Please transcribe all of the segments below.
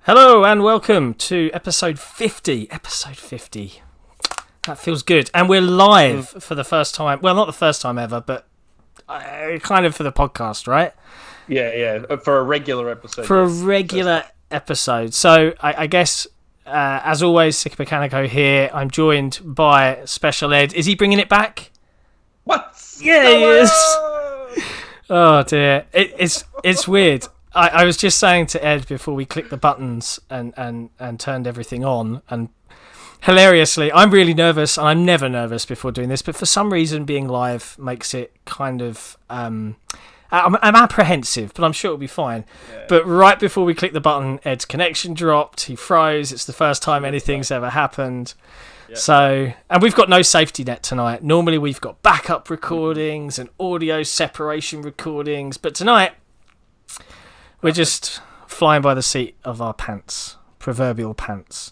Hello and welcome to episode 50. Episode 50. That feels good. And we're live for the first time. Well, not the first time ever, but kind of for the podcast, right? Yeah. For a regular episode. For a regular episode. So I guess, as always, Sikamikanico here. I'm joined by Shpeshal Ed. Is he bringing it back? What? Yeah, he is. Oh, dear. It's weird. I was just saying to Ed before we clicked the buttons and turned everything on, and hilariously, I'm really nervous, and I'm never nervous before doing this, but for some reason being live makes it kind of... I'm apprehensive, but I'm sure it'll be fine. Yeah. But right before we clicked the button, Ed's connection dropped, he froze, it's the first time anything's ever happened. Yeah. So, and we've got no safety net tonight. Normally we've got backup recordings and audio separation recordings, but tonight... we're just flying by the seat of our pants, proverbial pants.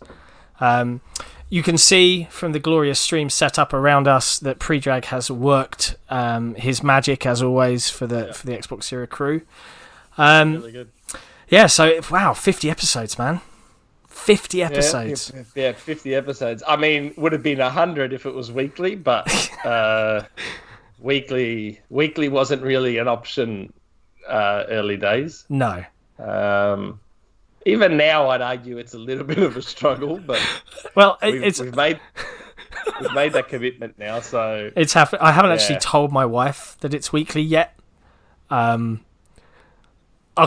You can see from the glorious stream setup around us that Predrag has worked his magic, as always, for the XboxEra crew. Really good. Yeah, so, wow, 50 episodes, man. 50 episodes. Yeah, 50 episodes. I mean, would have been 100 if it was weekly, but weekly wasn't really an option early days. No. Even now, I'd argue it's a little bit of a struggle, but well, we've made that commitment now. So it's happened. I haven't actually told my wife that it's weekly yet. I'll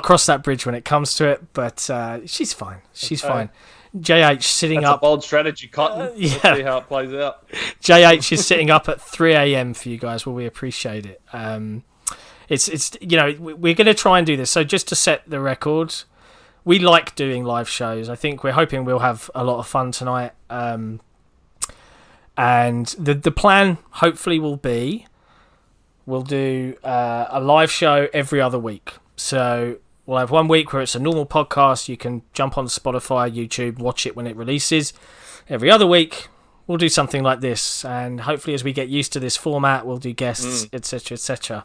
cross that bridge when it comes to it, but she's fine. She's fine. JH sitting That's up. A bold strategy, Cotton. Yeah. Let's see how it plays out. JH is sitting up at 3 a.m. for you guys. Well, we appreciate it. It's we're going to try and do this. So just to set the record, we like doing live shows. I think we're hoping we'll have a lot of fun tonight. And the plan hopefully will be we'll do a live show every other week. So we'll have 1 week where it's a normal podcast. You can jump on Spotify, YouTube, watch it when it releases. Every other week, we'll do something like this. And hopefully as we get used to this format, we'll do guests, etc., etc.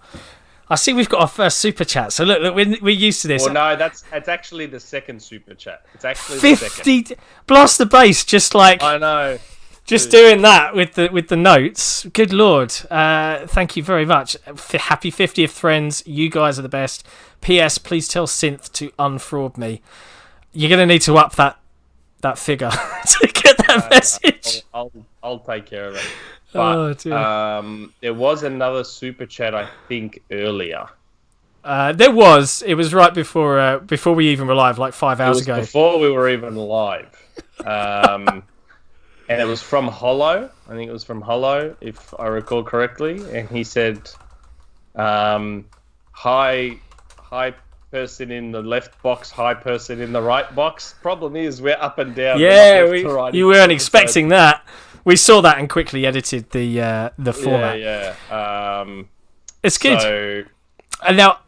I see we've got our first super chat. So look, we're used to this. Well, no, it's actually the second super chat. It's actually 50. The second. Blast the bass, just like I know. Just doing that with the notes. Good Lord. Thank you very much. Happy 50th, friends. You guys are the best. P.S. Please tell Synth to unfraud me. You're going to need to up that figure to get that message. I'll take care of it. But, there was another super chat, I think, earlier. There was. It was right before we even were live, like 5 hours ago. Before we were even live. And it was from Hollow. I think it was from Hollow, if I recall correctly. And he said, hi person in the left box, hi person in the right box. Problem is, we're up and down. Yeah, you weren't expecting that. We saw that and quickly edited the format. Yeah. It's good. So... And now,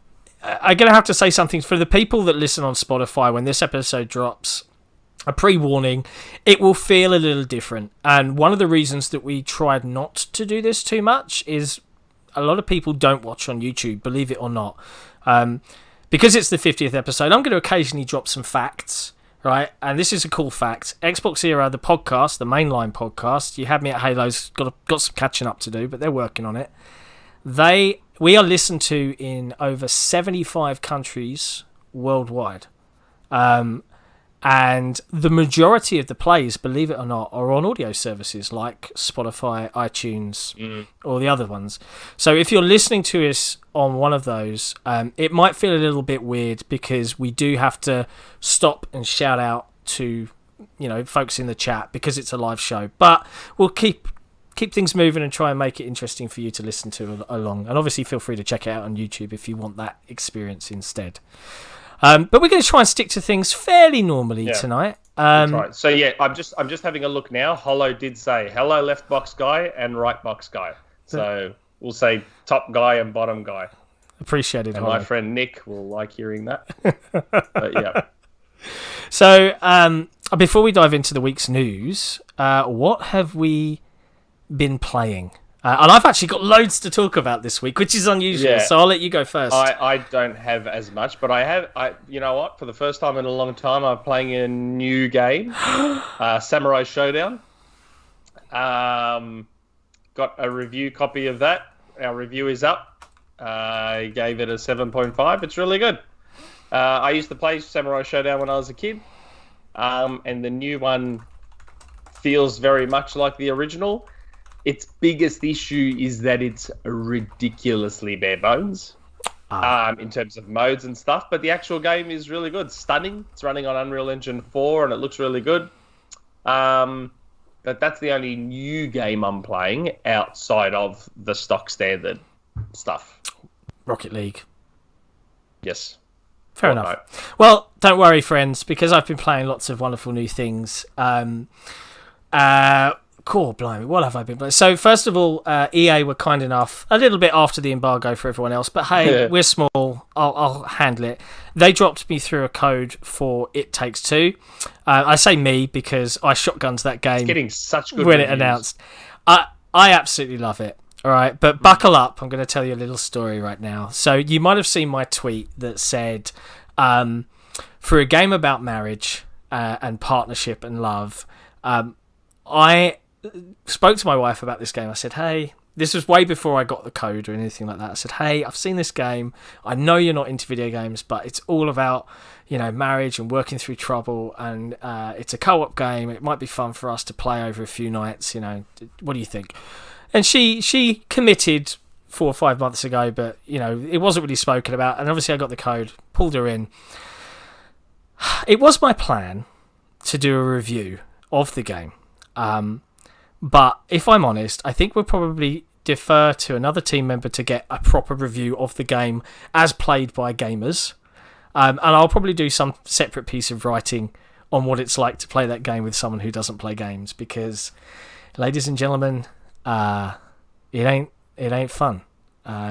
I'm going to have to say something for the people that listen on Spotify when this episode drops. A pre-warning, it will feel a little different. And one of the reasons that we tried not to do this too much is a lot of people don't watch on YouTube, believe it or not. Because it's the 50th episode, I'm going to occasionally drop some facts. Right, and this is a cool fact. XboxEra, the podcast, the mainline podcast. You had me at Halo's. Got some catching up to do, but they're working on it. We are listened to in over 75 countries worldwide, and the majority of the plays, believe it or not, are on audio services like Spotify, iTunes, or the other ones. So if you're listening to us on one of those, it might feel a little bit weird because we do have to stop and shout out to folks in the chat because it's a live show. But we'll keep things moving and try and make it interesting for you to listen to along. And obviously feel free to check it out on YouTube if you want that experience instead. But we're going to try and stick to things fairly normally tonight. Right. So I'm just having a look now. Hollow did say hello, left box guy and right box guy. So we'll say top guy and bottom guy. Appreciated. And Hollow. My friend Nick will like hearing that. But yeah. So before we dive into the week's news, what have we been playing? And I've actually got loads to talk about this week, which is unusual. Yeah. So I'll let you go first. I don't have as much, but you know what? For the first time in a long time, I'm playing a new game, Samurai Showdown. Got a review copy of that. Our review is up. I gave it a 7.5. It's really good. I used to play Samurai Showdown when I was a kid, and the new one feels very much like the original. Its biggest issue is that it's ridiculously bare bones in terms of modes and stuff, but the actual game is really good. Stunning. It's running on Unreal Engine 4 and it looks really good. But that's the only new game I'm playing outside of the stock standard stuff. Rocket League. Yes. Fair enough. Well, don't worry, friends, because I've been playing lots of wonderful new things. Cool, blimey, what have I been playing? So, first of all, EA were kind enough, a little bit after the embargo for everyone else, but hey, we're small, I'll handle it. They dropped me through a code for It Takes Two. I say me because I shotgunned that game. It's getting such good when reviews. It announced. I absolutely love it. All right, but buckle up. I'm going to tell you a little story right now. So, you might have seen my tweet that said, for a game about marriage and partnership and love, I spoke to my wife about this game. I said, hey, this was way before I got the code or anything like that. I said, hey, I've seen this game. I know you're not into video games, but it's all about, marriage and working through trouble. And it's a co-op game. It might be fun for us to play over a few nights. What do you think? And she committed 4 or 5 months ago, but, it wasn't really spoken about. And obviously I got the code, pulled her in. It was my plan to do a review of the game. But if I'm honest, I think we'll probably defer to another team member to get a proper review of the game as played by gamers. And I'll probably do some separate piece of writing on what it's like to play that game with someone who doesn't play games. Because, ladies and gentlemen, it ain't fun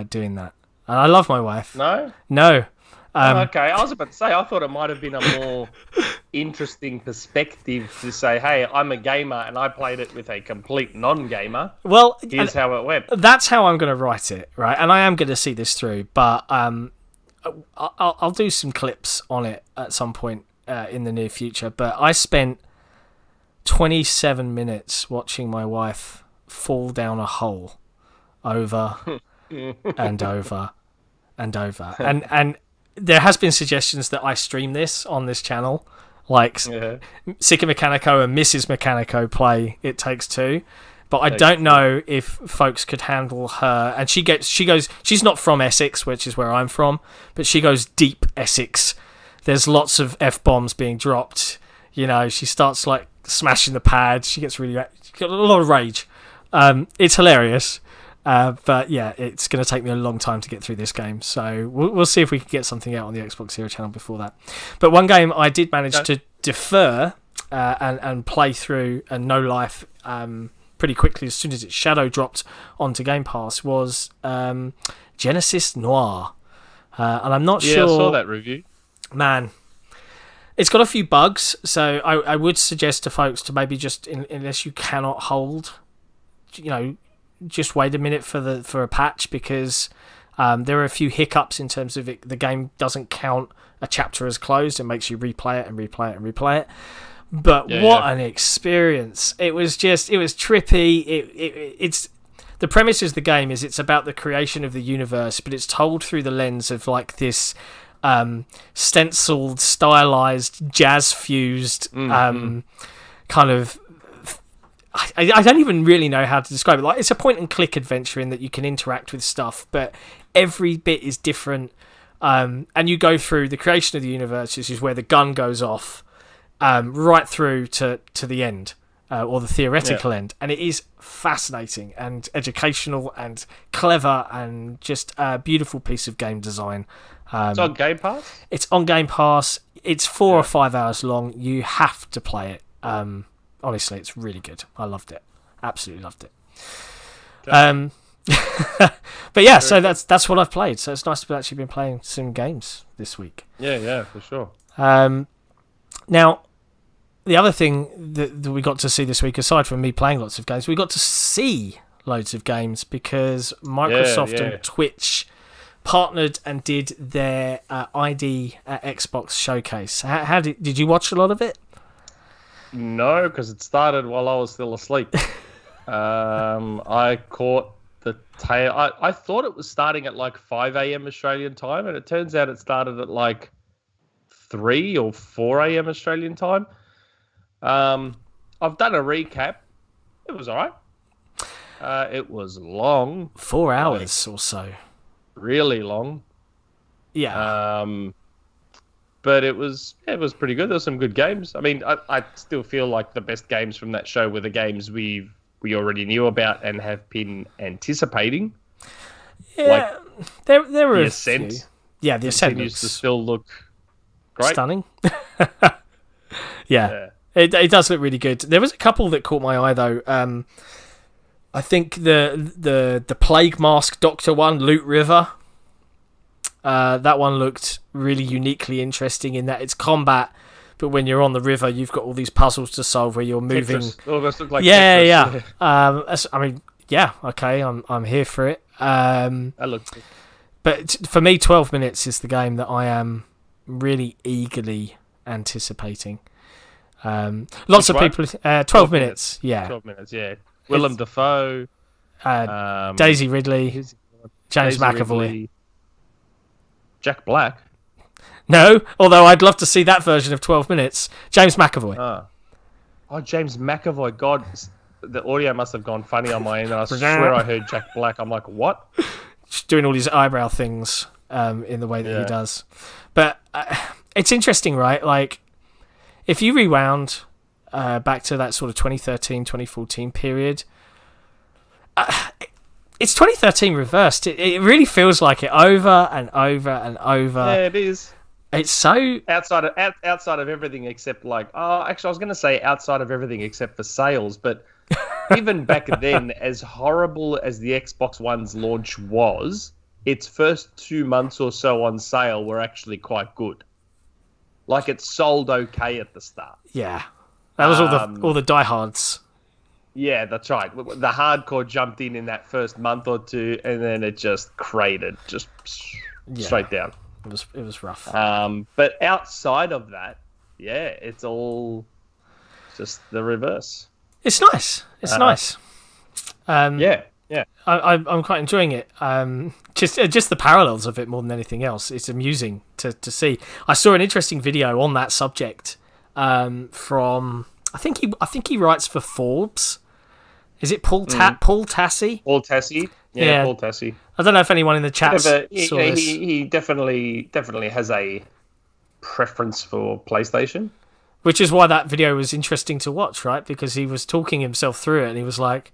doing that. And I love my wife. No. Okay, I was about to say, I thought it might have been a more interesting perspective to say, hey, I'm a gamer and I played it with a complete non-gamer. Well, here's how it went. That's how I'm going to write it, right? And I am going to see this through, but I'll do some clips on it at some point in the near future. But I spent 27 minutes watching my wife fall down a hole over and over and over. And there has been suggestions that I stream this on this channel, like Sikamikanico and Mrs. Mechanico play It Takes Two, but I don't know if folks could handle her. And she goes, she's not from Essex, which is where I'm from, but she goes deep Essex. There's lots of F-bombs being dropped. She starts like smashing the pads. She's got a lot of rage. It's hilarious. But yeah, it's going to take me a long time to get through this game. So we'll see if we can get something out on the XboxEra channel before that. But one game I did manage to defer and play through and no life pretty quickly as soon as its shadow dropped onto Game Pass was Genesis Noir. And I'm not sure... Yeah, I saw that review. Man, it's got a few bugs. So I would suggest to folks to maybe just, unless you cannot hold, just wait a minute for a patch, because there are a few hiccups in terms of it. The game doesn't count a chapter as closed. It makes you replay it and replay it and replay it. But an experience. It was trippy. It's the premise of the game is it's about the creation of the universe, but it's told through the lens of like this stenciled, stylized, jazz fused kind of... I don't even really know how to describe it. Like, it's a point-and-click adventure in that you can interact with stuff, but every bit is different. And you go through the creation of the universe, which is where the gun goes off, right through to the end, or the theoretical end. And it is fascinating and educational and clever and just a beautiful piece of game design. It's on Game Pass? It's on Game Pass. It's 4 or 5 hours long. You have to play it. Honestly, it's really good. I loved it. Absolutely loved it. Okay. But yeah, so that's what I've played. So it's nice to have actually been playing some games this week. Yeah, for sure. Now, the other thing that we got to see this week, aside from me playing lots of games, we got to see loads of games because Microsoft and Twitch partnered and did their ID at Xbox showcase. How did you watch a lot of it? No, because it started while I was still asleep. I caught the tail. I thought it was starting at like 5 a.m. Australian time, and it turns out it started at like 3 or 4 a.m. Australian time. I've done a recap. It was all right. It was long. 4 hours or so. Really long. Yeah. But it was pretty good. There were some good games. I mean, I still feel like the best games from that show were the games we already knew about and have been anticipating. Yeah, like, there were the a Ascent. Few. Yeah, the Ascent continues to still look great. Stunning. Yeah. It does look really good. There was a couple that caught my eye though. I think the Plague Mask Doctor one, Loot River. That one looked really uniquely interesting in that it's combat, but when you're on the river, you've got all these puzzles to solve where you're moving. Tetris. Almost look like Tetris. Yeah. I mean, yeah, okay, I'm here for it. That looks good. But for me, 12 minutes is the game that I am really eagerly anticipating. Lots of people. 12 minutes. Yeah. 12 minutes. Yeah. Willem Dafoe. Daisy Ridley. James McAvoy. Ridley, Jack Black. No, although I'd love to see that version of 12 minutes. James McAvoy. Oh, James McAvoy. God, the audio must have gone funny on my end. I swear I heard Jack Black. I'm like, what? Just doing all these eyebrow things in the way that he does. But it's interesting, right? Like, if you rewound back to that sort of 2013, 2014 period, it's 2013 reversed. It really feels like it over and over and over. Yeah, it is. It's so outside of everything except actually I was going to say outside of everything except for sales, but even back then, as horrible as the Xbox One's launch was, its first 2 months or so on sale were actually quite good. Like, it sold okay at the start. Yeah, that was all the diehards. Yeah, that's right. The hardcore jumped in that first month or two, and then it just cratered, just straight down. It was rough. But outside of that, yeah, it's all just the reverse. It's nice. It's nice. Yeah. I'm quite enjoying it. Just the parallels of it more than anything else. It's amusing to see. I saw an interesting video on that subject from I think he writes for Forbes. Is it Paul Tassi? Paul Tassi. Yeah, Paul Tassi. I don't know if anyone in the chat saw this. He definitely has a preference for PlayStation. Which is why that video was interesting to watch, right? Because he was talking himself through it, and he was like,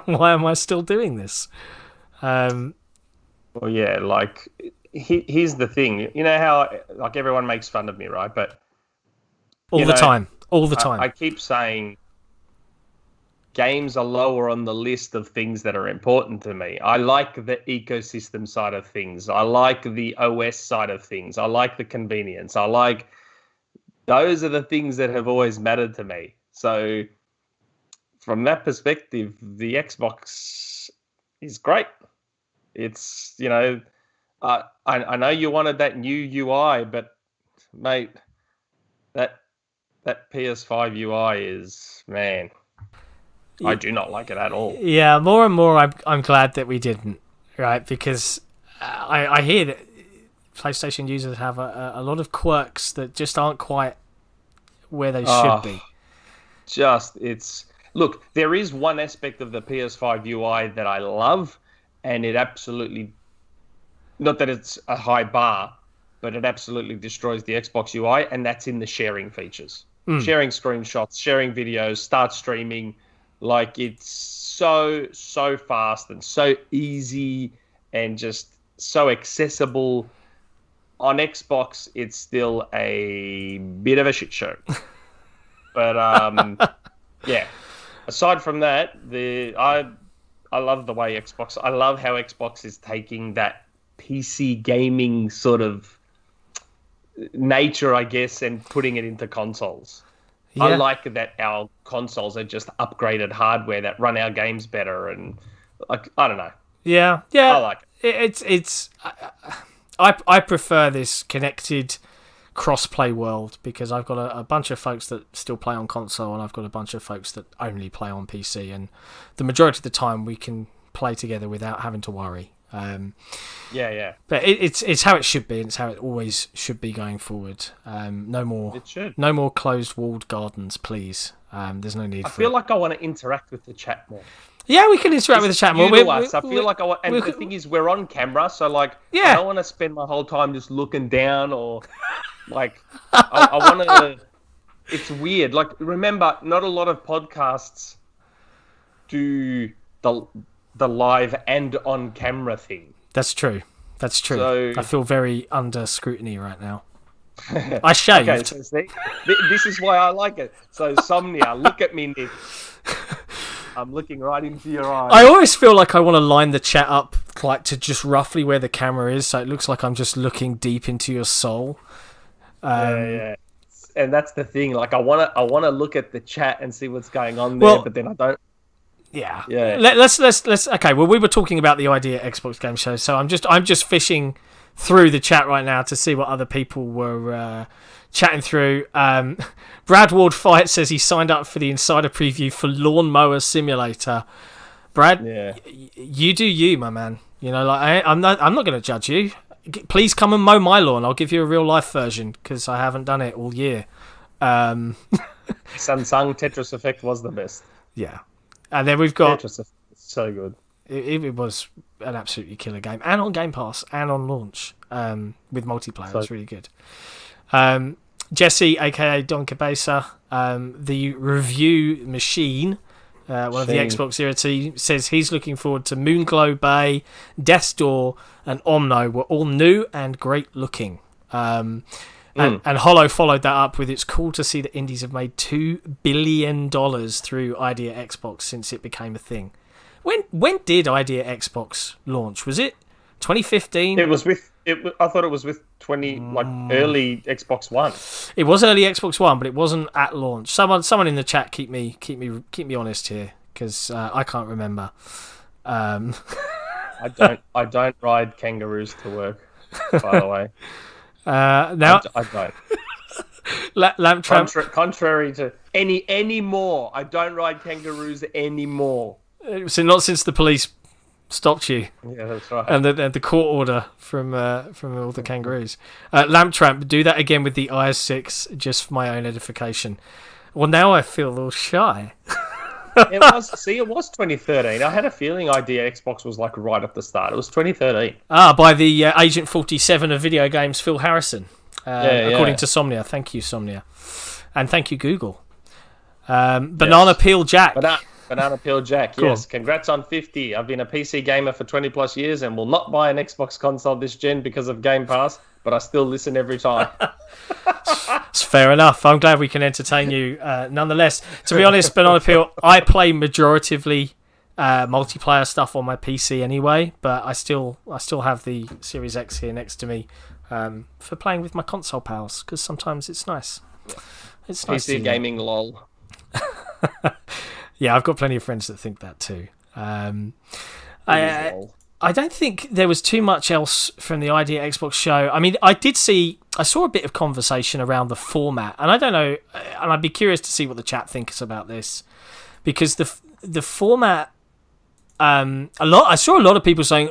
"Why am I still doing this?" Well, yeah, like here's the thing. You know how like everyone makes fun of me, right? But all the time. I keep saying games are lower on the list of things that are important to me. I like the ecosystem side of things. I like the OS side of things. I like the convenience. Those are the things that have always mattered to me. So from that perspective, the Xbox is great. It's, I know you wanted that new UI, but mate, that PS5 UI is, man, I do not like it at all. Yeah, more and more I'm glad that we didn't, right? Because I hear that PlayStation users have a lot of quirks that just aren't quite where they should be. Look, there is one aspect of the PS5 UI that I love, and it absolutely, not that it's a high bar, but it absolutely destroys the Xbox UI, and that's in the sharing features. Sharing screenshots, sharing videos, start streaming. Like, it's so fast and so easy and just so accessible. On Xbox, it's still a bit of a shit show. But, yeah. Aside from that, I love the way I love how Xbox is taking that PC gaming sort of nature, I guess, and putting it into consoles. Yeah. I like that our consoles are just upgraded hardware that run our games better, and like I don't know. Yeah. I like it. I prefer this connected cross-play world because I've got a bunch of folks that still play on console and I've got a bunch of folks that only play on PC, and the majority of the time we can play together without having to worry. Yeah. But it's how it should be, and it's how it always should be going forward. No more closed-walled gardens, please. There's no need. I feel like I want to interact with the chat more. Yeah, we can interact with the chat more. I feel like I want, and the thing is, we're on camera, so like, I don't want to spend my whole time just looking down or like, I want to. It's weird. Like, remember, not a lot of podcasts do the live and on camera thing. That's true. So, I feel very under scrutiny right now. I shaved. Okay, so see, this is why I like it. So, Somnia, look at me, Nick. I'm looking right into your eyes. I always feel like I want to line the chat up like to just roughly where the camera is, so it looks like I'm just looking deep into your soul. Yeah. And that's the thing. Like, I wanna look at the chat and see what's going on there, but then I don't. Yeah. Let's. Okay. Well, we were talking about the idea Xbox Game Show, so I'm just fishing through the chat right now to see what other people were chatting through. Brad Ward Fight says he signed up for the insider preview for Lawnmower Simulator. Brad, you do you, my man. You know, like I'm not going to judge you. Please come and mow my lawn. I'll give you a real life version because I haven't done it all year. Samsung Tetris Effect was the best. Yeah, and then we've got Tetris Effect. So good. It was an absolutely killer game, and on Game Pass and on launch with multiplayer. It was really good. Jesse, aka Don Cabeza, the review machine, one of the Xboxera team, says he's looking forward to Moonglow Bay, Death's Door, and Omno were all new and great looking. And Hollow followed that up with, it's cool to see that indies have made $2 billion through Idea Xbox since it became a thing. When did Idea Xbox launch? Was it 2015? It was with. I thought it was with early Xbox One. It was early Xbox One, but it wasn't at launch. Someone in the chat keep me honest here, because I can't remember. I don't ride kangaroos to work, by the way. Now I don't. Lamp Tramp. Contrary to anymore, I don't ride kangaroos anymore. So not since the police stopped you. Yeah, that's right. And the court order from all the kangaroos. Lamp Tramp, do that again with the IS6, just for my own edification. Well, now I feel a little shy. It was 2013. I had a feeling Idea Xbox was like right at the start. It was 2013. By the Agent 47 of video games, Phil Harrison. According to Somnia. Thank you, Somnia. And thank you, Google. Banana Peel Jack. Banana Peel Jack, cool. Yes. Congrats on 50. I've been a PC gamer for 20 plus years and will not buy an Xbox console this gen because of Game Pass, but I still listen every time. It's fair enough. I'm glad we can entertain you nonetheless. To be honest, Banana Peel, I play majoritively multiplayer stuff on my PC anyway, but I still have the Series X here next to me for playing with my console pals, because sometimes it's nice. It's nice PC gaming, lol. Yeah, I've got plenty of friends that think that too. I don't think there was too much else from the Idea Xbox show. I mean, I saw a bit of conversation around the format, and I don't know, and I'd be curious to see what the chat thinks about this, because the format, I saw a lot of people saying,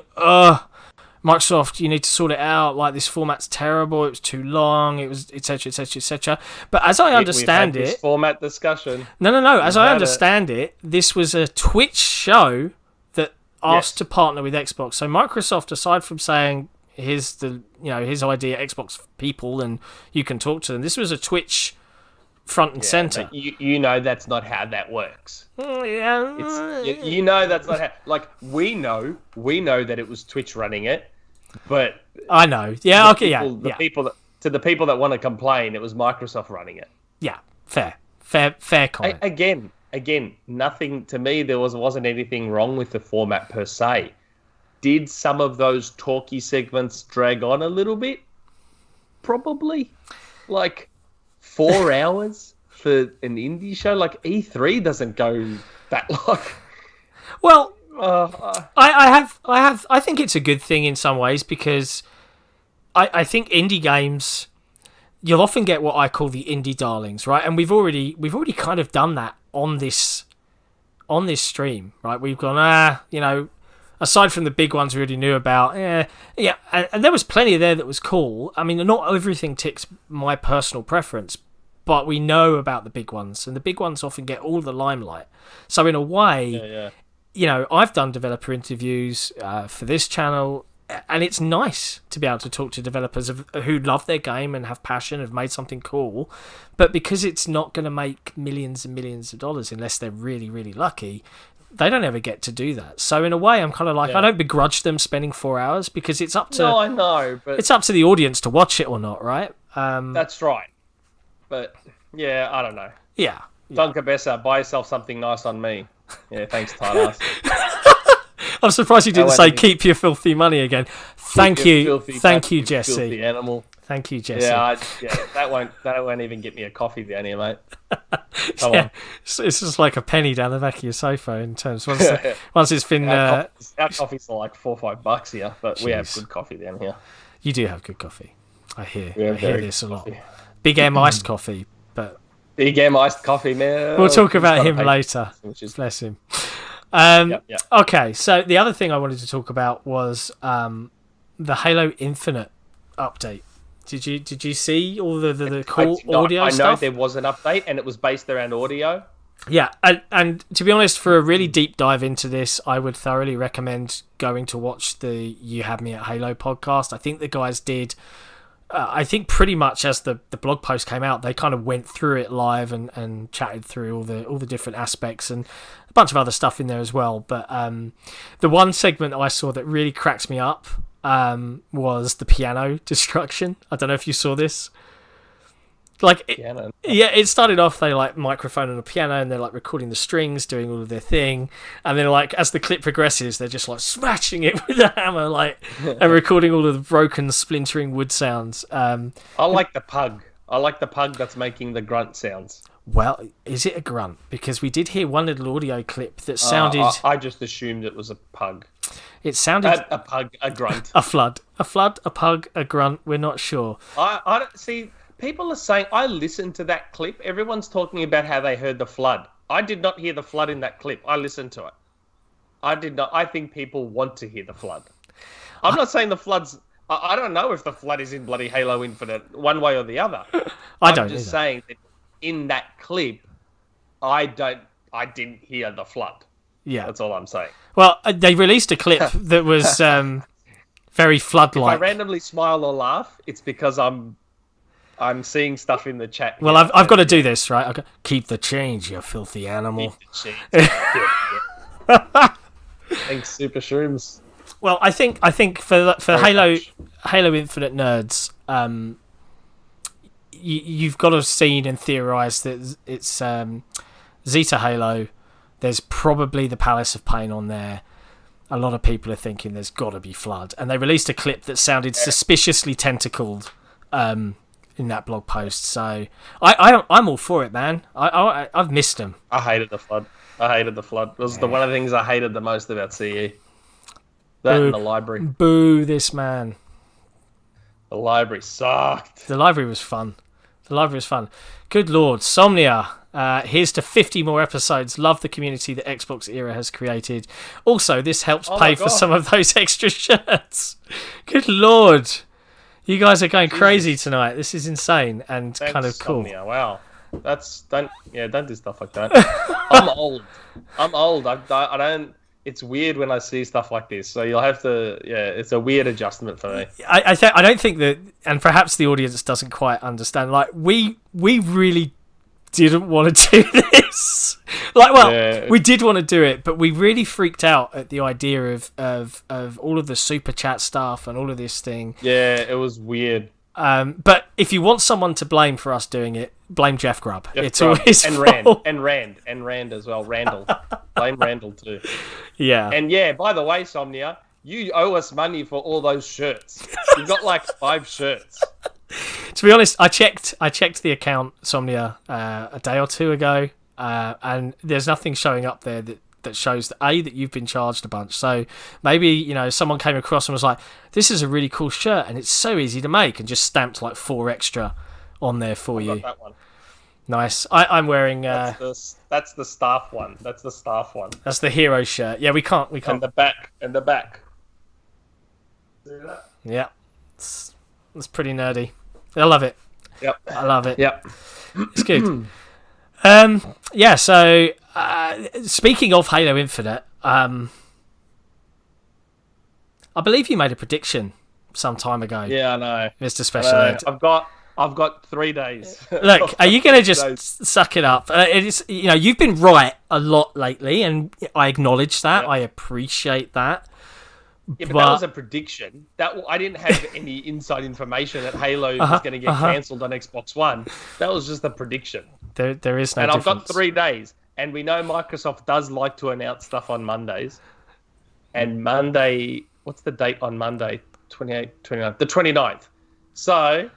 Microsoft, you need to sort it out. Like, this format's terrible. It was too long. It was etc. etc. etc. But as I understand this format discussion. No. As I understand it, this was a Twitch show that asked to partner with Xbox. So Microsoft, aside from saying here's Idea Xbox people and you can talk to them, this was a Twitch front and center. You know that's not how that works. Yeah. You know that's not how. Like, we know that it was Twitch running it. But I know, yeah, the people that want to complain, it was Microsoft running it. Yeah, fair comment. Again, nothing to me. There wasn't anything wrong with the format per se. Did some of those talky segments drag on a little bit? Probably, like 4 hours, for an indie show. Like E3 doesn't go that long. Well, I think it's a good thing in some ways because I think indie games, you'll often get what I call the indie darlings, right? And we've already kind of done that on this stream, right? We've gone, aside from the big ones we already knew about, and there was plenty there that was cool. I mean, not everything ticks my personal preference, but we know about the big ones, and the big ones often get all the limelight. So in a way, I've done developer interviews for this channel, and it's nice to be able to talk to developers who love their game and have passion, have made something cool, but because it's not going to make millions and millions of dollars unless they're really, really lucky, they don't ever get to do that. So in a way, I'm kind of like, I don't begrudge them spending 4 hours because it's up to... No, I know, but... It's up to the audience to watch it or not, right? That's right. But, yeah, I don't know. Yeah. Dunker Bessa, buy yourself something nice on me. Yeah, thanks, Titus. I'm surprised you didn't say keep your filthy money again. Thank you, Jesse. Filthy animal. Thank you, Jesse. That won't even get me a coffee down here, mate. Come on. It's just like a penny down the back of your sofa in terms. Once it's been. Our coffees are like $4 or $5 here, but we have good coffee down here. You do have good coffee. I hear this a lot. Coffee. Big M iced coffee, but. Big M iced coffee, man. We'll talk about him later. Bless him. Okay, so the other thing I wanted to talk about was the Halo Infinite update. Did you see all the cool audio stuff? I know there was an update, and it was based around audio. Yeah, and to be honest, for a really deep dive into this, I would thoroughly recommend going to watch the You Had Me at Halo podcast. I think the guys did... I think pretty much as the blog post came out, they kind of went through it live and chatted through all the different aspects and a bunch of other stuff in there as well. But the one segment that I saw that really cracks me up was the piano destruction. I don't know if you saw this. It started off, they like microphone on a piano and they're like recording the strings, doing all of their thing, and then like as the clip progresses, they're just like smashing it with a hammer, like and recording all of the broken, splintering wood sounds. I like the pug. I like the pug that's making the grunt sounds. Well, is it a grunt? Because we did hear one little audio clip that sounded. I just assumed it was a pug. It sounded a pug, a grunt, a flood, a pug, a grunt. We're not sure. I don't see. People are saying, I listened to that clip. Everyone's talking about how they heard the flood. I did not hear the flood in that clip. I listened to it. I did not. I think people want to hear the flood. I'm not saying the flood's... I don't know if the flood is in bloody Halo Infinite one way or the other. I'm just saying that in that clip, I didn't hear the flood. Yeah. That's all I'm saying. Well, they released a clip that was very flood-like. If I randomly smile or laugh, it's because I'm seeing stuff in the chat. Well, I've got to do this, right? I've got, keep the change, you filthy animal. Keep the change. Thanks, Super Shrooms. Well, I think for Halo Infinite nerds, you've got to have seen and theorised that it's Zeta Halo. There's probably the Palace of Pain on there. A lot of people are thinking there's got to be Flood, and they released a clip that sounded suspiciously tentacled. In that blog post, so I'm all for it, man. I've missed them. I hated the flood. It was one of the things I hated the most about CE. That and the library. Boo this man. The library sucked. The library was fun. Good lord, Somnia. Here's to 50 more episodes. Love the community that Xbox Era has created. Also, this helps pay for some of those extra shirts. Good lord. You guys are going crazy tonight. This is insane and kind of cool. Somnia. Wow, don't do stuff like that. I'm old. I don't. It's weird when I see stuff like this. So you'll have to. Yeah, it's a weird adjustment for me. I don't think that, and perhaps the audience doesn't quite understand. Like we really didn't want to do this. We did want to do it, but we really freaked out at the idea of all of the super chat stuff and all of this thing. Yeah, it was weird. But if you want someone to blame for us doing it, blame Jeff Grubb. It's all his fault. And Rand as well. Randall. Blame Randall too. Yeah. And by the way, Somnia, you owe us money for all those shirts. You've got like 5 shirts. To be honest, I checked the account Somnia a day or two ago, and there's nothing showing up there that shows that you've been charged a bunch. So maybe someone came across and was like, "This is a really cool shirt, and it's so easy to make," and just stamped like 4 extra on there for you. Got that one. Nice. I'm wearing. That's the staff one. That's the staff one. That's the hero shirt. Yeah, we can't. And the back. See that? Yeah, it's pretty nerdy. I love it. Yep. I love it. Yep. It's good. Yeah. So speaking of Halo Infinite, I believe you made a prediction some time ago. Yeah, I know, Mr. Special Ed. I've got 3 days. Look, are you going to just suck it up? It's you've been right a lot lately, and I acknowledge that. Yep. I appreciate that. Yeah, but that was a prediction. I didn't have any inside information that Halo was going to get cancelled on Xbox One. That was just a prediction. There is no and difference. I've got 3 days, and we know Microsoft does like to announce stuff on Mondays. And Monday, what's the date on Monday? 28, 29, the 29th. So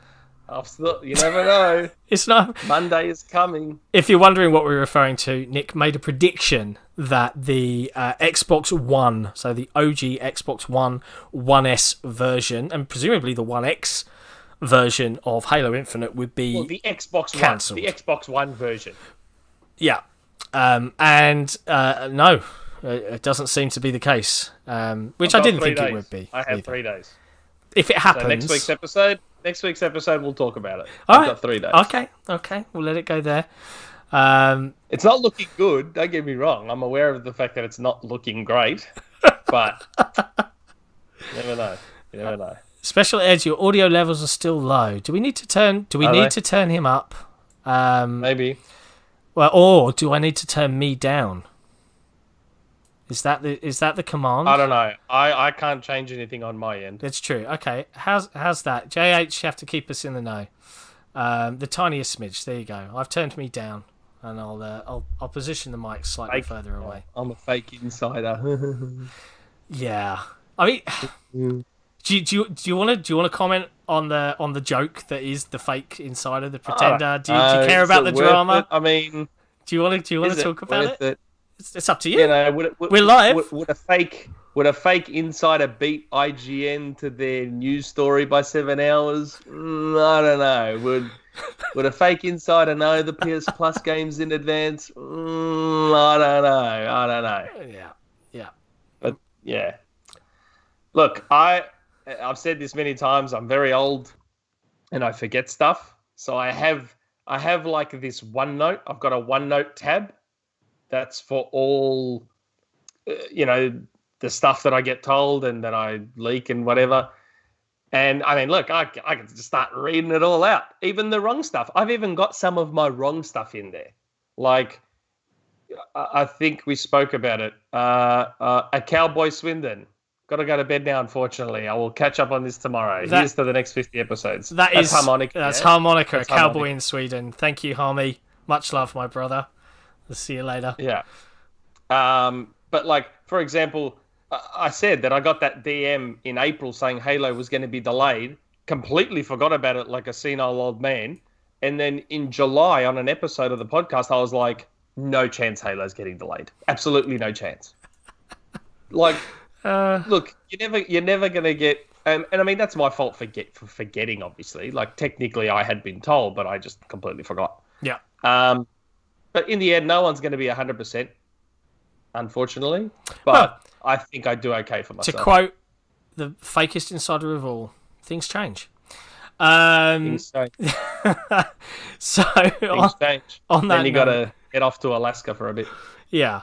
you never know. It's not. Monday is coming. If you're wondering what we're referring to, Nick made a prediction that the Xbox One, so the OG Xbox One, One S version, and presumably the One X version of Halo Infinite would be the Xbox cancelled. One, the Xbox One version. Yeah, no, it doesn't seem to be the case. Which I didn't think it would be. I have 3 days. If it happens, so next week's episode, we'll talk about it. I've got 3 days. Okay, we'll let it go there. It's not looking good. Don't get me wrong. I'm aware of the fact that it's not looking great, but you never know. Special Ed, your audio levels are still low. Do we need to turn? Do we need to turn him up? Maybe. Well, or do I need to turn me down? Is that the command? I don't know. I can't change anything on my end. It's true. Okay. How's that? JH, you have to keep us in the know. The tiniest smidge. There you go. I've turned me down, and I'll position the mic slightly further away. I'm a fake insider. Yeah. I mean, do you want to comment on the joke that is the fake insider, the pretender? Do you care about the drama? I mean, do you want to talk about it? It's up to you. We're live. Would a fake insider beat IGN to their news story by 7 hours? I don't know. Would a fake insider know the PS Plus games in advance? I don't know. Yeah. But yeah. Look, I've said this many times. I'm very old, and I forget stuff. So I have like this OneNote. I've got a OneNote tab. That's for all, the stuff that I get told and that I leak and whatever. And I mean, look, I can just start reading it all out, even the wrong stuff. I've even got some of my wrong stuff in there. Like, I think we spoke about it. A Cowboy Swindon. Got to go to bed now, unfortunately. I will catch up on this tomorrow. Here's to the next 50 episodes. That's Harmonica. That's Harmonica, that's a cowboy Harmonica. In Sweden. Thank you, Harmy. Much love, my brother. I'll see you later. Yeah. But like, for example, I said that I got that DM in April saying Halo was going to be delayed. Completely forgot about it like a senile old man. And then in July on an episode of the podcast, I was like, no chance Halo's getting delayed. Absolutely no chance. Like, look, you're never going to get... and I mean, that's my fault for forgetting, obviously. Like, technically I had been told, but I just completely forgot. Yeah. But in the end, no one's going to be 100%, unfortunately. But I think I do okay for myself. To quote the fakest insider of all, things change. Things change. So things change. On that then you got to head off to Alaska for a bit. Yeah.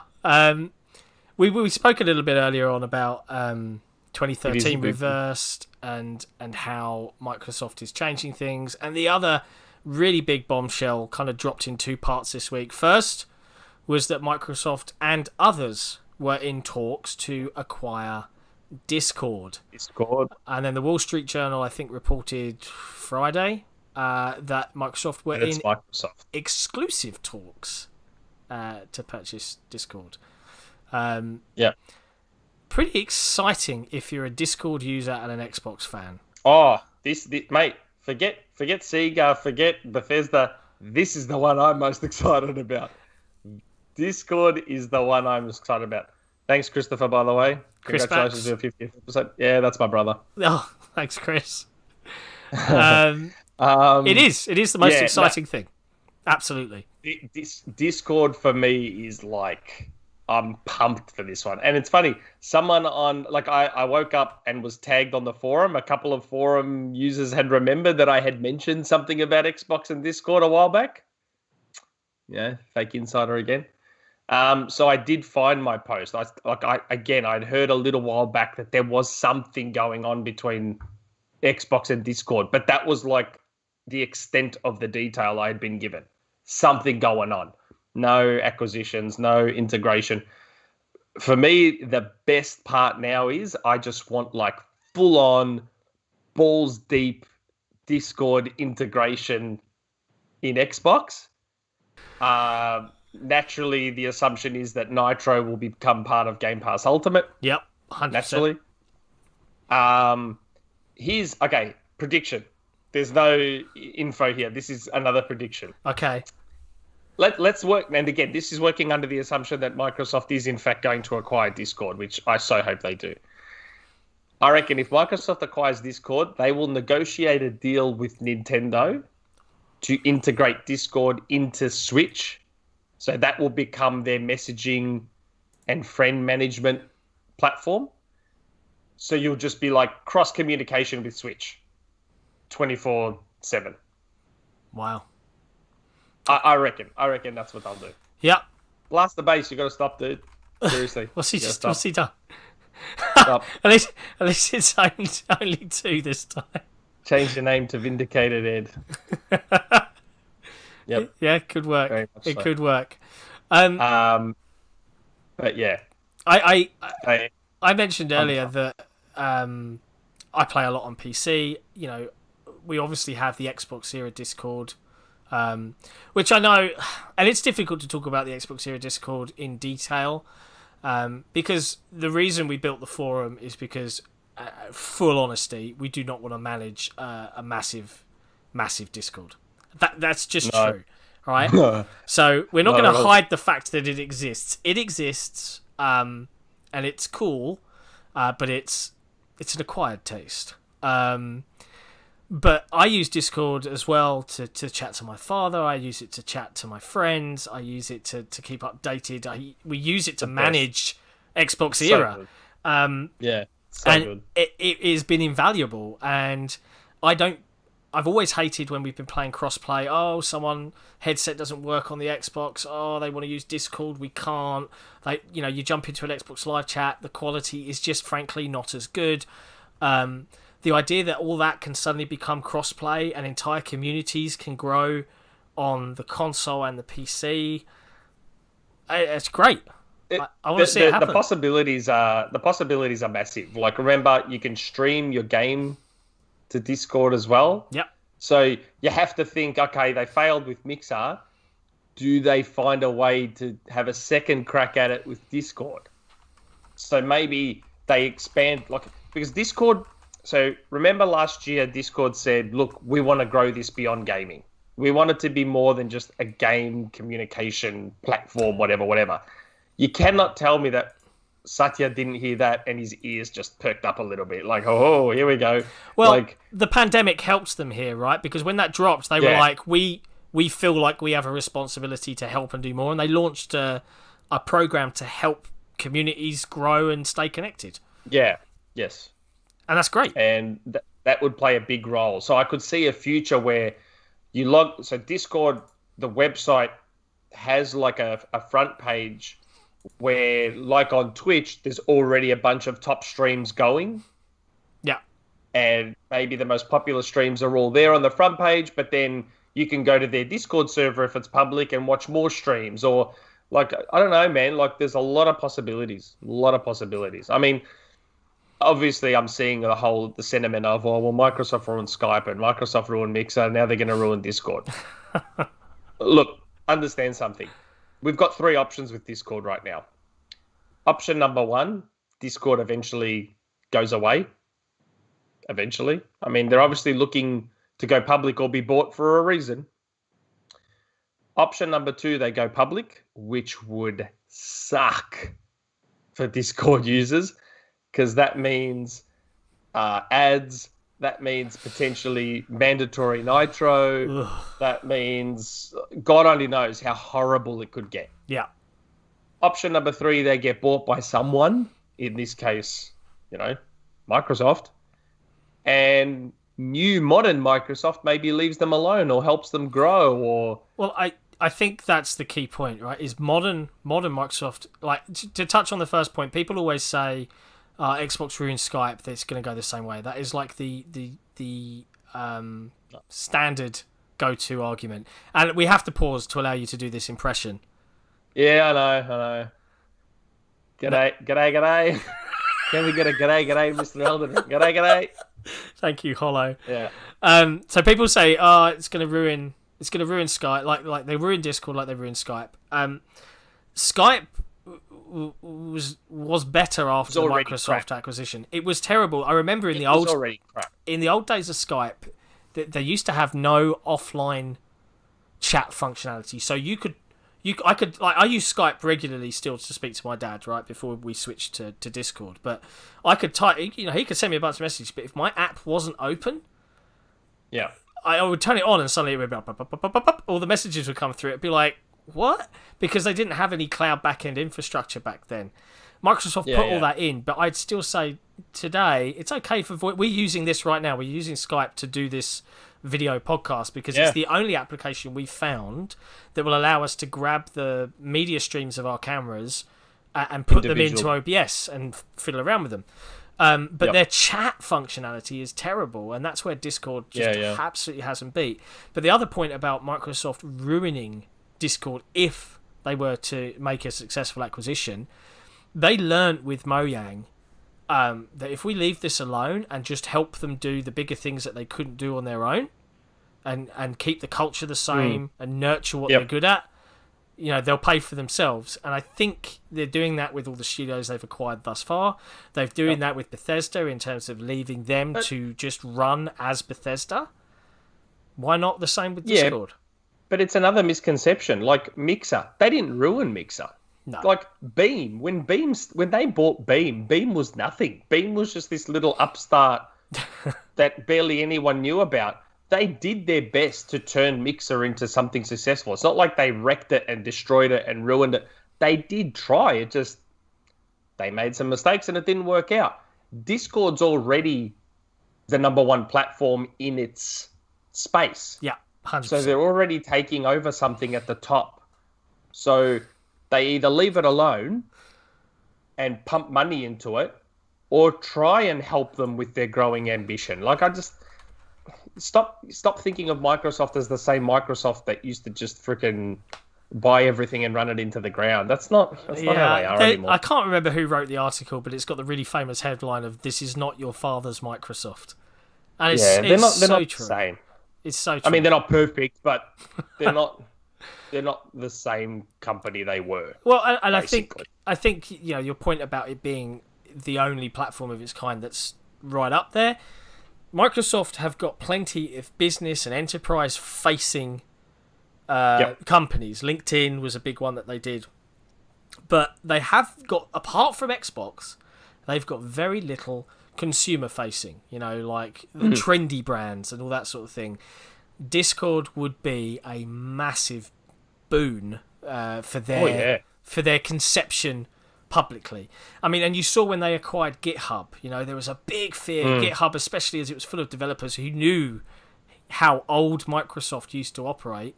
We spoke a little bit earlier on about 2013 reversed and how Microsoft is changing things, and the other really big bombshell kind of dropped in 2 parts this week. First was that Microsoft and others were in talks to acquire Discord. And then the Wall Street Journal, I think, reported Friday that Microsoft were in exclusive talks to purchase Discord. Yeah. Pretty exciting if you're a Discord user and an Xbox fan. Oh, this mate. forget Sega, forget Bethesda. This is the one I'm most excited about. Discord is the one I'm excited about. Thanks, Christopher, by the way. Congratulations on your 50th episode. Yeah, that's my brother. Oh, thanks, Chris. It is the most exciting thing. Absolutely. This Discord for me is like, I'm pumped for this one. And it's funny, someone on, like, I woke up and was tagged on the forum. A couple of forum users had remembered that I had mentioned something about Xbox and Discord a while back. Yeah, fake insider again. So I did find my post. I'd heard a little while back that there was something going on between Xbox and Discord, but that was like the extent of the detail I had been given. Something going on. No acquisitions, no integration. For me, the best part now is I just want like full on, balls deep Discord integration in Xbox. Naturally, the assumption is that Nitro will become part of Game Pass Ultimate. Yep, 100%. Naturally. Here's, prediction. There's no info here. This is another prediction. Okay. Let's work, and again, this is working under the assumption that Microsoft is in fact going to acquire Discord, which I so hope they do. I reckon if Microsoft acquires Discord, they will negotiate a deal with Nintendo to integrate Discord into Switch. So that will become their messaging and friend management platform. So you'll just be like cross-communication with Switch 24/7. Wow. I reckon that's what they'll do. Yep. Blast the bass, you got to stop, dude. Seriously. What's he done? Stop. at least it's only 2 this time. Change your name to Vindicated Ed. Yep. Yeah, could work. It could work. But yeah. I mentioned earlier that I play a lot on PC. You know, we obviously have the XboxEra Discord, which I know, and it's difficult to talk about the XboxEra Discord in detail, because the reason we built the forum is because, full honesty, we do not want to manage a massive Discord. That's just true, right? So we're not going to hide the fact that it exists. It exists, and it's cool, but it's an acquired taste. But I use Discord as well to chat to my father. I use it to chat to my friends. I use it to keep updated. We use it to manage XboxEra. Good. It has been invaluable. And I've always hated when we've been playing crossplay. Oh, someone headset doesn't work on the Xbox. Oh, they want to use Discord. We can't. You jump into an Xbox Live chat. The quality is just frankly not as good. The idea that all that can suddenly become crossplay and entire communities can grow on the console and the PC, it's great. I want to see it happen. The possibilities are massive. Like, remember, you can stream your game to Discord as well. Yep. So you have to think, okay, they failed with Mixer. Do they find a way to have a second crack at it with Discord? So maybe they expand, because Discord. So remember last year, Discord said, look, we want to grow this beyond gaming. We want it to be more than just a game communication platform, whatever. You cannot tell me that Satya didn't hear that and his ears just perked up a little bit. Like, oh, here we go. Well, the pandemic helps them here, right? Because when that dropped, they were like, we feel like we have a responsibility to help and do more. And they launched a program to help communities grow and stay connected. Yeah, yes. And that's great. And that would play a big role. So I could see a future where so Discord, the website, has like a front page where, like on Twitch, there's already a bunch of top streams going. Yeah. And maybe the most popular streams are all there on the front page, but then you can go to their Discord server if it's public and watch more streams. Or, I don't know, man, there's a lot of possibilities. I mean, obviously, I'm seeing the sentiment of, Microsoft ruined Skype and Microsoft ruined Mixer. Now they're going to ruin Discord. Look, understand something. We've got 3 options with Discord right now. Option number 1, Discord eventually goes away. Eventually. I mean, they're obviously looking to go public or be bought for a reason. Option number 2, they go public, which would suck for Discord users because that means ads, that means potentially mandatory nitro, that means God only knows how horrible it could get. Yeah. Option number 3, they get bought by someone, in this case, Microsoft, and new modern Microsoft maybe leaves them alone or helps them grow or... Well, I think that's the key point, right? Is modern Microsoft, like, to touch on the first point, people always say Xbox ruined Skype, that it's going to go the same way. That is like the standard go-to argument. And we have to pause to allow you to do this impression. Yeah, I know. G'day. Can we get a g'day, Mr. Eldon? G'day. Thank you, Hollow. Yeah. So people say, it's going to ruin Skype, like they ruined Discord, like they ruined Skype. Skype was better after the Microsoft acquisition. It was terrible. I remember in the old days of Skype, they used to have no offline chat functionality. So I use Skype regularly still to speak to my dad, right, before we switched to Discord. But I could type, he could send me a bunch of messages, but if my app wasn't open, yeah, I would turn it on and suddenly it would be all the messages would come through. It'd be like, what? Because they didn't have any cloud backend infrastructure back then. Microsoft put all that in, but I'd still say today it's okay for voice. We're using this right now. We're using Skype to do this video podcast because it's the only application we found that will allow us to grab the media streams of our cameras and put them into OBS and fiddle around with them. But their chat functionality is terrible, and that's where Discord just absolutely hasn't beat. But the other point about Microsoft ruining Discord, if they were to make a successful acquisition, they learned with Mojang that if we leave this alone and just help them do the bigger things that they couldn't do on their own, and keep the culture the same and nurture what they're good at, they'll pay for themselves. And I think they're doing that with all the studios they've acquired thus far. They're doing that with Bethesda in terms of leaving them to just run as Bethesda. Why not the same with Discord? But it's another misconception. Like Mixer, they didn't ruin Mixer. No. Like Beam, when they bought Beam was nothing. Beam was just this little upstart that barely anyone knew about. They did their best to turn Mixer into something successful. It's not like they wrecked it and destroyed it and ruined it. They did try. It just, they made some mistakes and it didn't work out. Discord's already the number one platform in its space. Yeah, 100%. So they're already taking over something at the top. So they either leave it alone and pump money into it or try and help them with their growing ambition. Like, I just... Stop thinking of Microsoft as the same Microsoft that used to just freaking buy everything and run it into the ground. That's not how they are anymore. I can't remember who wrote the article, but it's got the really famous headline of "This is not your father's Microsoft," and they're not the same. It's so true. I mean, they're not perfect, but they're not the same company they were. Well, and I think your point about it being the only platform of its kind that's right up there. Microsoft have got plenty of business and enterprise-facing companies. LinkedIn was a big one that they did. But they have got, apart from Xbox, they've got very little consumer-facing, like trendy brands and all that sort of thing. Discord would be a massive boon for their conception publicly. I mean, and you saw when they acquired GitHub, there was a big fear. GitHub, especially as it was full of developers who knew how old Microsoft used to operate,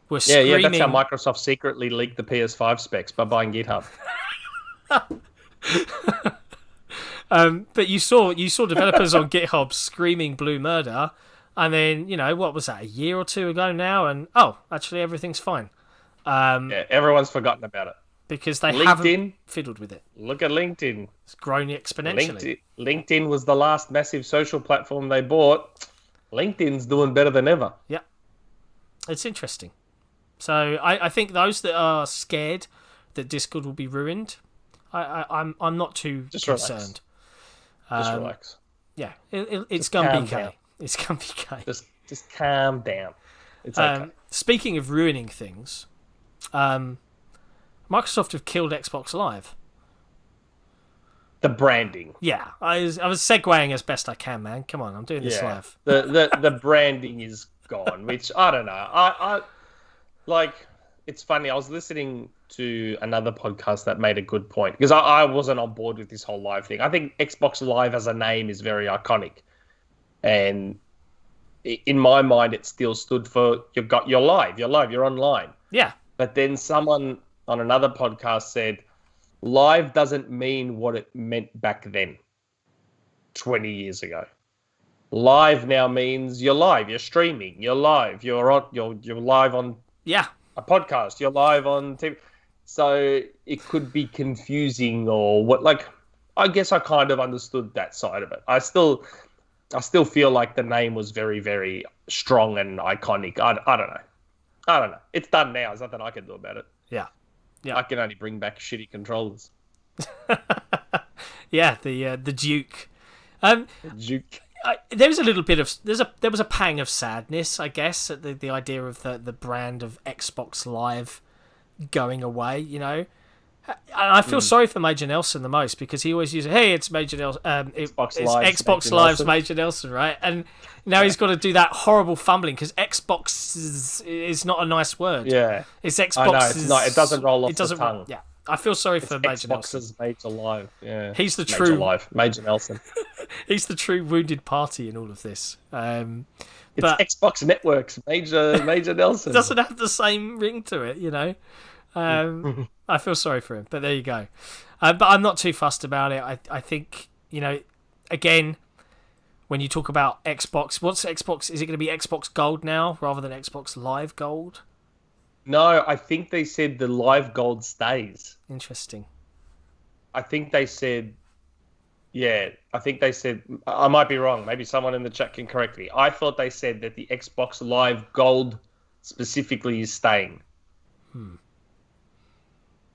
were screaming... Yeah, that's how Microsoft secretly leaked the PS5 specs, by buying GitHub. But you saw developers on GitHub screaming blue murder, and then, what was that, a year or two ago now, and, actually everything's fine. Everyone's forgotten about it. Because they haven't fiddled with it. Look at LinkedIn. It's grown exponentially. LinkedIn was the last massive social platform they bought. LinkedIn's doing better than ever. Yeah. It's interesting. So I think those that are scared that Discord will be ruined, I'm not too concerned. Just relax. Yeah, it's going to be okay. It's going to be okay. Just calm down. It's okay. Speaking of ruining things, Microsoft have killed Xbox Live. The branding. Yeah, I was segueing as best I can, man. Come on, I'm doing this live. The branding is gone, which I don't know. I like. It's funny. I was listening to another podcast that made a good point because I wasn't on board with this whole live thing. I think Xbox Live as a name is very iconic, and in my mind, it still stood for you're live, you're online. Yeah. But then someone on another podcast said, live doesn't mean what it meant back then, 20 years ago. Live now means you're live, you're streaming, you're live, you're live on a podcast, you're live on TV. So it could be confusing or what. Like, I guess I kind of understood that side of it. I still feel like the name was very, very strong and iconic. I don't know. It's done now. There's nothing I can do about it. Yeah. I can only bring back shitty controllers. Yeah, the Duke. Duke. There was a little bit of there was a pang of sadness, I guess, at the idea of the brand of Xbox Live going away. You know, and I feel sorry for Major Nelson the most because he always uses, "Hey, it's Major Nelson. It's Xbox Live's Major Nelson, right?" And now he's got to do that horrible fumbling because Xbox is not a nice word. Yeah, it's Xbox. I know, it's not. It doesn't roll off the tongue. Yeah, I feel sorry for Major Nelson. Xbox's Major Live. Yeah, he's the true Major Nelson. He's the true wounded party in all of this. It's Xbox Networks, Major Nelson. Doesn't have the same ring to it, you know. I feel sorry for him, but there you go. But I'm not too fussed about it. I think, you know, again, when you talk about Xbox, what's Xbox? Is it going to be Xbox Gold now rather than Xbox Live Gold? No, I think they said the Live Gold stays. Interesting. I think they said... Yeah, I think they said... I might be wrong. Maybe someone in the chat can correct me. I thought they said that the Xbox Live Gold specifically is staying.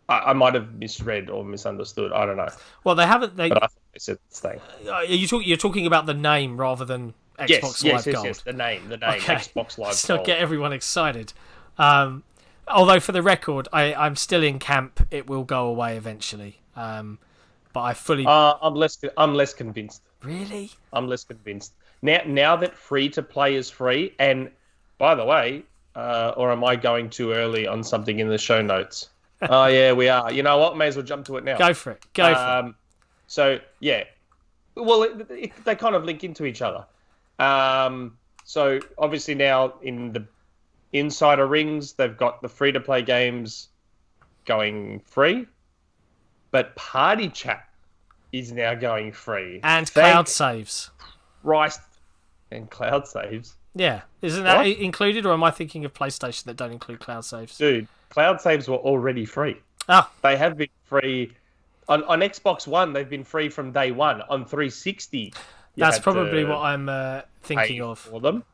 I might have misread or misunderstood. I don't know. Well, they haven't... But I thought they said it's staying. You're talking about the name rather than Xbox Live Gold? Yes, the name. Okay. Xbox Live Gold. Let's not get everyone excited. Although, for the record, I'm still in camp. It will go away eventually. But I fully... I'm less convinced. Really? I'm less convinced. Now that free-to-play is free, and by the way, or am I going too early on something in the show notes? Oh, yeah, we are. You know what? May as well jump to it now. Go for it. Go for it. So, yeah. Well, they kind of link into each other. So, obviously now in the insider rings, they've got the free-to-play games going free. But Party Chat is now going free. And cloud saves. Christ. And cloud saves. Yeah. Isn't that included, or am I thinking of PlayStation that don't include cloud saves? Dude, cloud saves were already free. They have been free. On Xbox One, they've been free from day one. On 360, that's probably what I'm thinking of. For them.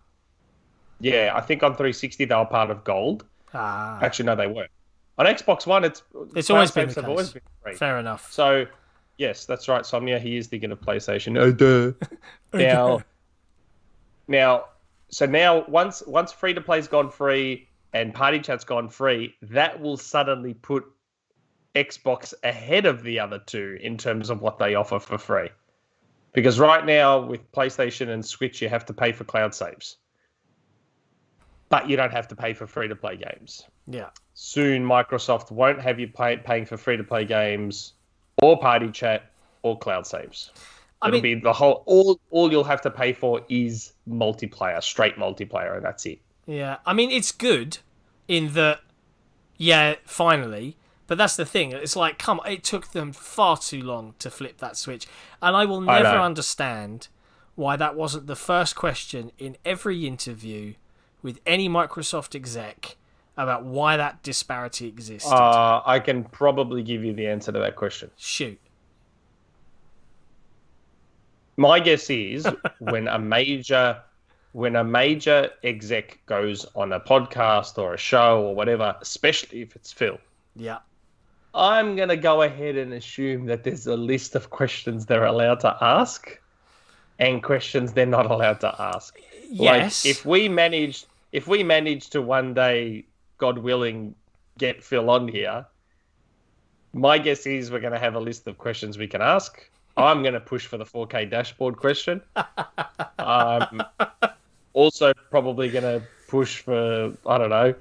Yeah, I think on 360 they were part of Gold. Actually, no, they weren't. On Xbox One, it's always been the case. Always been free. Fair enough. So, yes, that's right, Somnia. He is thinking of PlayStation. Oh, duh. Now, once free-to-play's gone free and Party Chat's gone free, that will suddenly put Xbox ahead of the other two in terms of what they offer for free. Because right now, with PlayStation and Switch, you have to pay for cloud saves. But you don't have to pay for free-to-play games. Yeah. Soon, Microsoft won't have you paying for free-to-play games or Party Chat or cloud saves. It'll be the whole... All you'll have to pay for is multiplayer, straight multiplayer, and that's it. Yeah. I mean, it's good in that, yeah, finally... But that's the thing. It's like, come on, it took them far too long to flip that switch. And I will never understand why that wasn't the first question in every interview with any Microsoft exec about why that disparity existed. I can probably give you the answer to that question. Shoot. My guess is when a major exec goes on a podcast or a show or whatever, especially if it's Phil. Yeah. I'm going to go ahead and assume that there's a list of questions they're allowed to ask and questions they're not allowed to ask. Yes. Like, if we manage to one day, God willing, get Phil on here, my guess is we're going to have a list of questions we can ask. I'm going to push for the 4K dashboard question. I'm also probably going to push for, I don't know,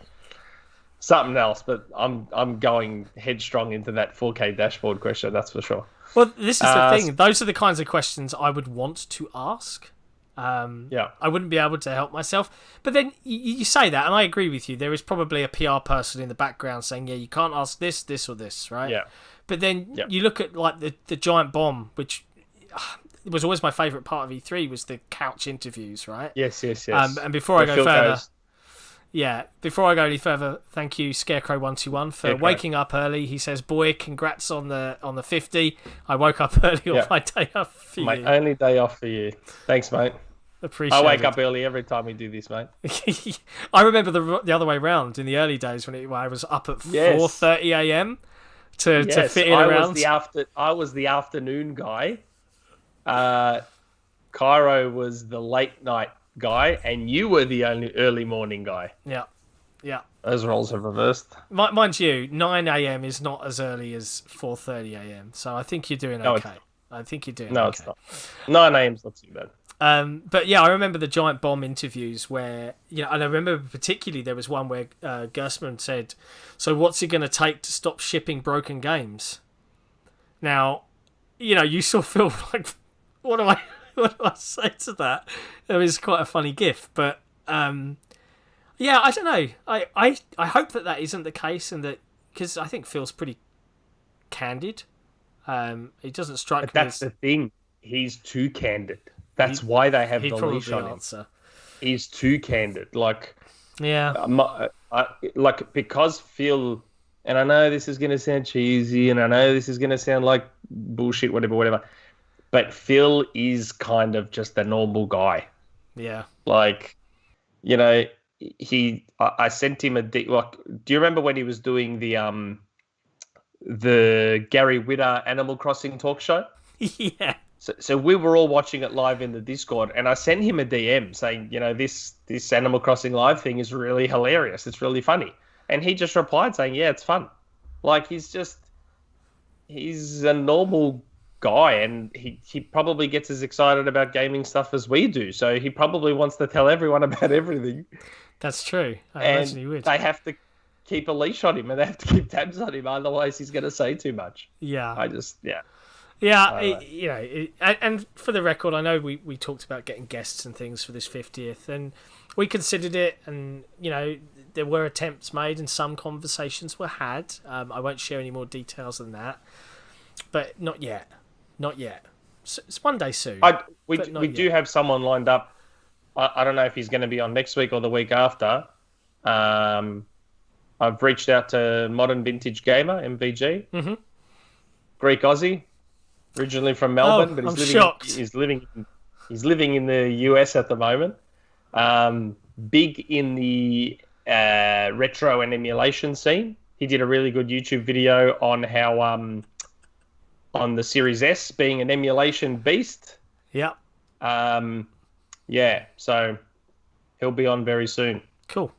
something else, but I'm going headstrong into that 4K dashboard question, that's for sure. Well, this is the thing. Those are the kinds of questions I would want to ask. Yeah. I wouldn't be able to help myself. But then you say that, and I agree with you. There is probably a PR person in the background saying, yeah, you can't ask this, this, or this, right? Yeah. But then you look at like the giant bomb, which was always my favourite part of E3, was the couch interviews, right? Yes. And before I go further... Yeah, before I go any further, thank you, Scarecrow121, for waking up early. He says, boy, congrats on the 50. I woke up early on my day off for my you. My only day off for you. Thanks, mate. Appreciate I wake it. up early every time we do this, mate. I remember the other way round in the early days when I was up at 4:30 a.m. to fit in around. I was the afternoon guy. Cairo was the late night guy, and you were the only early morning guy. Yeah. Those roles have reversed. Mind you, 9 a.m. is not as early as 4:30 a.m. So I think you're doing okay. I think you're doing okay. No, it's not. 9 a.m.'s not too bad. But yeah, I remember the giant bomb interviews where, and I remember particularly there was one where Gersman said, so what's it going to take to stop shipping broken games? Now, you sort of feel like, what do I say to that? It was quite a funny gif, but yeah, I don't know. I hope that isn't the case, and that, because I think Phil's pretty candid. He doesn't strike me that's the thing. He's too candid. That's why they have the leash on him. He's too candid. Like, because Phil, and I know this is going to sound cheesy, and I know this is going to sound like bullshit, whatever. But Phil is kind of just a normal guy. Yeah. Like, I sent him do you remember when he was doing the Gary Whitta Animal Crossing talk show? Yeah. So we were all watching it live in the Discord, and I sent him a DM saying, this Animal Crossing live thing is really hilarious. It's really funny. And he just replied saying, yeah, it's fun. Like, he's a normal guy, and he probably gets as excited about gaming stuff as we do. So he probably wants to tell everyone about everything. That's true. I imagine he would. They have to keep a leash on him, and they have to keep tabs on him. Otherwise, he's going to say too much. Yeah. And for the record, I know we talked about getting guests and things for this 50th, and we considered it, and there were attempts made and some conversations were had. I won't share any more details than that, but not yet. So it's one day soon. We do have someone lined up. I don't know if he's going to be on next week or the week after. I've reached out to Modern Vintage Gamer, MVG. Mm-hmm. Greek Aussie. Originally from Melbourne, but he's living in the US at the moment. Big in the retro and emulation scene. He did a really good YouTube video on how on the Series S being an emulation beast. Yeah. So he'll be on very soon. Cool.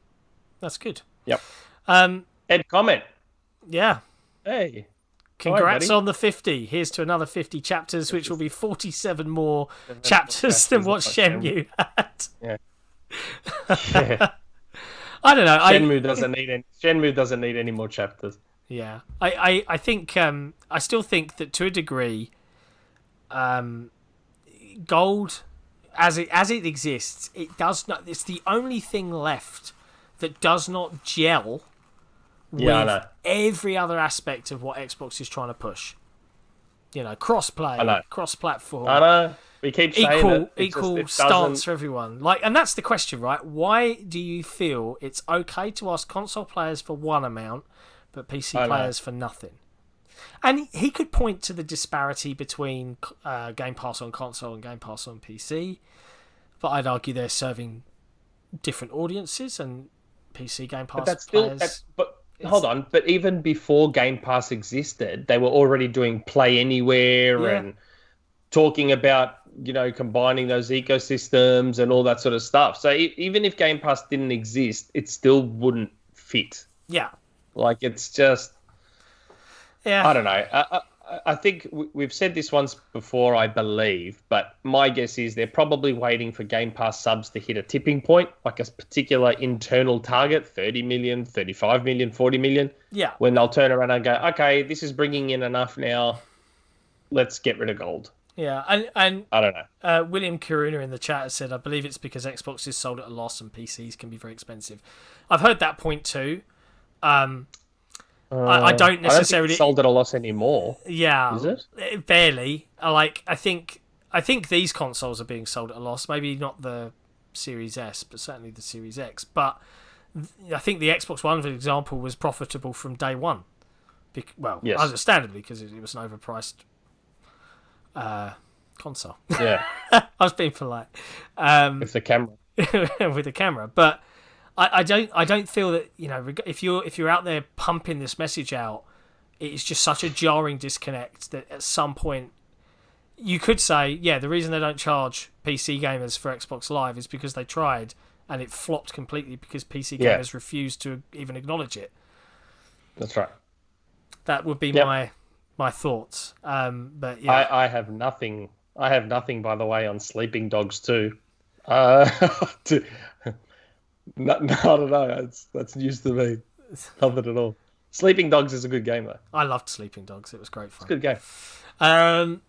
That's good. Yep. Ed, comment. Yeah. Hey. Congrats on the 50. Here's to another 50 chapters, which will be 47 more chapters than what Shenmue had. Yeah. I don't know. Shenmue doesn't need any more chapters. Yeah. I think I still think that to a degree, Gold, as it exists, it does not. It's the only thing left that does not gel with every other aspect of what Xbox is trying to push. Cross-play, cross-platform. I know. We keep saying equal stance for everyone. And that's the question, right? Why do you feel it's okay to ask console players for one amount, but PC players for nothing? And he could point to the disparity between Game Pass on console and Game Pass on PC, but I'd argue they're serving different audiences, and PC Game Pass players... Hold on, but even before Game Pass existed, they were already doing Play Anywhere and talking about combining those ecosystems and all that sort of stuff. So even if Game Pass didn't exist, it still wouldn't fit. Yeah. Like, it's just, yeah. I don't know. I think we've said this once before, I believe, but my guess is they're probably waiting for Game Pass subs to hit a tipping point, like a particular internal target, 30 million, 35 million, 40 million. Yeah. When they'll turn around and go, okay, this is bringing in enough now. Let's get rid of gold. Yeah, and I don't know. William Karuna in the chat has said, I believe it's because Xbox is sold at a loss and PCs can be very expensive. I've heard that point too. I don't necessarily... I don't think it's sold at a loss anymore. Yeah. Is it? Barely. I think these consoles are being sold at a loss. Maybe not the Series S, but certainly the Series X. But I think the Xbox One, for example, was profitable from day one. Yes. Understandably, because it was an overpriced console. Yeah. I was being polite. With the camera. With the camera. But I don't feel that, if you're out there pumping this message out, it's just such a jarring disconnect that at some point you could say, yeah, the reason they don't charge PC gamers for Xbox Live is because they tried and it flopped completely because PC gamers refused to even acknowledge it. That's right. That would be my thoughts. But yeah, I have nothing. I have nothing, by the way, on Sleeping Dogs 2. No, I don't know. That's news to me. Nothing at all. Sleeping Dogs is a good game, though. I loved Sleeping Dogs. It was great fun. It's a good game.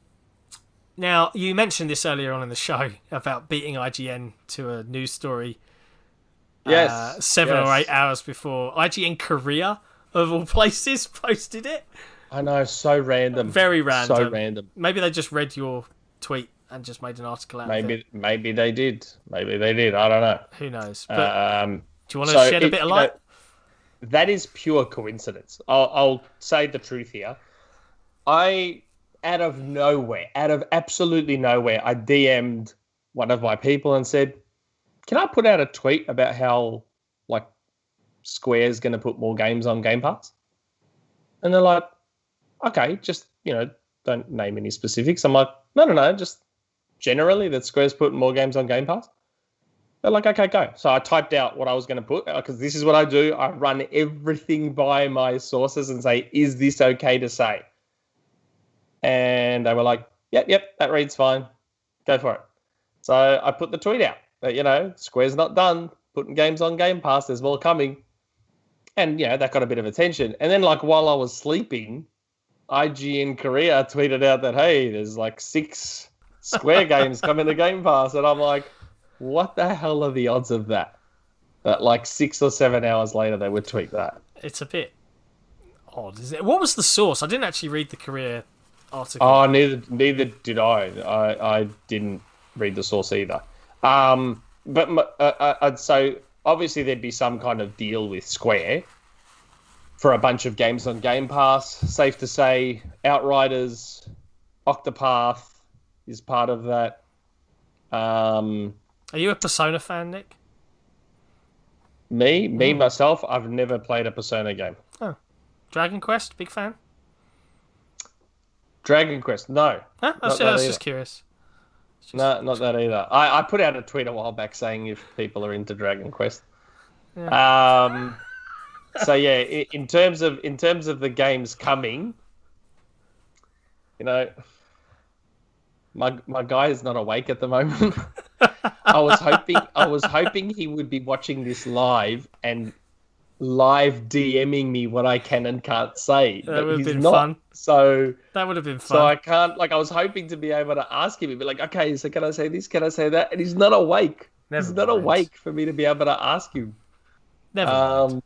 Now, you mentioned this earlier on in the show about beating IGN to a news story. Yes. 7 or 8 hours before IGN Korea, of all places, posted it. I know, so random. Very random. So random. Maybe they just read your tweet and just made an article out of it. Maybe they did. Maybe they did. I don't know. Who knows? But do you want to shed a bit of light? That is pure coincidence. I'll say the truth here. Out of absolutely nowhere, I DM'd one of my people and said, can I put out a tweet about how, like, Square's going to put more games on Game Pass? And they're like, okay, just, don't name any specifics. I'm like, no, just generally that Square's putting more games on Game Pass. They're like, okay, go. So I typed out what I was going to put because this is what I do. I run everything by my sources and say, is this okay to say? And they were like, yep, that reads fine. Go for it. So I put the tweet out that, Square's not done putting games on Game Pass. There's more coming. And, that got a bit of attention. And then, while I was sleeping, IGN Korea tweeted out that, hey, there's 6 Square games coming to Game Pass. And I'm like, what the hell are the odds of that? That 6 or 7 hours later, they would tweet that. It's a bit odd, isn't it? What was the source? I didn't actually read the Korea article. Oh, neither did I. I didn't read the source either. But so obviously there'd be some kind of deal with Square for a bunch of games on Game Pass. Safe to say, Outriders, Octopath is part of that. Are you a Persona fan, Nick? Me, myself, I've never played a Persona game. Oh. Dragon Quest, big fan? Dragon Quest, no. Huh? I was just curious. No, not that either. I put out a tweet a while back saying if people are into Dragon Quest. Yeah. So yeah, in terms of the games coming, my guy is not awake at the moment. I was hoping he would be watching this live and live DMing me what I can and can't say. That would have been not. fun. So that would have been fun. So I can't. I was hoping to be able to ask him. He'd be like, "Okay, so can I say this? Can I say that?" And he's not awake. He's not awake for me to be able to ask him. Never mind.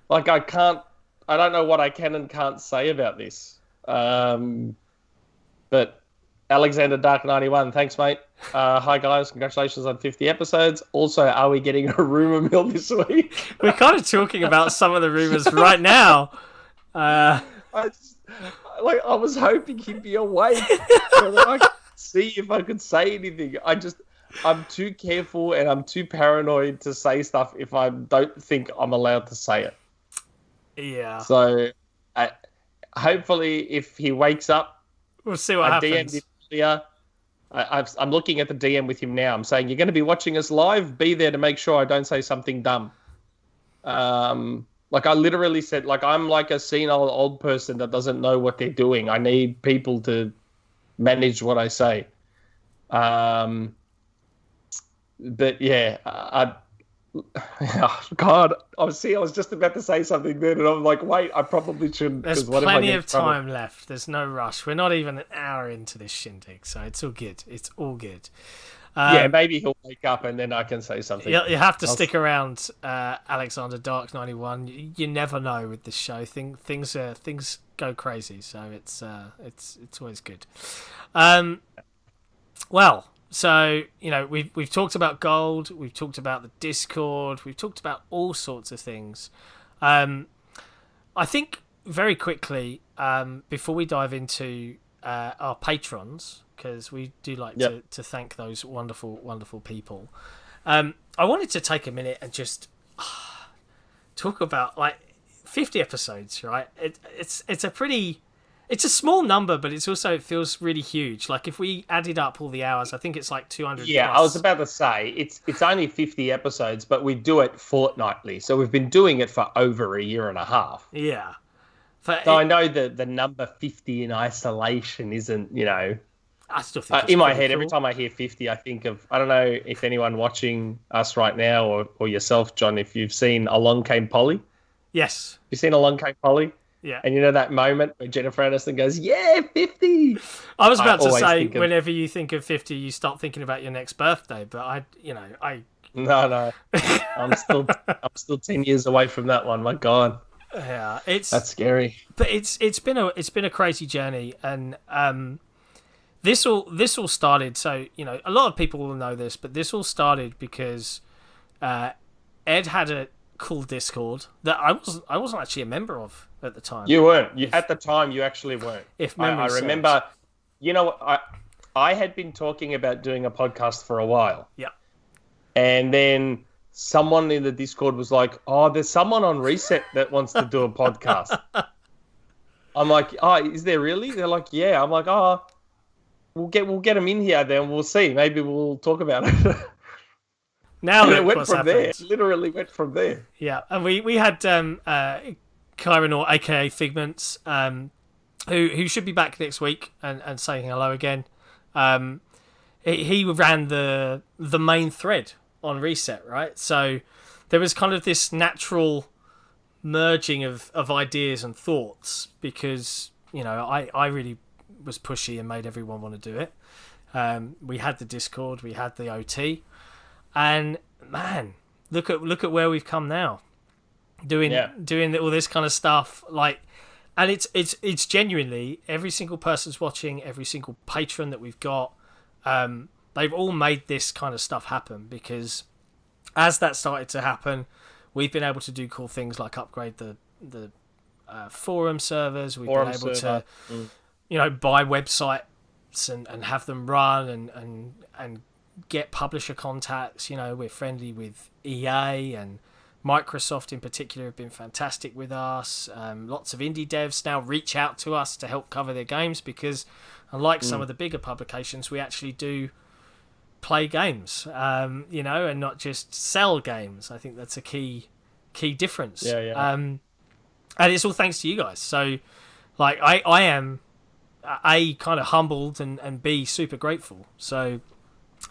I can't. I don't know what I can and can't say about this. But Alexander Dark 91, thanks, mate. Hi guys, congratulations on 50 episodes. Also, are we getting a rumor mill this week? We're kind of talking about some of the rumors right now. I was hoping he'd be awake so that I could see if I could say anything. I'm too careful and I'm too paranoid to say stuff if I don't think I'm allowed to say it. Yeah. So, hopefully, if he wakes up, we'll see what happens. DM'd him earlier. I'm looking at the DM with him now. I'm saying, you're going to be watching us live. Be there to make sure I don't say something dumb. Like I literally said, like I'm like a senile old person that doesn't know what they're doing. I need people to manage what I say. But yeah, oh God, I was just about to say something then, and I'm like, wait, I probably shouldn't. There's plenty of time left. There's no rush. We're not even an hour into this shindig, so it's all good. It's all good. Yeah, maybe he'll wake up and then I can say something. You have to stick around, Alexander Dark 91. You never know with this show. Things go crazy, so it's always good. Well, so we've talked about gold, we've talked about the Discord, we've talked about all sorts of things. I think very quickly, before we dive into our patrons, because we do like to thank those wonderful, wonderful people. I wanted to take a minute and just talk about 50 episodes, right? It's a small number, but it feels really huge. Like if we added up all the hours, I think it's like 200. Yeah, plus. I was about to say it's only 50 episodes, but we do it fortnightly, so we've been doing it for over a year and a half. Yeah. I know that the number 50 in isolation isn't, I still think in my head, cool. Every time I hear 50, I think of, I don't know if anyone watching us right now or yourself, John, if you've seen Along Came Polly. Yes. You've seen Along Came Polly? Yeah. And that moment where Jennifer Aniston goes, yeah, 50. I was about to say, whenever you think of 50, you start thinking about your next birthday, but No. I'm still 10 years away from that one. My God. Yeah, that's scary. But it's been a crazy journey, and this all started. So a lot of people will know this, but this all started because Ed had a cool Discord that I wasn't actually a member of at the time. You weren't. At the time, you actually weren't. If memory serves. I remember. I had been talking about doing a podcast for a while. Yeah. And then someone in the Discord was like, "Oh, there's someone on Reset that wants to do a podcast." I'm like, "Oh, is there really?" They're like, "Yeah." I'm like, "Oh, we'll get them in here then. We'll see. Maybe we'll talk about it." Now it went from there. It literally went from there. Yeah, and we had Kyron, aka Figments, who should be back next week and saying hello again. He ran the main thread on Reset, right? So there was kind of this natural merging of ideas and thoughts because I really was pushy and made everyone want to do it. We had the Discord, we had the OT, and man, look at where we've come now, doing all this kind of stuff. And it's genuinely every single person's watching, every single patron that we've got. They've all made this kind of stuff happen because as that started to happen, we've been able to do cool things like upgrade the forum servers. We've been able to, buy websites and have them run and get publisher contacts. We're friendly with EA and Microsoft in particular have been fantastic with us. Lots of indie devs now reach out to us to help cover their games because unlike some of the bigger publications, we actually do play games, and not just sell games. I think that's a key difference. Yeah. And it's all thanks to you guys. So, I am A, kind of humbled and B, super grateful. So,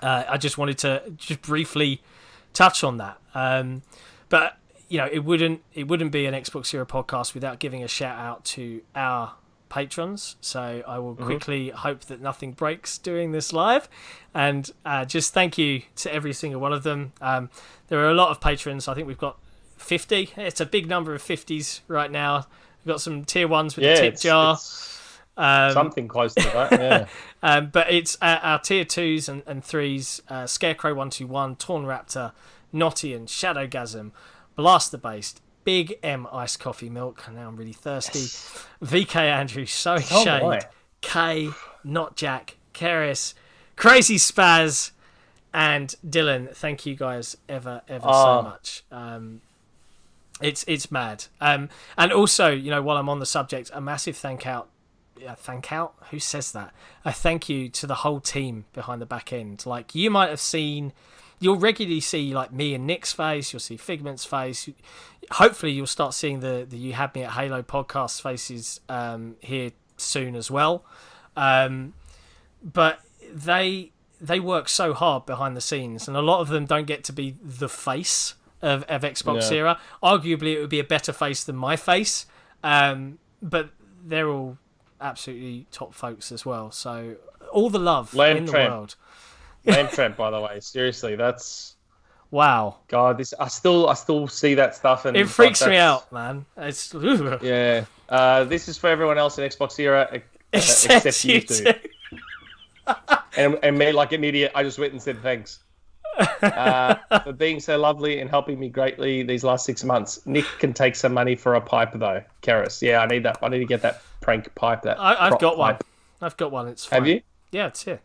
I just wanted to just briefly touch on that. But it wouldn't be an XboxEra podcast without giving a shout out to our patrons. So I will quickly hope that nothing breaks doing this live, and just thank you to every single one of them. There are a lot of patrons. I think we've got 50. It's a big number of 50s right now. We've got some tier 1s with the tip jar. Something close to that, yeah. But it's our tier 2s and 3s, Scarecrow 121, Torn Raptor, Nottian, Shadowgasm, Blaster Based, Big M Iced Coffee Milk, and now I'm really thirsty, yes. VK Andrew, Sowing Shade, K, Not Jack, Keris, Crazy Spaz, and Dylan. Thank you guys ever so much. It's mad. And also, while I'm on the subject, a massive thank out a thank out. Who says that? A thank you to the whole team behind the back end. Like, you might have seen, you'll regularly see like me and Nick's face. You'll see Figment's face. Hopefully, you'll start seeing the You Had Me at Halo podcast faces here soon as well. But they work so hard behind the scenes, and a lot of them don't get to be the face of XboxEra. Arguably, it would be a better face than my face, but they're all absolutely top folks as well. So all the love in the world. Lamb Tramp, by the way, seriously, that's wow. God, this I still see that stuff, and it freaks me out, man. It's yeah. This is for everyone else in XboxEra except you two. and me, like an idiot, I just went and said thanks for being so lovely and helping me greatly these last 6 months. Nick can take some money for a pipe though, Karis. Yeah, I need that. I need to get that prank pipe. I've got one. Pipe. I've got one. It's fine. Have you? Yeah, it's here.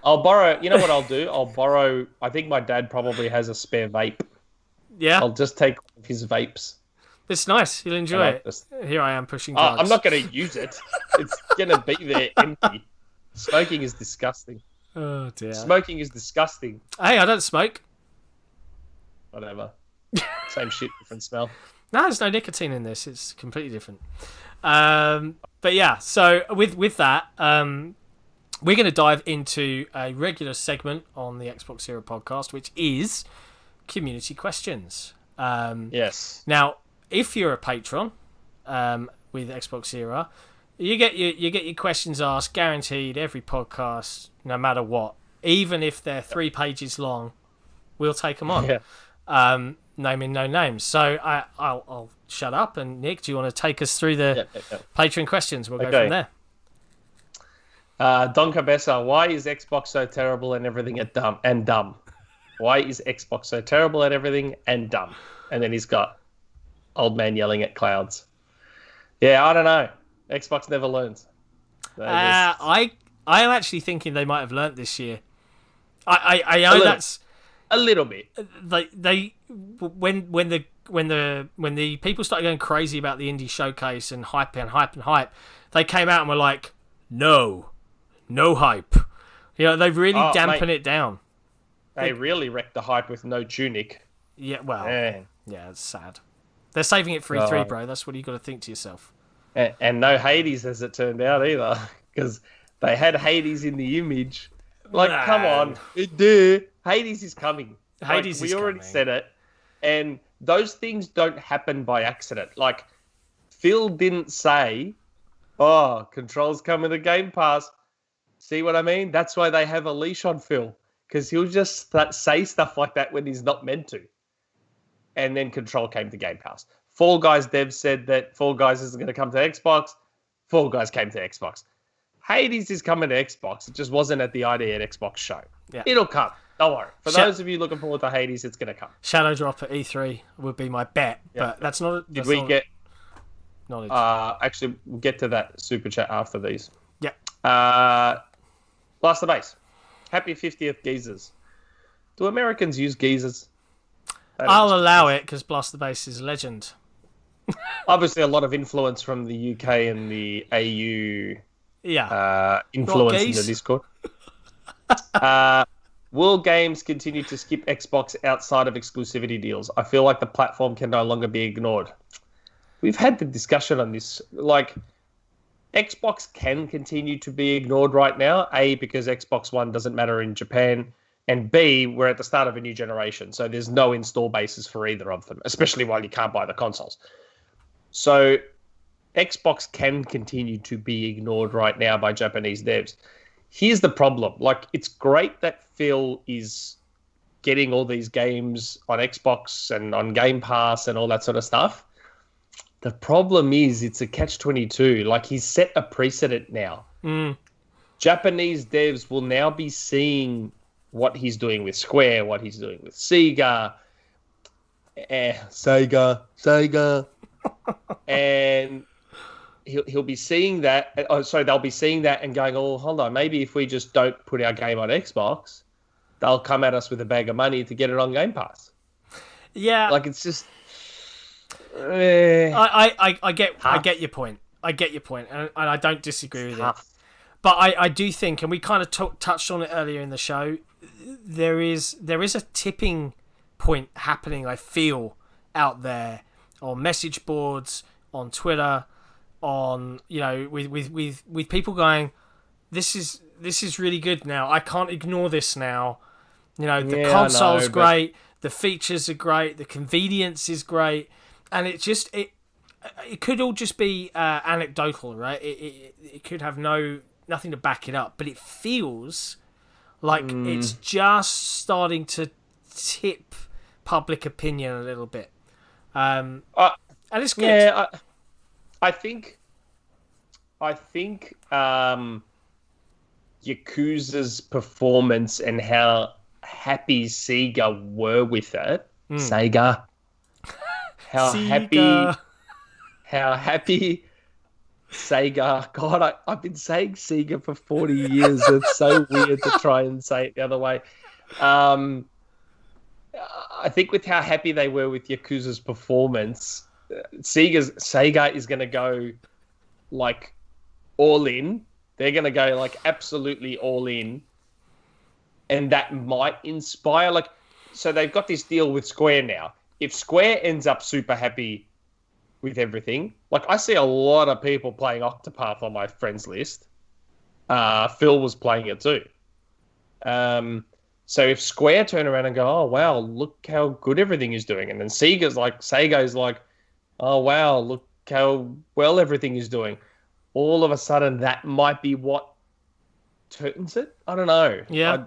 I'll borrow. You know what I'll do? I'll borrow. I think my dad probably has a spare vape. Yeah. I'll just take one of his vapes. It's nice. You'll enjoy it. Here I am pushing drugs. I'm not going to use it. It's going to be there empty. Smoking is disgusting. Oh, dear. Smoking is disgusting. Hey, I don't smoke. Whatever. Same shit, different smell. No, there's no nicotine in this. It's completely different. But yeah, so with that, we're going to dive into a regular segment on the XboxEra podcast, which is community questions. Yes. Now, if you're a patron with XboxEra, you get your questions asked, guaranteed, every podcast, no matter what. Even if they're 3 pages long, we'll take them on. Yeah. Naming no names. So I'll shut up. And Nick, do you want to take us through the Patreon questions? We'll go from there. Don Cabeza, why is Xbox so terrible and everything dumb? Why is Xbox so terrible at everything and dumb? And then he's got old man yelling at clouds. Yeah, I don't know. Xbox never learns. I am actually thinking they might have learnt this year. I know that's a little bit. They when the people started going crazy about the indie showcase and hype, they came out and were like, no hype. You know, they've really dampened it down. They really wrecked the hype with no Tunic. Yeah, well, Man. Yeah, it's sad. They're saving it for E3, bro. That's what you got to think to yourself. And no Hades, as it turned out, either. Because they had Hades in the image. Like, come on. Hades is coming. We already said it. And those things don't happen by accident. Like, Phil didn't say, Control's coming to Game Pass. See what I mean? That's why they have a leash on Phil. Because he'll just say stuff like that when he's not meant to. And then Control came to Game Pass. Fall Guys devs said that Fall Guys isn't going to come to Xbox. Fall Guys came to Xbox. Hades is coming to Xbox. It just wasn't at the ID at Xbox show. Yeah. It'll come. Don't worry. For those of you looking forward to Hades, it's going to come. Shadow drop at E3 would be my bet, but that's not... Did we get... knowledge? Actually, we'll get to that super chat after these. Yeah. Blast the Base. Happy 50th geezers. Do Americans use geezers? I'll allow it because Blast the Base is a legend. Obviously, a lot of influence from the UK and the AU. Yeah. Influence in the Discord. Will games continue to skip Xbox outside of exclusivity deals? I feel like the platform can no longer be ignored. We've had the discussion on this. Like, Xbox can continue to be ignored right now. A, because Xbox One doesn't matter in Japan. And B, we're at the start of a new generation. So there's no install bases for either of them, especially while you can't buy the consoles. So Xbox can continue to be ignored right now by Japanese devs. Here's the problem. Like, it's great that Phil is getting all these games on Xbox and on Game Pass and all that sort of stuff. The problem is it's a catch-22. Like, he's set a precedent now. Japanese devs will now be seeing what he's doing with Square, what he's doing with Sega. And he'll be seeing that. They'll be seeing that and going, oh, hold on, maybe if we just don't put our game on Xbox, they'll come at us with a bag of money to get it on Game Pass. Yeah. Like, it's just... I get your point. I get your point, and I don't disagree with it. But I do think, and we kind of touched on it earlier in the show, there is a tipping point happening, I feel, out there on message boards, on Twitter, on, you know, with people going, this is really good now. I can't ignore this now. You know, the console's great, the features are great, the convenience is great, and it could all just be anecdotal, right? It could have nothing to back it up, but it feels like it's just starting to tip public opinion a little bit, and it's good. Yeah, I think Yakuza's performance and how happy Sega were with it, Sega, how happy Sega. God, I've been saying Sega for 40 years. It's so weird to try and say it the other way. I think with how happy they were with Yakuza's performance, Sega is going to go like all in. They're going to go like absolutely all in. And that might inspire, like, so they've got this deal with Square now. If Square ends up super happy with everything, like I see a lot of people playing Octopath on my friends list. Phil was playing it too. So if Square turn around and go, oh wow, look how good everything is doing, and then Sega's like, oh wow, look how well everything is doing. All of a sudden, that might be what turns it. I don't know. Yeah.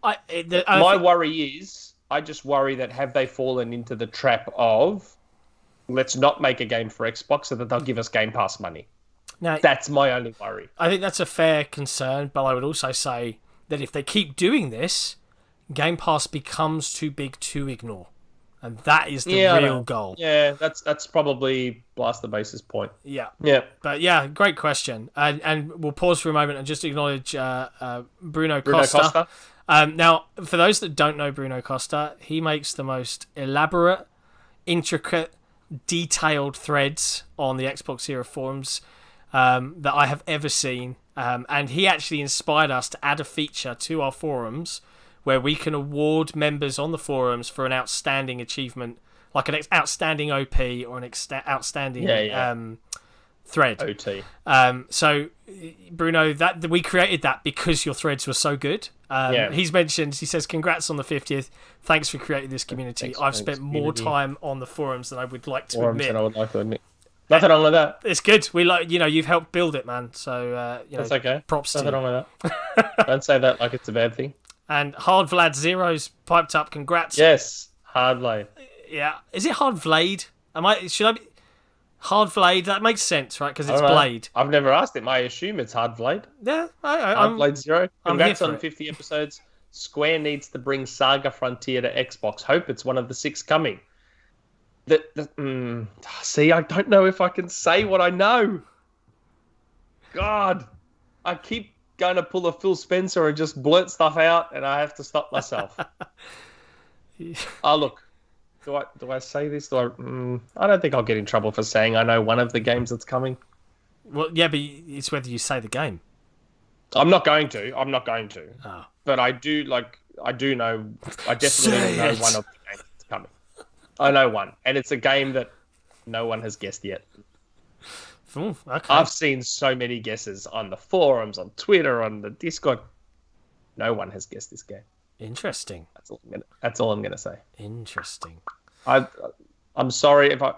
My worry is, I just worry that have they fallen into the trap of, let's not make a game for Xbox so that they'll give us Game Pass money. Now, that's my only worry. I think that's a fair concern, but I would also say that if they keep doing this, Game Pass becomes too big to ignore. And that is the real goal. Yeah, that's probably Blast the Base's point. Yeah. Yeah. But yeah, great question. And we'll pause for a moment and just acknowledge Bruno Costa. Now, for those that don't know Bruno Costa, he makes the most elaborate, intricate, detailed threads on the XboxEra forums that I have ever seen. And he actually inspired us to add a feature to our forums where we can award members on the forums for an outstanding achievement, like an outstanding OP or an outstanding thread. OT. So, Bruno, that we created that because your threads were so good. He says, congrats on the 50th. Thanks for creating this community. I've spent more time on the forums than I would like to admit. Nothing wrong with that. It's good. You've helped build it, man. So, that's okay. Props to you. Nothing wrong with that. Don't say that like it's a bad thing. And Hard Vlad Zero's piped up. Congrats. Yes, Hard Vlad. Yeah. Is it Hard Vlad? Should I be... Hard Vlad? That makes sense, right? Because it's Blade. I've never asked him. I assume it's Hard Vlad. Yeah. Hard Vlad Zero. Congrats on 50 it. episodes. Square needs to bring Saga Frontier to Xbox. Hope it's one of the 6 coming. See, I don't know if I can say what I know. God. I keep going to pull a Phil Spencer and just blurt stuff out, and I have to stop myself. Oh, look. Do I say this? I don't think I'll get in trouble for saying I know one of the games that's coming. Well, yeah, but it's whether you say the game. I'm not going to. Oh. But I do know. I definitely know one of the games that's coming. I know one, and it's a game that no one has guessed yet. Ooh, okay. I've seen so many guesses on the forums, on Twitter, on the Discord. No one has guessed this game. Interesting. That's all I'm gonna say. Interesting. I'm sorry if I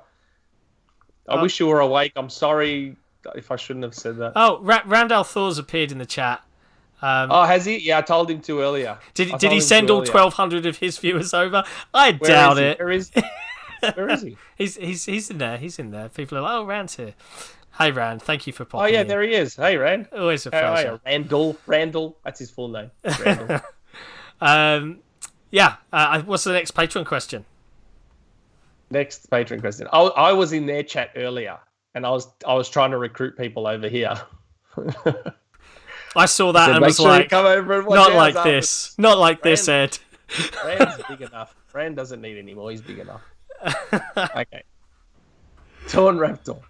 wish you were awake. I'm sorry if I shouldn't have said that. Oh, Randall Thor's appeared in the chat. Has he? Yeah, I told him to earlier. Did he send all 1,200 of his viewers over? I doubt it. Where is he? He's in there. He's in there. People are like, oh, Rand's here. Hey, Rand. Thank you for popping in. Oh, yeah, there he is. Hey, Rand. Always a pleasure. Randall. That's his full name. Randall. What's the next Patreon question? Next Patreon question. I was in their chat earlier, and I was trying to recruit people over here. I saw that and was like, come over and not like this. Not like this, Ed. Rand's big enough. Rand doesn't need any more. He's big enough. Okay. Torn Raptor.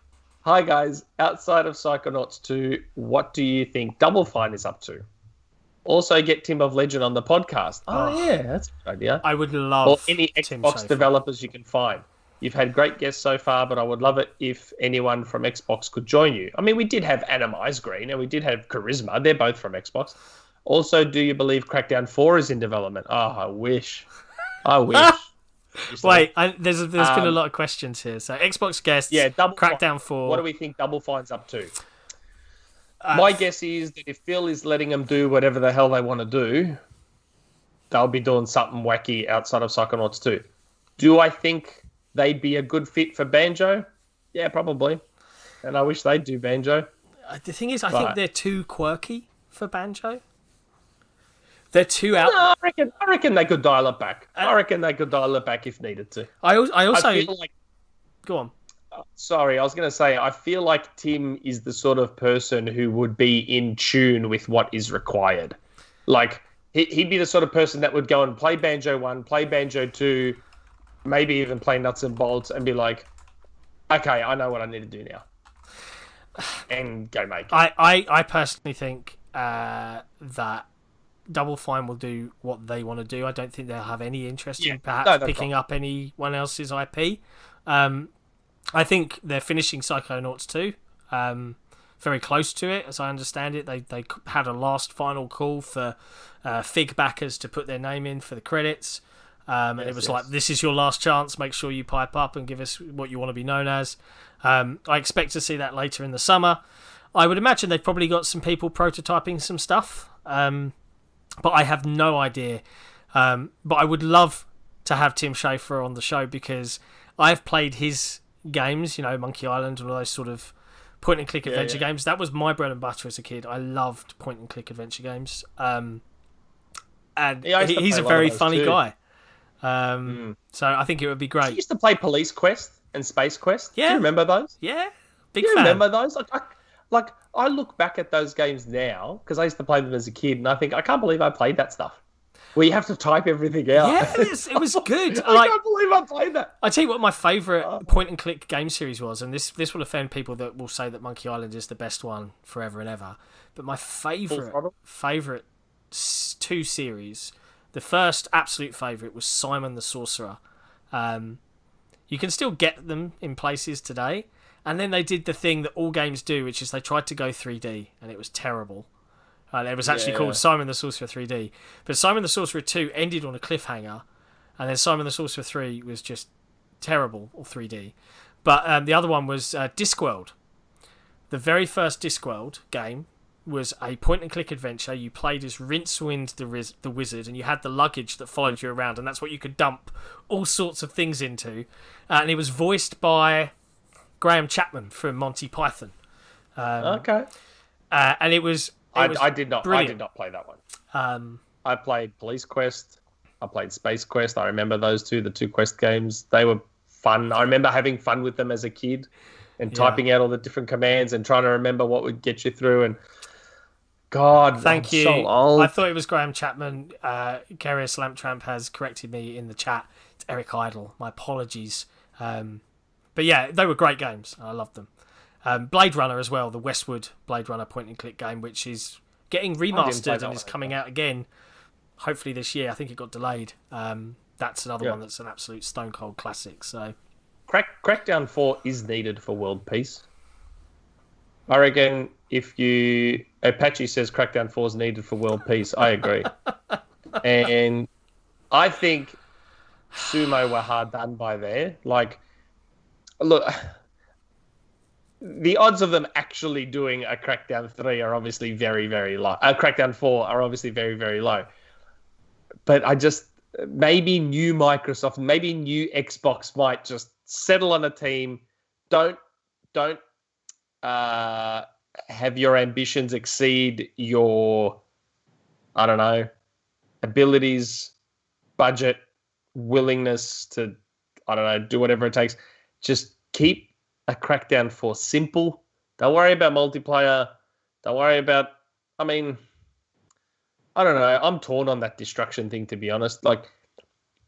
Hi guys, outside of Psychonauts 2, what do you think Double Fine is up to? Also get Tim of Legend on the podcast. Oh yeah, that's a good idea. I would love or any Tim Xbox Schafer. developers you can find. You've had great guests so far, but I would love it if anyone from Xbox could join you. I mean, we did have Adam Green and we did have Charisma. They're both from Xbox. Also, do you believe Crackdown 4 is in development? Oh, I wish. I wish. Wait, there's been a lot of questions here. So Xbox guests, Crackdown 4. What do we think Double Fine's up to? My guess is that if Phil is letting them do whatever the hell they want to do, they'll be doing something wacky outside of Psychonauts 2. Do I think they'd be a good fit for Banjo? Yeah, probably. And I wish they'd do Banjo. The thing is, I think they're too quirky for Banjo. They're too out. No, I reckon they could dial it back. I reckon they could dial it back if needed to. I also feel like, go on. Sorry, I was going to say, I feel like Tim is the sort of person who would be in tune with what is required. Like, he'd be the sort of person that would go and play Banjo 1, play Banjo 2, maybe even play Nuts and Bolts and be like, okay, I know what I need to do now. And go make it. I personally think that Double Fine will do what they want to do. I don't think they'll have any interest in perhaps picking up anyone else's IP. I think they're finishing Psychonauts 2. Very close to it, as I understand it. They had a last final call for Fig backers to put their name in for the credits. And it was like, this is your last chance. Make sure you pipe up and give us what you want to be known as. I expect to see that later in the summer. I would imagine they've probably got some people prototyping some stuff. But I have no idea. But I would love to have Tim Schafer on the show because I've played his games, Monkey Island and all those sort of point-and-click adventure games. That was my bread and butter as a kid. I loved point-and-click adventure games. And he's a very funny guy. So I think it would be great. I used to play Police Quest and Space Quest. Yeah. Do you remember those? Yeah, big fan. Remember those? I look back at those games now because I used to play them as a kid, and I think I can't believe I played that stuff. Where you have to type everything out. Yeah, it was good. I can't believe I played that. I tell you what, my favourite point-and-click game series was, and this will offend people that will say that Monkey Island is the best one forever and ever. But my favourite two series. The first absolute favourite was Simon the Sorcerer. You can still get them in places today. And then they did the thing that all games do, which is they tried to go 3D, and it was terrible. It was actually called Simon the Sorcerer 3D. But Simon the Sorcerer 2 ended on a cliffhanger, and then Simon the Sorcerer 3 was just terrible, or 3D. But the other one was Discworld. The very first Discworld game was a point-and-click adventure. You played as Rincewind the Wizard, and you had the luggage that followed you around, and that's what you could dump all sorts of things into. And it was voiced by Graham Chapman from Monty Python. Okay. And it was I did not brilliant. play that one. I played Police Quest. I played Space Quest. I remember those two, the two Quest games. They were fun. I remember having fun with them as a kid and typing out all the different commands and trying to remember what would get you through. And God, thank you. So old. I thought it was Graham Chapman. Carius Lamptramp has corrected me in the chat. It's Eric Idle. My apologies. But yeah, they were great games. I loved them. Blade Runner as well, the Westwood Blade Runner point-and-click game, which is getting remastered and is coming out again, hopefully this year. I think it got delayed. That's another one that's an absolute stone-cold classic. So, Crackdown 4 is needed for world peace. I reckon Apache says Crackdown 4 is needed for world peace. I agree. And I think Sumo were hard done by there. Like, look, the odds of them actually doing a Crackdown 3 are obviously very, very low. Crackdown 4 are obviously very, very low. But maybe new Microsoft, maybe new Xbox might just settle on a team. Don't have your ambitions exceed your, I don't know, abilities, budget, willingness to, I don't know, do whatever it takes. Just keep a Crackdown 4 simple. Don't worry about multiplayer. Don't worry about, I mean, I don't know. I'm torn on that destruction thing, to be honest. Like,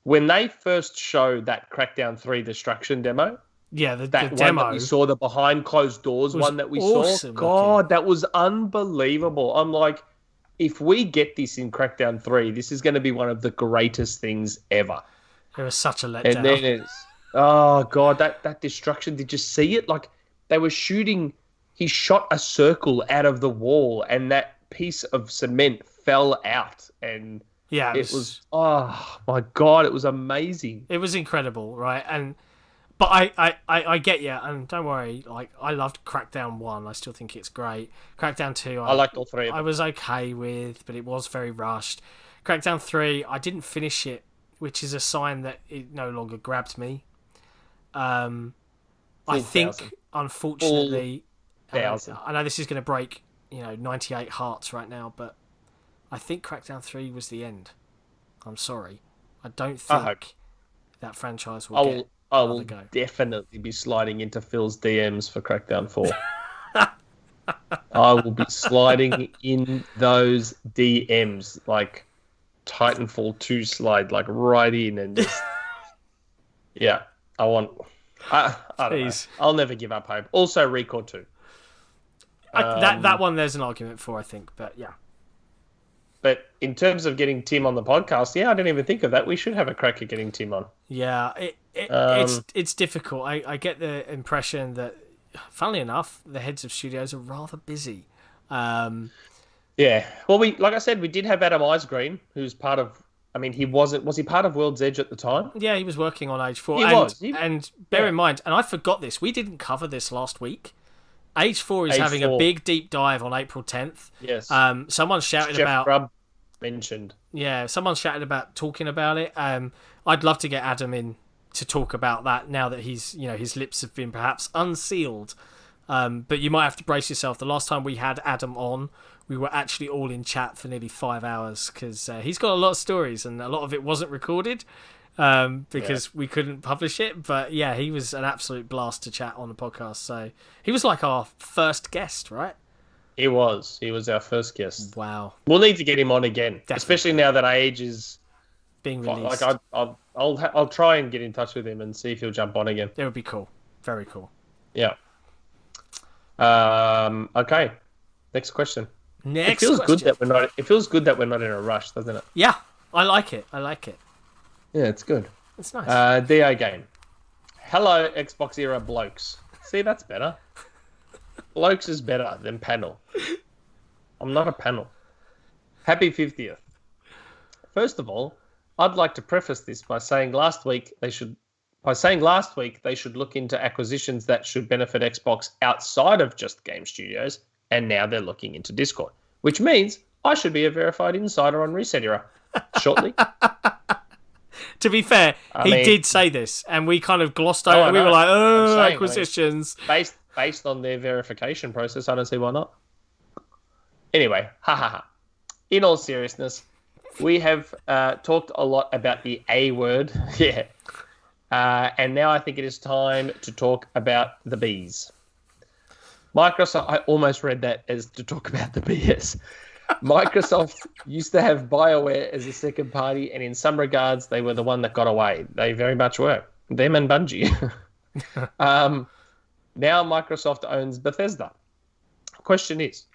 when they first showed that Crackdown 3 destruction demo, Yeah, the That one demo that we saw, the behind closed doors was one that we awesome saw. God, that was unbelievable. I'm like, if we get this in Crackdown 3, this is going to be one of the greatest things ever. it was such a letdown. And then it's, oh God, that destruction. Did you see it? Like, they were shooting, he shot a circle out of the wall and that piece of cement fell out. And yeah, it was, oh my God, it was amazing. It was incredible, right? But I get you, and don't worry, like, I loved Crackdown 1, I still think it's great. Crackdown 2, I liked all three of them. I was okay with, but it was very rushed. Crackdown 3, I didn't finish it, which is a sign that it no longer grabbed me. I think, unfortunately, I know this is going to break, 98 hearts right now, but I think Crackdown 3 was the end. I'm sorry. I don't think that franchise will get I will definitely be sliding into Phil's DMs for Crackdown 4. I will be sliding in those DMs like Titanfall 2 slide, like right in and just... Yeah, I don't know. I'll never give up hope. Also, Record 2. That one there's an argument for, I think, but yeah. But in terms of getting Tim on the podcast, I didn't even think of that. We should have a crack at getting Tim on. Yeah, it's difficult. I get the impression that, funnily enough, the heads of studios are rather busy. Yeah. Well, like I said, we did have Adam Icegreen, who's part of... I mean, was he part of World's Edge at the time? Yeah, he was working on Age 4. He was. And bear in mind, and I forgot this, we didn't cover this last week. Age 4 is having a big deep dive on April 10th. Yes. Someone shouted Jeff about... Grubb mentioned. Yeah, someone shouted about talking about it. I'd love to get Adam in to talk about that now that he's, his lips have been perhaps unsealed. But you might have to brace yourself. The last time we had Adam on, we were actually all in chat for nearly 5 hours because he's got a lot of stories and a lot of it wasn't recorded because we couldn't publish it. But yeah, he was an absolute blast to chat on the podcast. So he was like our first guest, right? He was our first guest. Wow. We'll need to get him on again, Definitely. Especially now that Age is being released. Like I'll try and get in touch with him and see if he'll jump on again. It would be cool. Very cool. Yeah. Okay. Next question. It feels good that we're not in a rush, doesn't it? Yeah, I like it. Yeah, it's good. It's nice. DA game. Hello, Xbox era blokes. See, that's better. Blokes is better than panel. I'm not a panel. Happy 50th. First of all, I'd like to preface this by saying last week they should look into acquisitions that should benefit Xbox outside of just game studios, and now they're looking into Discord, which means I should be a verified insider on Reset Era shortly. To be fair, he did say this, and we kind of glossed over. We were like, acquisitions. Based on their verification process, I don't see why not. Anyway, in all seriousness, we have talked a lot about the A word. Yeah. And now I think it is time to talk about the Bs. Microsoft, I almost read that as to talk about the BS. Microsoft used to have BioWare as a second party, and in some regards, they were the one that got away. They very much were. Them and Bungie. Now Microsoft owns Bethesda. Question is,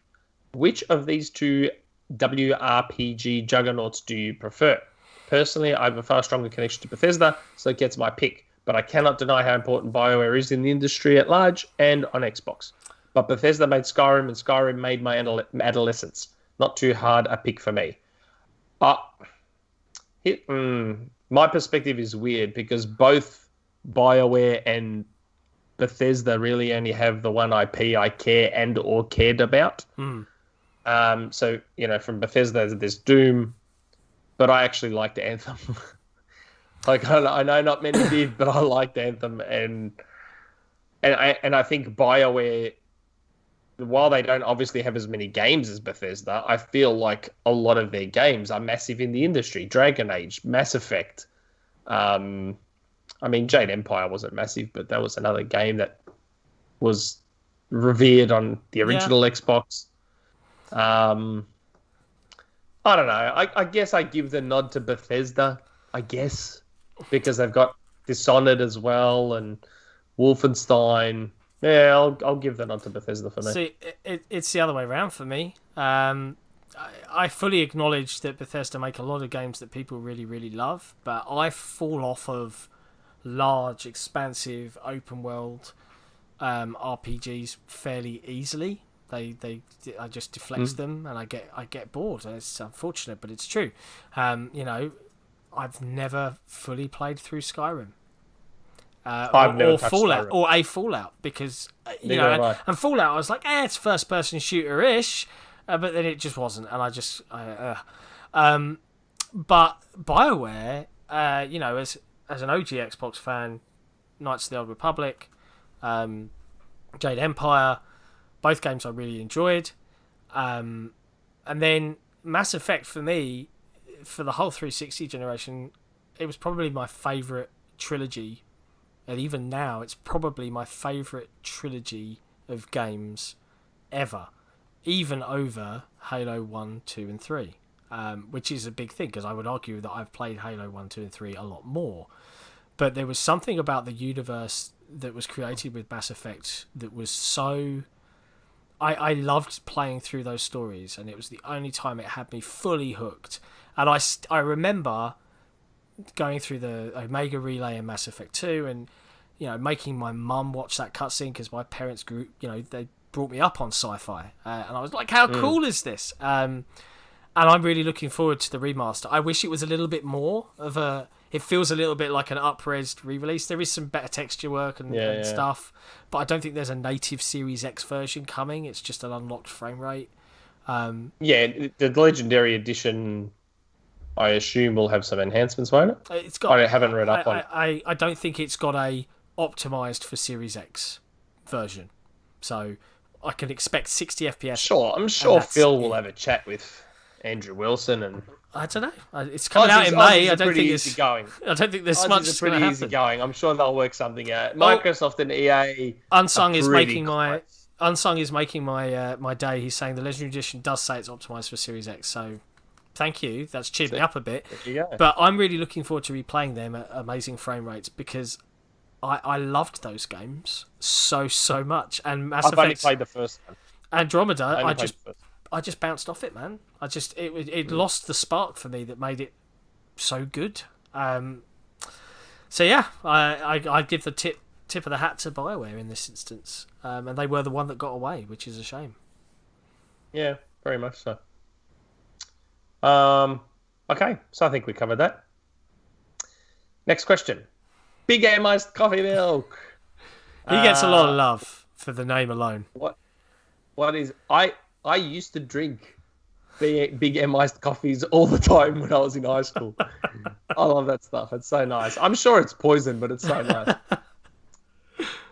which of these two WRPG juggernauts do you prefer? Personally, I have a far stronger connection to Bethesda, so it gets my pick. But I cannot deny how important BioWare is in the industry at large and on Xbox. But Bethesda made Skyrim, and Skyrim made my adolescence. Not too hard a pick for me. My perspective is weird because both BioWare and Bethesda really only have the one IP I care and or cared about. So, from Bethesda, there's Doom, but I actually liked Anthem. I know not many did, but I liked Anthem, and I think BioWare, while they don't obviously have as many games as Bethesda, I feel like a lot of their games are massive in the industry. Dragon Age, Mass Effect. Jade Empire wasn't massive, but that was another game that was revered on the original Xbox. I don't know. I guess I give the nod to Bethesda, because they've got Dishonored as well, and Wolfenstein. Yeah, I'll give that on to Bethesda for me. See, it's the other way around for me. I fully acknowledge that Bethesda make a lot of games that people really, really love, but I fall off of large, expansive, open world RPGs fairly easily. I just deflect them, and I get bored. And it's unfortunate, but it's true. I've never fully played through Skyrim. Or Fallout, or a Fallout, because and Fallout, I was like, it's first-person shooter-ish, but then it just wasn't, and but BioWare, as an OG Xbox fan, Knights of the Old Republic, Jade Empire, both games I really enjoyed, and then Mass Effect for me, for the whole 360 generation, it was probably my favourite trilogy. And even now, it's probably my favourite trilogy of games ever, even over Halo 1, 2 and 3, which is a big thing, because I would argue that I've played Halo 1, 2 and 3 a lot more. But there was something about the universe that was created with Mass Effect that was so... I loved playing through those stories, and it was the only time it had me fully hooked. And I remember going through the Omega Relay in Mass Effect 2 and, making my mum watch that cutscene because my parents they brought me up on sci-fi. And I was like, how cool is this? And I'm really looking forward to the remaster. I wish it was a little bit more of a... It feels a little bit like an up-resed re-release. There is some better texture work and stuff, but I don't think there's a native Series X version coming. It's just an unlocked frame rate. The Legendary Edition... I assume we'll have some enhancements, won't it? It's got. I haven't read up on it. I don't think it's got a optimized for Series X version, so I can expect 60 FPS. Sure, I'm sure Phil will have a chat with Andrew Wilson, and I don't know. It's coming out in May. I don't think it's going. I don't think there's much going to happen. Easy going. I'm sure they'll work something out. Microsoft and EA. Unsung is making my my day. He's saying the Legendary Edition does say it's optimized for Series X, so. Thank you. That's cheered me up a bit. But I'm really looking forward to replaying them at amazing frame rates because I loved those games so much. And Mass Effect. I've only played the first one. Andromeda, I just bounced off it, man. It lost the spark for me that made it so good. So yeah, I give the tip of the hat to BioWare in this instance, and they were the one that got away, which is a shame. Yeah, very much so. Okay, so I think we covered that. Next question. Big M iced coffee milk. He gets a lot of love for the name alone. What is... I used to drink Big M iced coffees all the time when I was in high school. I love that stuff. It's so nice. I'm sure it's poison, but it's so nice.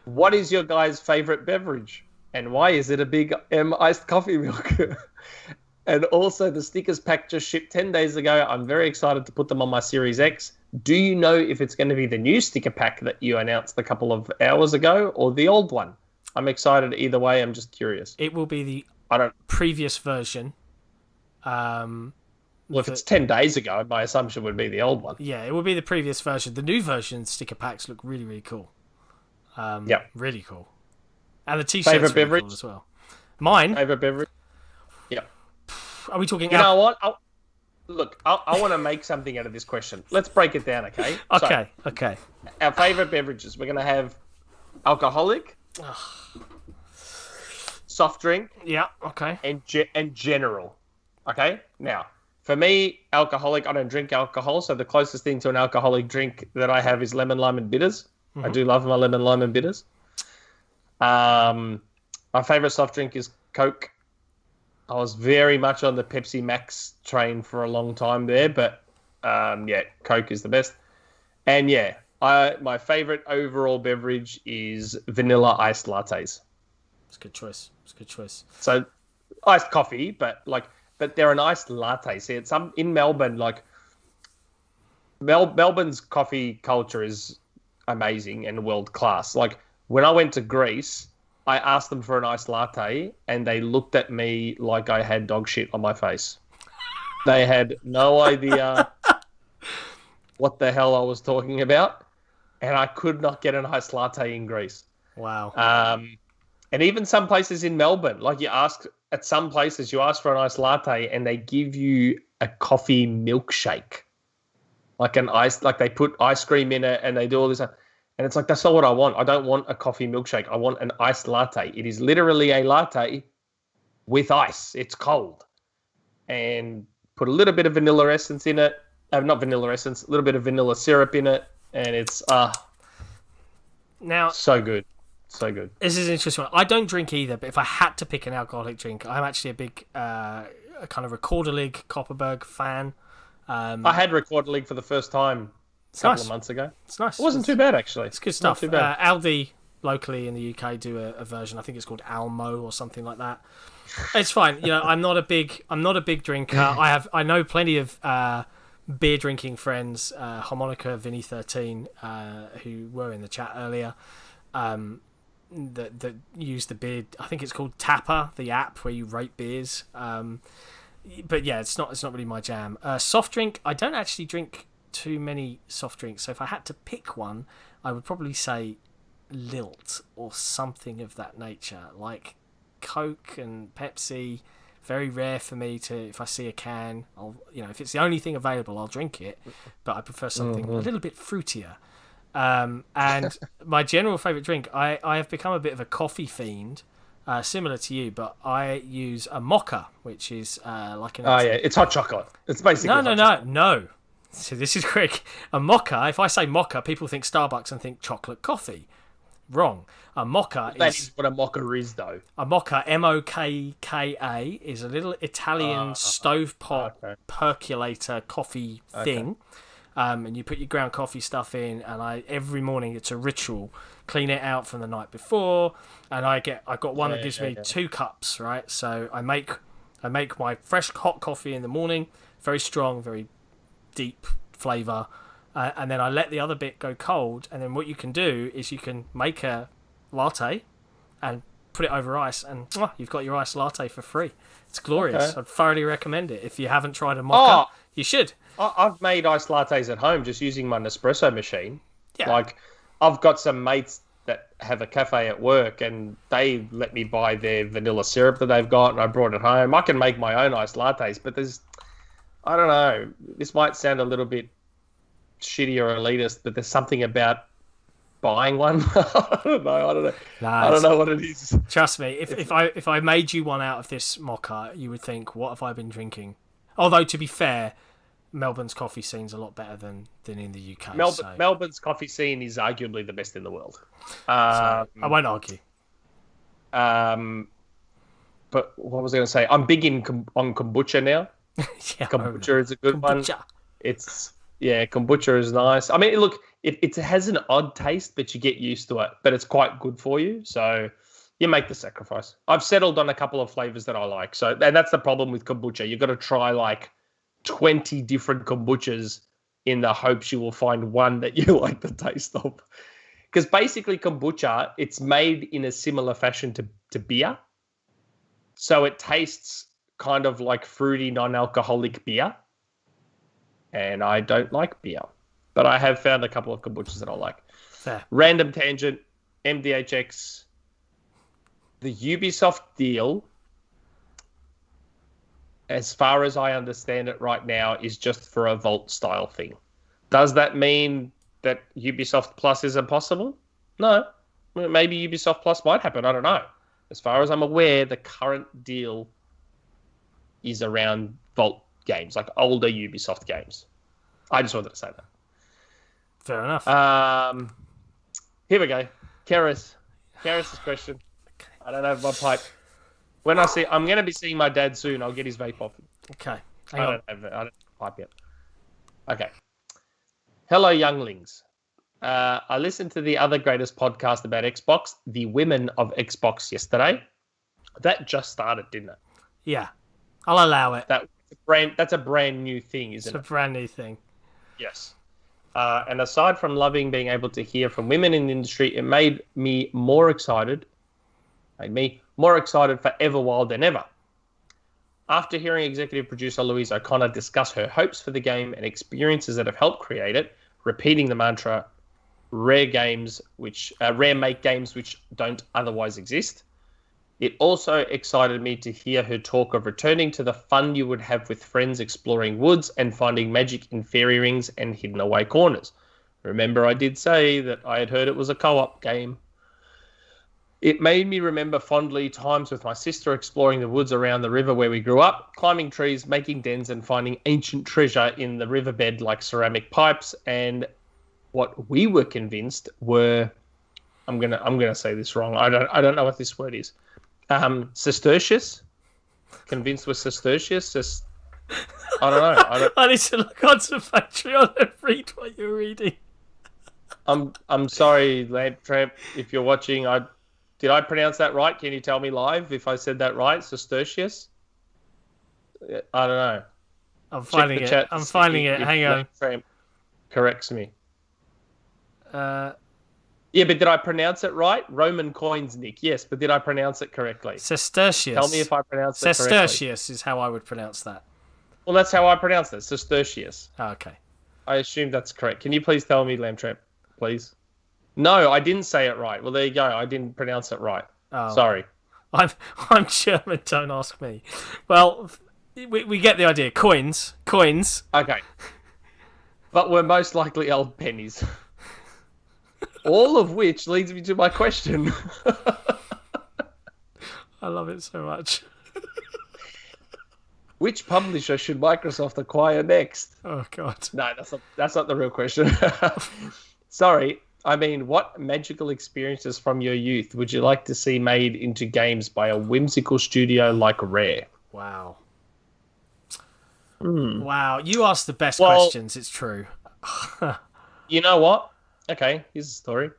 What is your guys' favourite beverage? And why is it a Big M iced coffee milk? And also, the stickers pack just shipped 10 days ago. I'm very excited to put them on my Series X. Do you know if it's going to be the new sticker pack that you announced a couple of hours ago or the old one? I'm excited either way. I'm just curious. It will be the previous version. Well, if it's 10 days ago, my assumption would be the old one. Yeah, it will be the previous version. The new version sticker packs look really, really cool. Really cool. And the t-shirts favorite really beverage cool as well. Mine? Favorite beverage? Yeah. Are we talking... You know what? I want to make something out of this question. Let's break it down, okay? Okay. Our favourite beverages. We're going to have alcoholic, soft drink... Yeah, okay. And general, okay? Now, for me, alcoholic, I don't drink alcohol, so the closest thing to an alcoholic drink that I have is lemon, lime, and bitters. Mm-hmm. I do love my lemon, lime, and bitters. My favourite soft drink is Coke. I was very much on the Pepsi Max train for a long time there, but Coke is the best. And my favourite overall beverage is vanilla iced lattes. It's a good choice. So iced coffee, but they're an iced latte. See, it's in Melbourne, Melbourne's coffee culture is amazing and world class. Like when I went to Greece, I asked them for an iced latte and they looked at me like I had dog shit on my face. They had no idea what the hell I was talking about. and I could not get an iced latte in Greece. Wow. And even some places in Melbourne, like you ask for an iced latte and they give you a coffee milkshake, like they put ice cream in it and they do all this. And it's like, that's not what I want. I don't want a coffee milkshake. I want an iced latte. It is literally a latte with ice. It's cold. And put a little bit of vanilla essence in it. Not vanilla essence, a little bit of vanilla syrup in it. And it's now so good. So good. This is an interesting one. I don't drink either, but if I had to pick an alcoholic drink, I'm actually a big kind of Recorder League Copperberg fan. I had Recorder League for the first time a couple of months ago. It's nice. It wasn't too bad, actually. It's good stuff. Not too bad. Aldi, locally in the UK, do a version. I think it's called Almo or something like that. It's fine. You know, I'm not a big drinker. I know plenty of beer drinking friends, Harmonica, Vinny 13, who were in the chat earlier. That use the beer. I think it's called Tapper, the app where you rate beers. But yeah, it's not really my jam. Soft drink. I don't actually drink too many soft drinks. So if I had to pick one, I would probably say Lilt or something of that nature, like Coke and Pepsi. Very rare for me to, if I see a can, if it's the only thing available, I'll drink it. But I prefer something a little bit fruitier. And my general favourite drink, I have become a bit of a coffee fiend, similar to you, but I use a mocha, which is like an... it's hot chocolate. It's basically No. So this is quick. A mocha, if I say mocha, people think Starbucks and think chocolate coffee. Wrong. A mocha That is what a mocha is, though. A mocha, M-O-K-K-A, is a little Italian stovetop percolator coffee thing. And you put your ground coffee stuff in, and every morning it's a ritual. Clean it out from the night before, and I got one that gives me 2 cups, right? So I make my fresh hot coffee in the morning, very strong, very deep flavour, and then I let the other bit go cold. And then what you can do is you can make a latte and put it over ice, and you've got your iced latte for free. It's glorious. I'd thoroughly recommend it. If you haven't tried a mocha, you should. I've made iced lattes at home just using my Nespresso machine. Yeah. Like, I've got some mates that have a cafe at work, and they let me buy their vanilla syrup that they've got, and I brought it home. I can make my own iced lattes, but I don't know, this might sound a little bit shitty or elitist, but there's something about buying one. I don't know. I don't know what it is. Trust me, if I made you one out of this mocha, you would think, what have I been drinking? Although, to be fair, Melbourne's coffee scene's a lot better than in the UK. Melbourne's coffee scene is arguably the best in the world. So I won't argue. But what was I going to say? I'm big on kombucha now. Yeah, kombucha is a good one. Kombucha is nice. I mean, look, it has an odd taste, but you get used to it. But it's quite good for you, so you make the sacrifice. I've settled on a couple of flavors that I like. So, and that's the problem with kombucha. You've got to try like 20 different kombuchas in the hopes you will find one that you like the taste of. Because basically kombucha, it's made in a similar fashion to beer. So it tastes kind of like fruity, non-alcoholic beer. And I don't like beer. But I have found a couple of kombuchas that I like. Fair. Random tangent, MDHX, the Ubisoft deal, as far as I understand it right now, is just for a Vault style thing. Does that mean that Ubisoft Plus is impossible? No. Maybe Ubisoft Plus might happen. I don't know. As far as I'm aware, the current deal is around Vault games, like older Ubisoft games. I just wanted to say that. Fair enough. Here we go. Keris' question. I don't have my pipe. When I'm going to be seeing my dad soon. I'll get his vape off. Okay. I don't have a pipe yet. Okay. Hello, younglings. I listened to the other greatest podcast about Xbox, the Women of Xbox, yesterday. That just started, didn't it? Yeah. I'll allow it. That's a brand new thing, isn't it? It's a brand new thing. Yes. And aside from loving being able to hear from women in the industry, it made me more excited for Everwild than ever. After hearing executive producer Louise O'Connor discuss her hopes for the game and experiences that have helped create it, repeating the mantra, rare games, rare make games which don't otherwise exist. It also excited me to hear her talk of returning to the fun you would have with friends exploring woods and finding magic in fairy rings and hidden away corners. Remember, I did say that I had heard it was a co-op game. It made me remember fondly times with my sister exploring the woods around the river where we grew up, climbing trees, making dens, and finding ancient treasure in the riverbed like ceramic pipes. And what we were convinced were, I'm gonna say this wrong. I don't know what this word is. Cistercius? Convinced with Cistercius? I don't know. I need to look onto Patreon and read what you're reading. I'm sorry, Lamp Tramp, if you're watching. Did I pronounce that right? Can you tell me live if I said that right? Cistercius? I don't know. I'm finding it. I'm finding it. Hang on. Lamp Tramp corrects me. Yeah, but did I pronounce it right? Roman coins, Nick. Yes, but did I pronounce it correctly? Cistercius. Tell me if I pronounced it correctly. Cistercius is how I would pronounce that. Well, that's how I pronounce it. Cistercius. Oh, okay. I assume that's correct. Can you please tell me, Lamb Tramp, please? No, I didn't say it right. Well, there you go. I didn't pronounce it right. Oh. Sorry. I'm German. Don't ask me. Well, we get the idea. Coins. Okay. But we're most likely old pennies. All of which leads me to my question. I love it so much. Which publisher should Microsoft acquire next? Oh, God. No, that's not the real question. Sorry. I mean, what magical experiences from your youth would you like to see made into games by a whimsical studio like Rare? Wow. Wow. You asked the best questions. It's true. You know what? Okay, here's the story.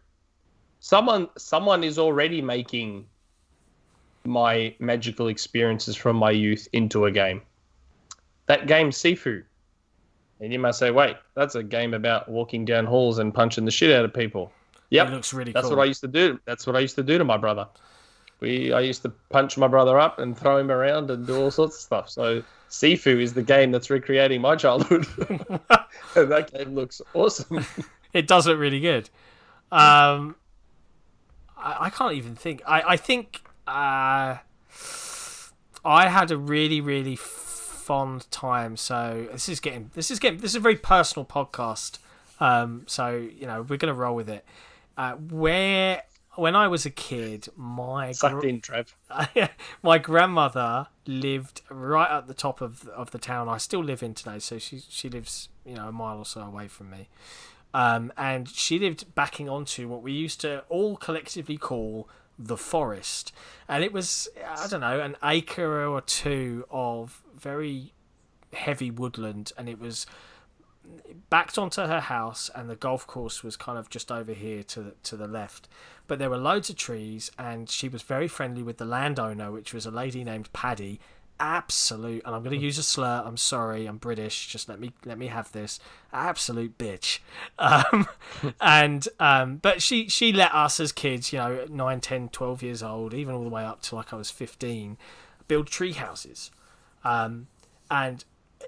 Someone is already making my magical experiences from my youth into a game. That game's Sifu. And you must say, wait, that's a game about walking down halls and punching the shit out of people. Yep, it looks really that's cool. What I used to do. That's what I used to do to my brother. I used to punch my brother up and throw him around and do all sorts of stuff. So Sifu is the game that's recreating my childhood. And that game looks awesome. It does look really good. I can't even think. I think I had a really, really fond time. So this is a very personal podcast. So we're gonna roll with it. When I was a kid, sucked in, Trev. My grandmother lived right at the top of the town I still live in today. So she lives a mile or so away from me. And she lived backing onto what we used to all collectively call the forest. And it was, I don't know, an acre or two of very heavy woodland. And it was backed onto her house, and the golf course was kind of just over here to the left. But there were loads of trees, and she was very friendly with the landowner, which was a lady named Paddy. Absolute, and I'm going to use a slur. I'm sorry, I'm British. Just let me have this. Absolute bitch. But she let us as kids, 9, 10, 12 years old, even all the way up to like I was 15, build tree houses. And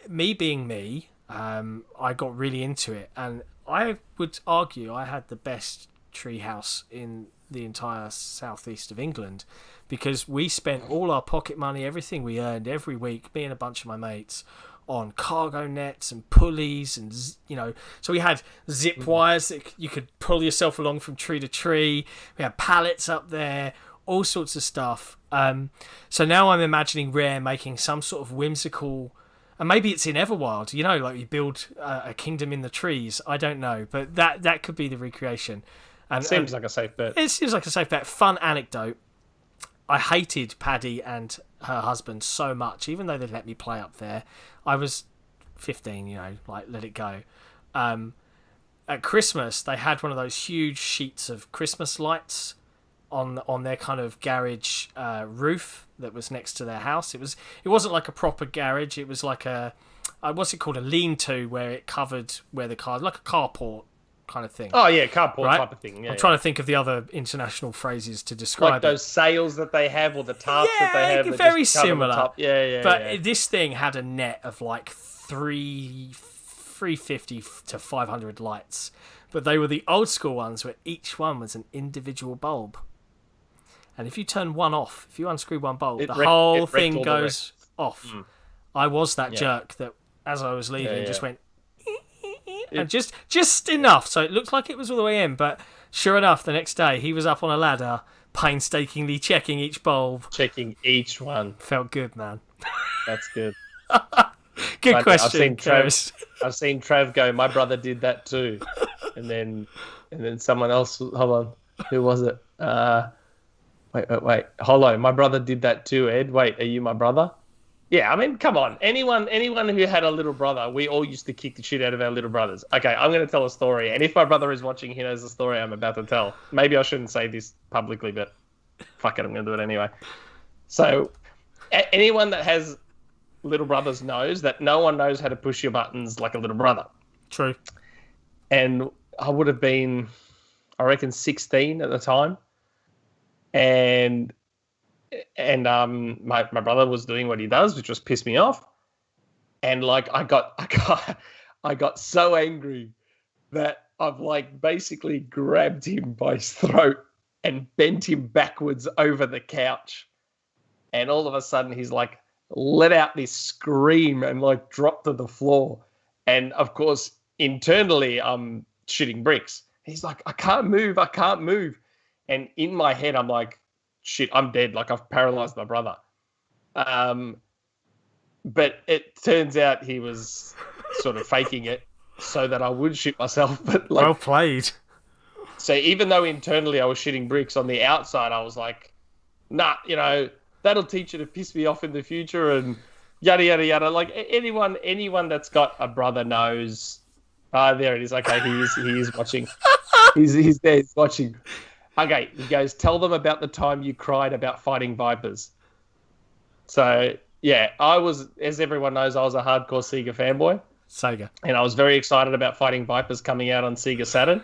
me being me, I got really into it, and I would argue I had the best tree house in the entire southeast of England, because we spent all our pocket money, everything we earned every week, me and a bunch of my mates, on cargo nets and pulleys, and so we had zip wires that you could pull yourself along from tree to tree. We had pallets up there, all sorts of stuff. So now I'm imagining Rare making some sort of whimsical, and maybe it's in Everwild, like you build a kingdom in the trees. I don't know, but that could be the recreation. And seems like a safe bet. It seems like a safe bet. Fun anecdote. I hated Paddy and her husband so much, even though they let me play up there. I was 15, let it go. At Christmas, they had one of those huge sheets of Christmas lights on their kind of garage roof that was next to their house. It wasn't like a proper garage. It was like a what's it called, a lean-to, where it covered where the car, like a carport kind of thing. Oh yeah, carport right? type of thing. Yeah, I'm trying to think of the other international phrases to describe like those sails that they have, or the tarps that they have. Very similar. Yeah. This thing had a net of like 350 to 500 lights but they were the old school ones where each one was an individual bulb. And if you turn one off, if you unscrew one bulb, the whole thing goes off. I was that jerk that, as I was leaving, just went... and just enough, so it looked like it was all the way in, but sure enough, the next day, he was up on a ladder, painstakingly checking each bulb. Checking each one. Felt good, man. That's good. Good question, I've seen Trav go, my brother did that too. And then someone else, hold on, who was it? Wait. Hold on, my brother did that too, Ed. Wait, are you my brother? Yeah, I mean, come on. Anyone who had a little brother, we all used to kick the shit out of our little brothers. Okay, I'm going to tell a story. And if my brother is watching, he knows the story I'm about to tell. Maybe I shouldn't say this publicly, but fuck it, I'm going to do it anyway. So, anyone that has little brothers knows that no one knows how to push your buttons like a little brother. True. And I would have been, I reckon, 16 at the time. And my brother was doing what he does, which was piss me off. And like I got so angry that I've like basically grabbed him by his throat and bent him backwards over the couch. And all of a sudden he's like let out this scream and like dropped to the floor. And of course, internally I'm shitting bricks. He's like, I can't move. And in my head, I'm like, shit, I'm dead. Like I've paralyzed my brother. But it turns out he was sort of faking it so that I would shit myself. But like, well played. So even though internally I was shitting bricks, on the outside I was like, nah, that'll teach you to piss me off in the future and yada, yada, yada. Like anyone that's got a brother knows. There it is. Okay, he is watching. He's there. He's watching. Okay, he goes, tell them about the time you cried about fighting vipers. So, yeah, I was, as everyone knows, I was a hardcore Sega fanboy. Sega. And I was very excited about fighting vipers coming out on Sega Saturn.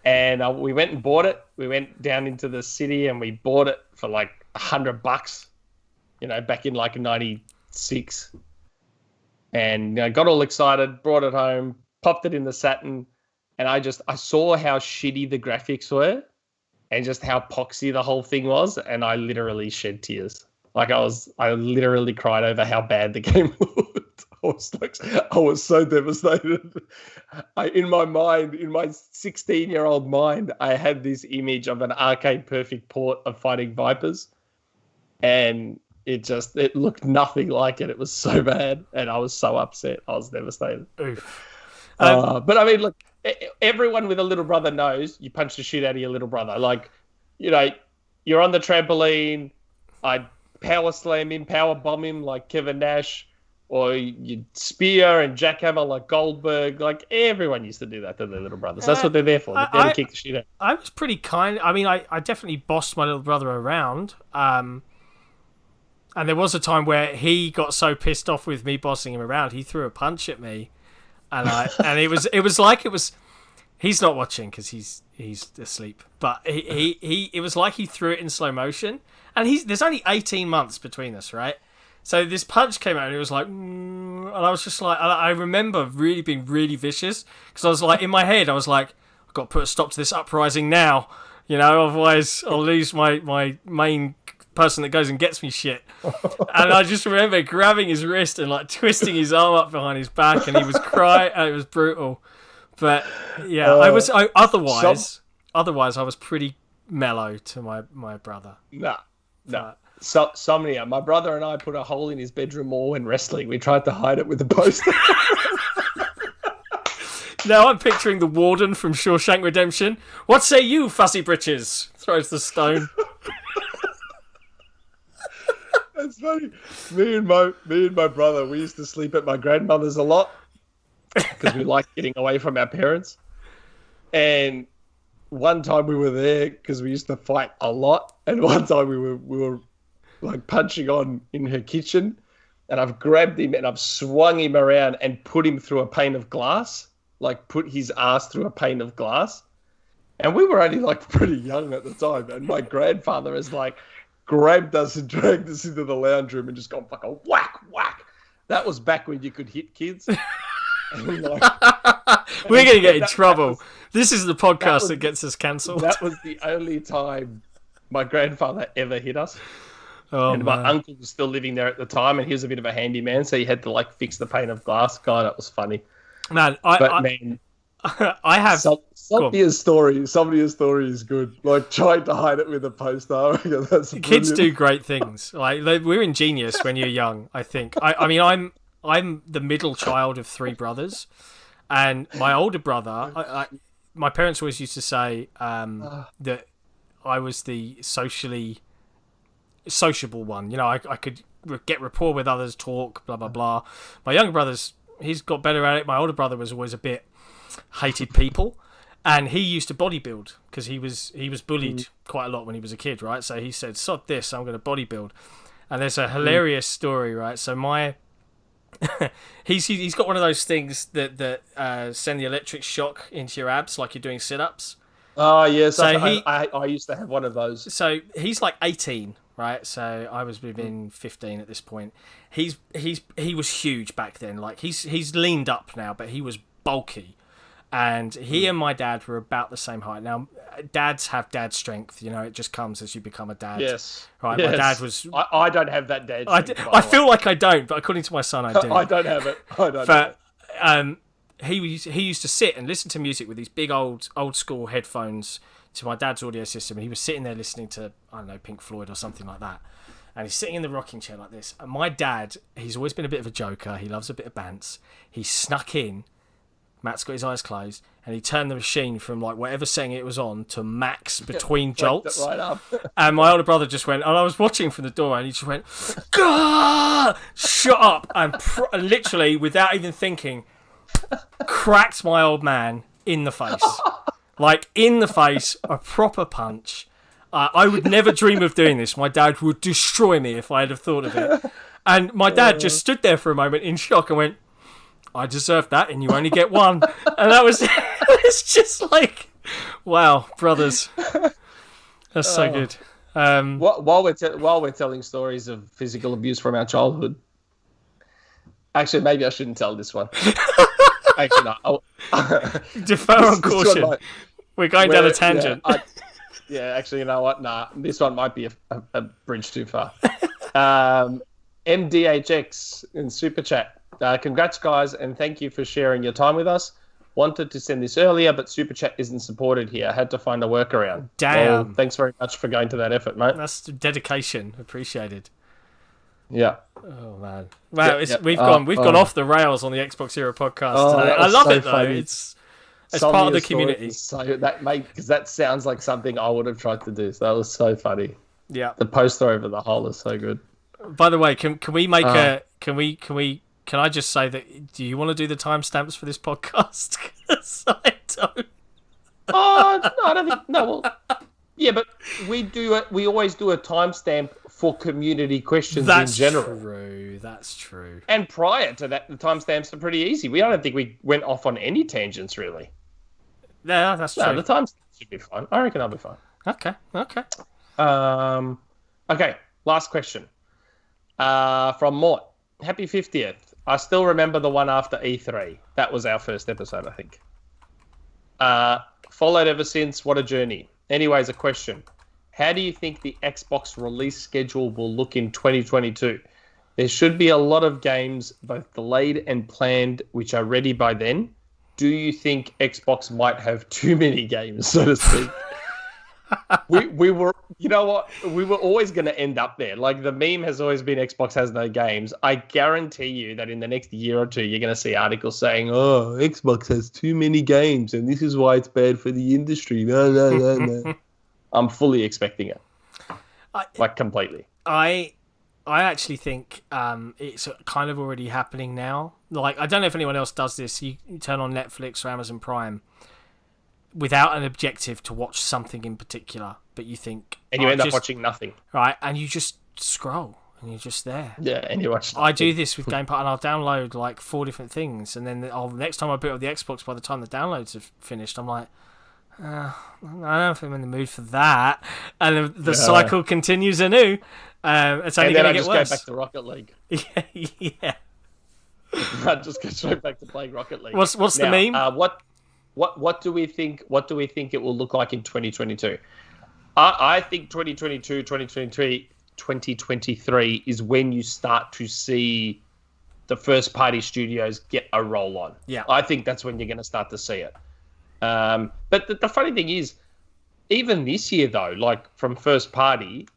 And we went and bought it. We went down into the city and we bought it for like $100, back in like 96. And got all excited, brought it home, popped it in the Saturn. And I saw how shitty the graphics were and just how poxy the whole thing was. And I literally shed tears. Like I literally cried over how bad the game looked. I was so devastated. In my 16-year-old mind, I had this image of an arcade perfect port of fighting vipers. And it looked nothing like it. It was so bad. And I was so upset. I was devastated. Oof. But I mean, look, everyone with a little brother knows you punch the shit out of your little brother. Like, you're on the trampoline, I'd power slam him, power bomb him like Kevin Nash, or you'd spear and jackhammer like Goldberg. Like, everyone used to do that to their little brothers. That's what they're there for. They're there to kick the shit out. I was pretty kind. I mean, I definitely bossed my little brother around. And there was a time where he got so pissed off with me bossing him around, he threw a punch at me. And it was like he's not watching because he's asleep, but it was like he threw it in slow motion, and there's only 18 months between us, right? So this punch came out and it was like, and I was just like, I remember really being really vicious because I was like, in my head I was like, I've got to put a stop to this uprising now, otherwise I'll lose my main person that goes and gets me shit. And I just remember grabbing his wrist and like twisting his arm up behind his back, and he was crying, and it was brutal. But yeah, otherwise I was pretty mellow to my brother. No. So, Somnia, my brother and I put a hole in his bedroom wall when wrestling. We tried to hide it with a poster. Now I'm picturing the warden from Shawshank Redemption. What say you, fussy britches? Throws the stone. That's funny. Me and my brother, we used to sleep at my grandmother's a lot because we liked getting away from our parents. And one time we were there because we used to fight a lot. And one time we were like punching on in her kitchen, and I've grabbed him and I've swung him around and put him through a pane of glass, like put his ass through a pane of glass. And we were only like pretty young at the time. And my grandfather is like, grabbed us and dragged us into the lounge room and just gone fucking whack, whack. That was back when you could hit kids. And like, We're going to get in trouble. This is the podcast that gets us cancelled. That was the only time my grandfather ever hit us. Oh, and my uncle was still living there at the time, and he was a bit of a handyman, so he had to like fix the pane of glass. God, that was funny. Man, I have some of your story is good. Like trying to hide it with a poster. That's kids do great things. Like we're ingenious when you're young. I think. I mean, I'm the middle child of 3 brothers, and my older brother. My parents always used to say that I was the sociable one. You know, I could get rapport with others, talk, blah blah blah. My younger brother's he's got better at it. My older brother was always a bit hated people, and he used to bodybuild because he was bullied quite a lot when he was a kid, right? So he said, "Sod this, I'm going to bodybuild." And there's a hilarious story, right? So he's got one of those things that send the electric shock into your abs, like you're doing sit-ups. Oh yes, so I used to have one of those. So he's like 18. Right, so I was within 15 at this point. He was huge back then. Like he's leaned up now, but he was bulky, and he and my dad were about the same height. Now, dads have dad strength. You know, it just comes as you become a dad. Yes. Right. Yes. My dad was. I don't have that dad strength. I feel like I don't, but according to my son, I do. I don't have it. But he used to sit and listen to music with these big old school headphones to my dad's audio system, and he was sitting there listening to, I don't know, Pink Floyd or something like that, and he's sitting in the rocking chair like this, and my dad, he's always been a bit of a joker, he loves a bit of bants, he snuck in, Matt's got his eyes closed, and he turned the machine from like whatever setting it was on to max between jolts, right up. And my older brother just went, and I was watching from the door, and he just went, Gah! Shut up, and literally without even thinking cracked my old man in the face. Like, in the face, a proper punch. I would never dream of doing this. My dad would destroy me if I had have thought of it. And my dad just stood there for a moment in shock and went, I deserve that, and you only get one. And that was... It's just like... Wow, brothers. That's so good. While we're telling stories of physical abuse from our childhood... Actually, maybe I shouldn't tell this one. Actually, no. Defer on caution. We're going down a tangent. Actually, you know what? Nah, this one might be a bridge too far. MDHX in Super Chat. Congrats, guys, and thank you for sharing your time with us. Wanted to send this earlier, but Super Chat isn't supported here. I had to find a workaround. Damn. Well, thanks very much for going to that effort, mate. That's dedication. Appreciated. Yeah. Oh man! Wow, we've gone off the rails on the XboxEra podcast today. I love it though. Funny. It's part of the community. So that because that sounds like something I would have tried to do. So that was so funny. Yeah. The poster over the hole is so good. By the way, can we make can I just say that? Do you want to do the timestamps for this podcast? Because I don't. Oh no, I don't think. No, well, yeah, but we do it. We always do a timestamp for community questions in general. That's true. And prior to that, the timestamps are pretty easy. I don't think we went off on any tangents, really. Yeah, that's true. No, the timestamps should be fine. I reckon I'll be fine. Okay. Okay, last question. From Mort. Happy 50th. I still remember the one after E3. That was our first episode, I think. Followed ever since. What a journey. Anyways, a question. How do you think the Xbox release schedule will look in 2022? There should be a lot of games, both delayed and planned, which are ready by then. Do you think Xbox might have too many games, so to speak? we were, you know what? We were always going to end up there. Like the meme has always been Xbox has no games. I guarantee you that in the next year or two, you're going to see articles saying, "Oh, Xbox has too many games, and this is why it's bad for the industry." No. I'm fully expecting it, completely. I actually think it's kind of already happening now. Like, I don't know if anyone else does this. You turn on Netflix or Amazon Prime without an objective to watch something in particular, but you think... And you end up watching nothing. Right, and you just scroll, and you're just there. Yeah, and you watch nothing. I do this with Game Pass, and I'll download like 4 different things, and then next time I boot up the Xbox, by the time the downloads have finished, I'm like... I don't know if I'm in the mood for that, and the cycle continues anew. It's only going to get worse. Go back to Rocket League. Yeah. I'll just go straight back to playing Rocket League. What's the meme? What do we think? What do we think it will look like in 2022? I think 2022, 2023, 2023 is when you start to see the first party studios get a roll on. Yeah, I think that's when you're going to start to see it. But the funny thing is, even this year though, like from first party,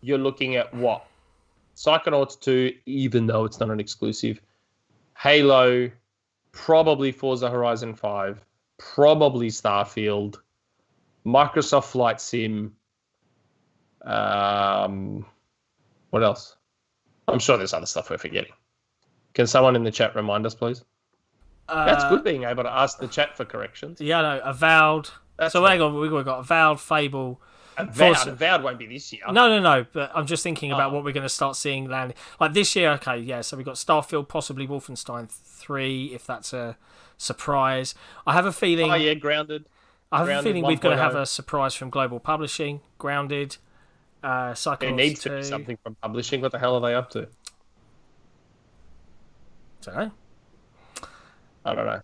you're looking at what? Psychonauts 2, even though it's not an exclusive. Halo, probably Forza Horizon 5, probably Starfield, Microsoft Flight Sim. What else? I'm sure there's other stuff we're forgetting. Can someone in the chat remind us, please? That's good being able to ask the chat for corrections. Yeah, no, Avowed. Hang on, we've got Avowed, Fable. Avowed won't be this year. No. But I'm just thinking about what we're going to start seeing landing. Like this year, okay, yeah. So we've got Starfield, possibly Wolfenstein 3, if that's a surprise. I have a feeling. Oh yeah, Grounded. I have a feeling we're 1.0. going to have a surprise from Global Publishing. Grounded. Psychonauts There needs 2. to be something from publishing. What the hell are they up to? Don't know. I don't know.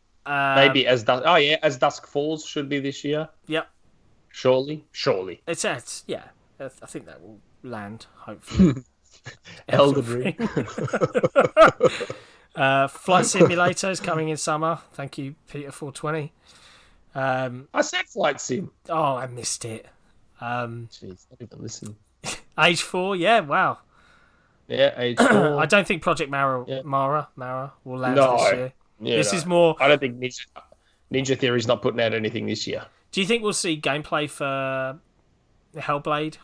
Maybe as Dusk Falls should be this year. Yep. Surely. It's yeah. I think that will land, hopefully. Elden Ring. Flight Simulator is coming in summer. Thank you, Peter 420. I said Flight Sim. Oh, I missed it. Jeez, not even listen. Age 4, yeah, wow. Yeah, Age 4. I don't think Project Mara will land this year. Yeah, this is more. I don't think Ninja Theory's not putting out anything this year. Do you think we'll see gameplay for Hellblade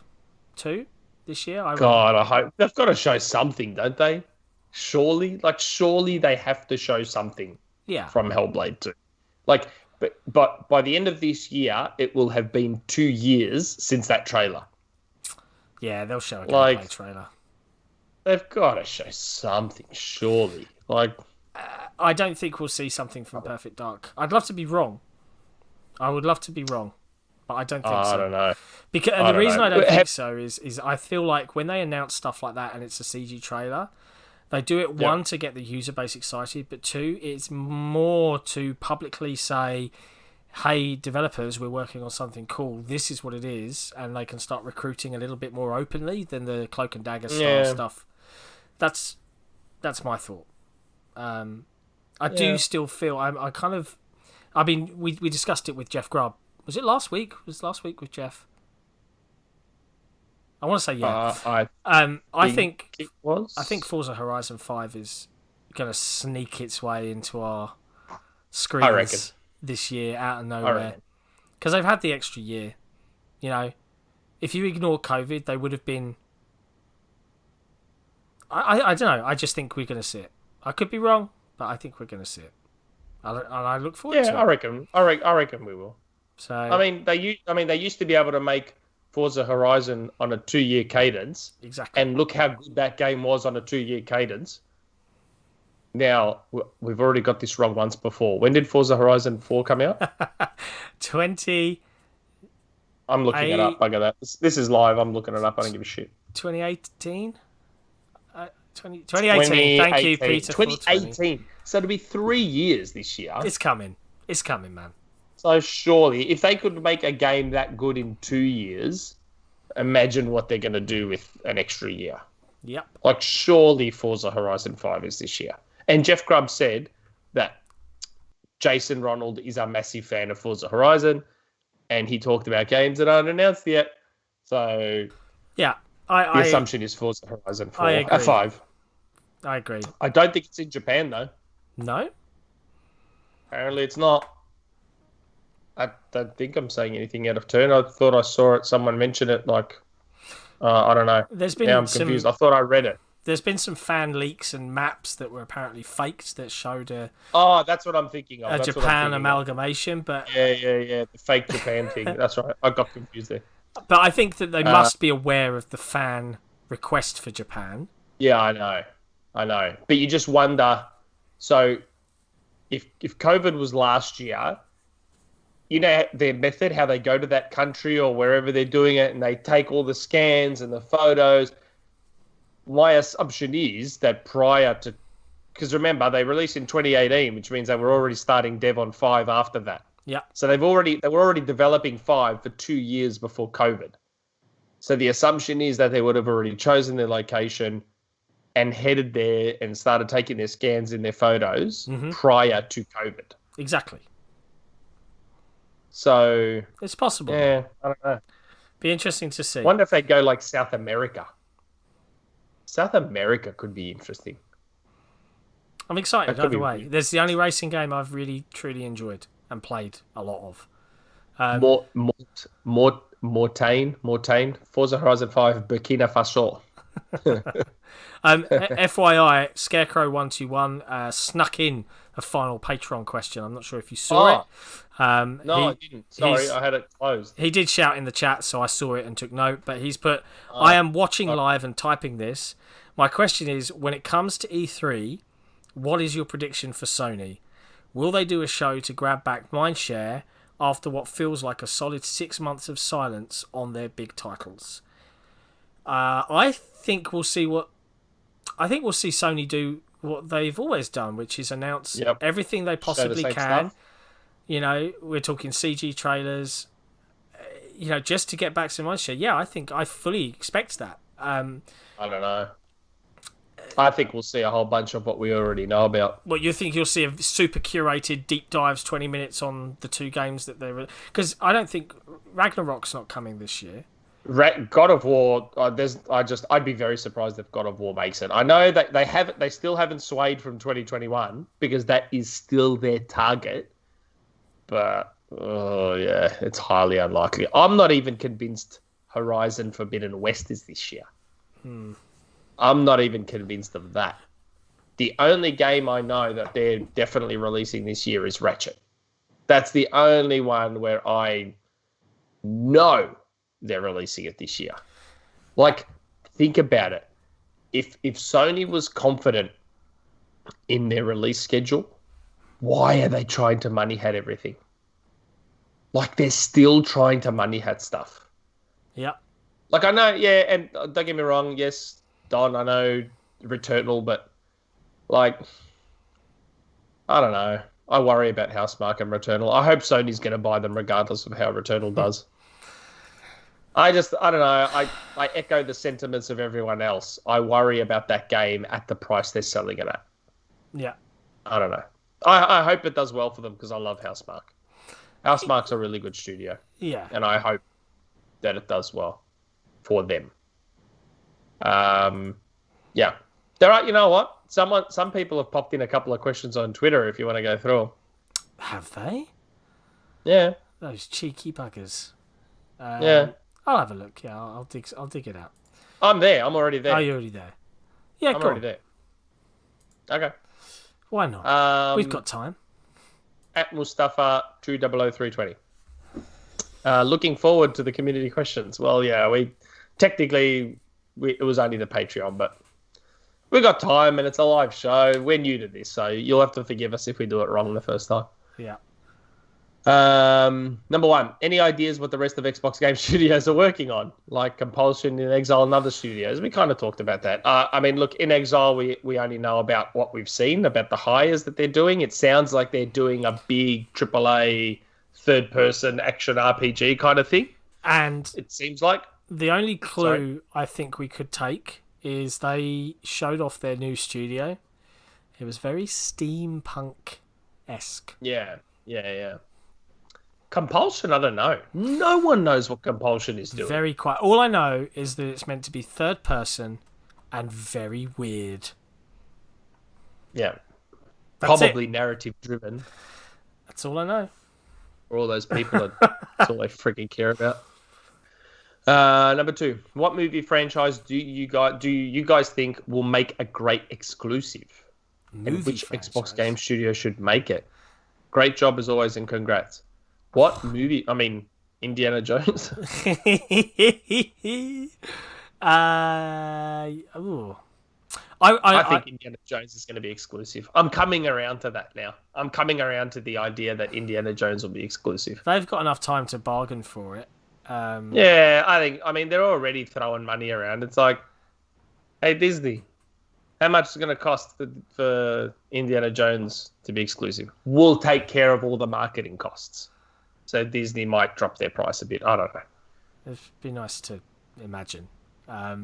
2 this year? God, I hope they've got to show something, don't they? Surely they have to show something. Yeah. From Hellblade 2, but by the end of this year, it will have been 2 years since that trailer. Yeah, they'll show a gameplay trailer. They've got to show something, surely. I don't think we'll see something from Perfect Dark. I'd love to be wrong. I would love to be wrong, but I don't think so. I don't know. The reason I don't think so is I feel like when they announce stuff like that and it's a CG trailer, they do it, one, to get the user base excited, but two, it's more to publicly say, hey, developers, we're working on something cool. This is what it is, and they can start recruiting a little bit more openly than the Cloak and Dagger style stuff. That's my thought. I do still feel we discussed it with Jeff Grubb. Was it last week? Was last week with Jeff? I want to say yeah. I think it was. I think Forza Horizon 5 is going to sneak its way into our screens this year out of nowhere, because they've had the extra year. You know, if you ignore COVID, they would have been. I don't know. I just think we're going to see it. I could be wrong, but I think we're going to see it. I look forward to it. Yeah, I reckon we will. So they used to be able to make Forza Horizon on a 2-year cadence. Exactly. And look how good that game was on a 2-year cadence. Now, we've already got this wrong once before. When did Forza Horizon 4 come out? 20. I'm looking it up. I got that. This is live. I'm looking it up. I don't give a shit. 2018? 2018. Thank you, Peter. 2018. So it'll be 3 years this year. It's coming, man. So surely, if they could make a game that good in 2 years, imagine what they're going to do with an extra year. Yep. Surely Forza Horizon 5 is this year. And Jeff Grubb said that Jason Ronald is a massive fan of Forza Horizon, and he talked about games that aren't announced yet. So yeah, the assumption is Forza Horizon 4. 5. I agree. I don't think it's in Japan, though. No? Apparently it's not. I don't think I'm saying anything out of turn. I thought I saw it. Someone mentioned it. I don't know. Now I'm confused. I thought I read it. There's been some fan leaks and maps that were apparently faked that showed that's what I'm thinking of. A Japan amalgamation, but yeah, the fake Japan thing. That's right. I got confused there. But I think that they must be aware of the fan request for Japan. Yeah, I know. But you just wonder. So, if COVID was last year, you know their method, how they go to that country or wherever they're doing it, and they take all the scans and the photos. My assumption is that prior to because remember they released in 2018, which means they were already starting dev on 5 after that. Yeah. So they were already developing 5 for 2 years before COVID. So the assumption is that they would have already chosen their location and headed there and started taking their scans in their photos prior to COVID. Exactly. So it's possible. Yeah, I don't know. Be interesting to see. Wonder if they go like South America. South America could be interesting. I'm excited either way. There's the only racing game I've really truly enjoyed and played a lot of. Mortain, Forza Horizon 5, Burkina Faso. FYI, Scarecrow121 snuck in a final Patreon question. I'm not sure if you saw it. No, I didn't. Sorry, I had it closed. He did shout in the chat, so I saw it and took note. But he's put, I am watching live and typing this. My question is, when it comes to E3, what is your prediction for Sony? Will they do a show to grab back mindshare after what feels like a solid 6 months of silence on their big titles? I think we'll see Sony do what they've always done, which is announce everything they possibly can. Stuff. You know, we're talking CG trailers, you know, just to get back some mindshare. Yeah, I fully expect that. I don't know. I think we'll see a whole bunch of what we already know about. Well, you think you'll see a super curated deep dives, 20 minutes on the 2 games that they're... Because I don't think Ragnarok's not coming this year. God of War, I'd be very surprised if God of War makes it. I know that they still haven't swayed from 2021 because that is still their target. But, it's highly unlikely. I'm not even convinced Horizon Forbidden West is this year. I'm not even convinced of that. The only game I know that they're definitely releasing this year is Ratchet. That's the only one where I know they're releasing it this year. Like, think about it. If Sony was confident in their release schedule, why are they trying to money hat everything? Like, they're still trying to money hat stuff. Yeah. Like, I know, and don't get me wrong, yes, Don, I know Returnal, but, like, I don't know. I worry about Housemarque and Returnal. I hope Sony's going to buy them regardless of how Returnal does. I don't know. I echo the sentiments of everyone else. I worry about that game at the price they're selling it at. Yeah. I don't know. I hope it does well for them because I love Housemarque. Housemarque's a really good studio. Yeah. And I hope that it does well for them. Yeah. There are, you know what? Some people have popped in a couple of questions on Twitter if you want to go through them. Have they? Yeah. Those cheeky buggers. Yeah. I'll have a look. Yeah, I'll dig it out. I'm there. I'm already there. Are you already there? Yeah, I'm already there. Okay. Why not? We've got time. At Mustafa 200320. Looking forward to the community questions. Well, yeah, it was only the Patreon, but we got time and it's a live show. We're new to this, so you'll have to forgive us if we do it wrong the first time. Yeah. Number 1, any ideas what the rest of Xbox Game Studios are working on? Like Compulsion, In Exile, and other studios. We kind of talked about that. I mean, look, In Exile, we only know about what we've seen, about the hires that they're doing. It sounds like they're doing a big AAA third-person action RPG kind of thing. And it seems like. The only clue I think we could take is they showed off their new studio. It was very steampunk-esque. Yeah. Compulsion, I don't know. No one knows what Compulsion is doing. Very quiet. All I know is that it's meant to be third person and very weird. Yeah. Probably narrative driven. That's all I know. For all those people, that's all they freaking care about. Number 2, what movie franchise do you guys think will make a great exclusive? And which Xbox Game Studio should make it? Great job as always and congrats. What movie? I mean, Indiana Jones. I think Indiana Jones is going to be exclusive. I'm coming around to that now. I'm coming around to the idea that Indiana Jones will be exclusive. They've got enough time to bargain for it. Yeah, I mean, they're already throwing money around. It's like, hey, Disney, How much is it going to cost for Indiana Jones to be exclusive? We'll take care of all the marketing costs. So Disney might drop their price a bit. I don't know. It'd be nice to imagine. I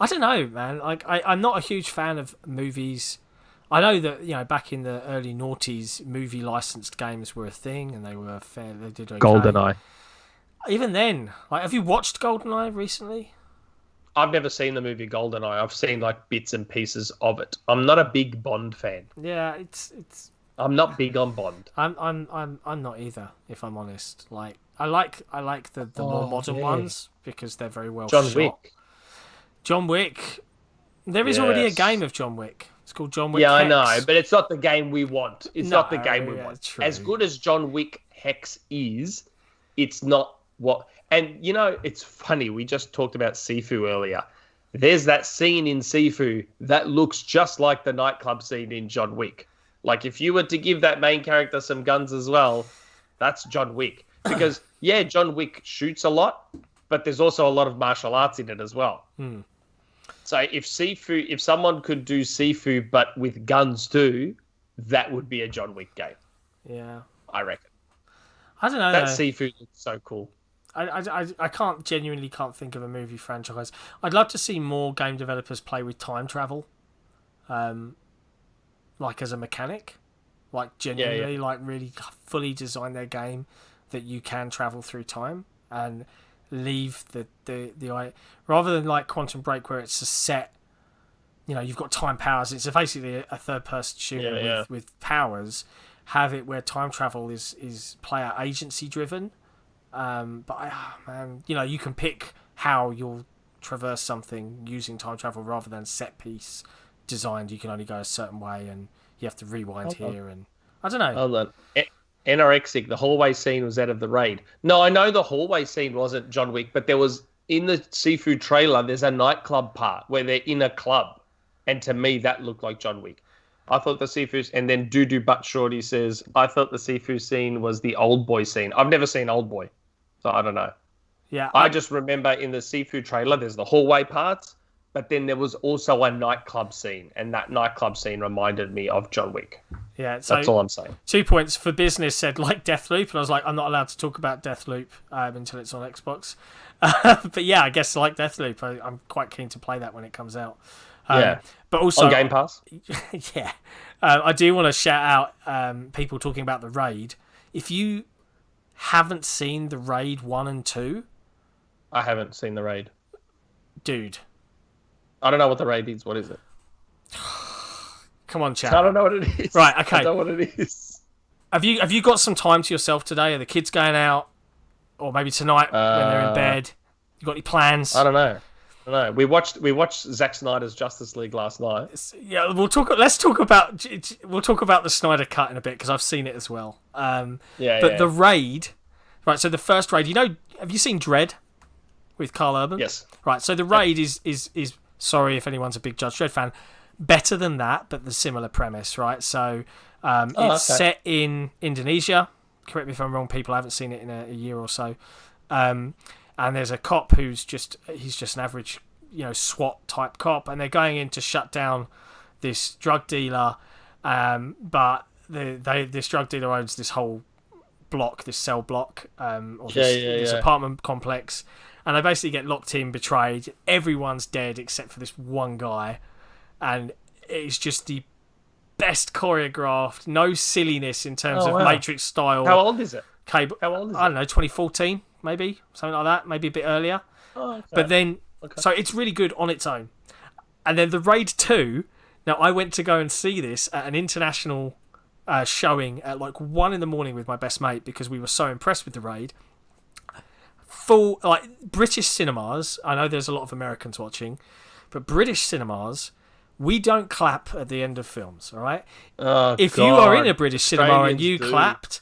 don't know, man. Like, I'm not a huge fan of movies. I know that, back in the early noughties, movie licensed games were a thing, and they were fair. They did okay. GoldenEye. Even then, like, have you watched GoldenEye recently? I've never seen the movie GoldenEye. I've seen like bits and pieces of it. I'm not a big Bond fan. Yeah, it's. I'm not big on Bond. I'm not either, if I'm honest. Like, I like the more modern ones because they're very well shot. Wick. John Wick. There is already a game of John Wick. It's called John Wick Hex. I know, but it's not the game we want. It's not the game we want. True. As good as John Wick Hex is, it's not what... And, it's funny. We just talked about Sifu earlier. There's that scene in Sifu that looks just like the nightclub scene in John Wick. Like, if you were to give that main character some guns as well, that's John Wick. Because, John Wick shoots a lot, but there's also a lot of martial arts in it as well. So if someone could do Sifu but with guns too, that would be a John Wick game. Yeah. I reckon. I don't know. That Sifu looks so cool. I genuinely can't think of a movie franchise. I'd love to see more game developers play with time travel. Like as a mechanic. Like genuinely, like really fully design their game that you can travel through time and leave the rather than like Quantum Break where it's a set, you've got time powers. It's basically a third person shooter with powers. Have it where time travel is player agency driven. But you can pick how you'll traverse something using time travel rather than set piece designed. You can only go a certain way and you have to rewind here and I don't know. Hold on. Anorexic, the hallway scene was out of the raid. No, I know the hallway scene wasn't John Wick, but there was, in the Sifu trailer, there's a nightclub part where they're in a club. And to me, that looked like John Wick. I thought the Sifu, and then Doo Butt Shorty says, I thought the Sifu scene was the Old Boy scene. I've never seen Old Boy, so I don't know. Yeah, I just remember in the Sifu trailer, there's the hallway parts, but then there was also a nightclub scene, and that nightclub scene reminded me of John Wick. Yeah, so that's all I'm saying. 2 points for business said like Deathloop, and I was like, I'm not allowed to talk about Deathloop until it's on Xbox. But yeah, I guess like Deathloop, I'm quite keen to play that when it comes out. But also on Game Pass. Yeah, I do want to shout out people talking about the raid. If you haven't seen the raid 1 and 2, I haven't seen the raid, dude. I don't know what the raid is. What is it? Come on, chat. I don't know what it is. Right, okay. I don't know what it is. Have you got some time to yourself today? Are the kids going out? Or maybe tonight when they're in bed? You got any plans? I don't know. We watched Zack Snyder's Justice League last night. Yeah, let's talk about the Snyder cut in a bit because I've seen it as well. The raid, right? So the first raid, have you seen Dredd with Carl Urban? Yes. Right. So the raid is sorry if anyone's a big Judge Dredd fan, better than that, but the similar premise, right? So it's set in Indonesia. Correct me if I'm wrong, people. I haven't seen it in a year or so. And there's a cop he's just an average, SWAT type cop, and they're going in to shut down this drug dealer. But this drug dealer owns this whole block, this cell block, or this apartment complex, and they basically get locked in, betrayed. Everyone's dead except for this one guy, and it's just the best choreographed, no silliness in terms of Matrix style. How old is it? How old is it? I don't know, 2014, maybe something like that, maybe a bit earlier. But then, so it's really good on its own. And then the Raid 2. Now I went to go and see this at an international showing at like 1 a.m. with my best mate because we were so impressed with the Raid. Full British cinemas. I know there's a lot of Americans watching, but British cinemas, we don't clap at the end of films. All right. If you are in a British cinema and you clapped,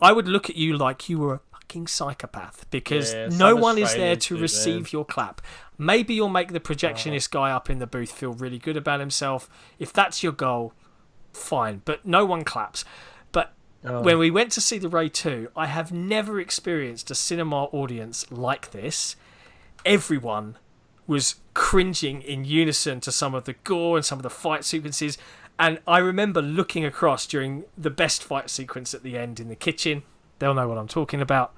I would look at you like you were a fucking psychopath because no one is there to receive your clap. Maybe you'll make the projectionist guy up in the booth feel really good about himself. If that's your goal, fine. But no one claps. But when we went to see the Raid 2, I have never experienced a cinema audience like this. Everyone was cringing in unison to some of the gore and some of the fight sequences. And I remember looking across during the best fight sequence at the end in the kitchen. They'll know what I'm talking about.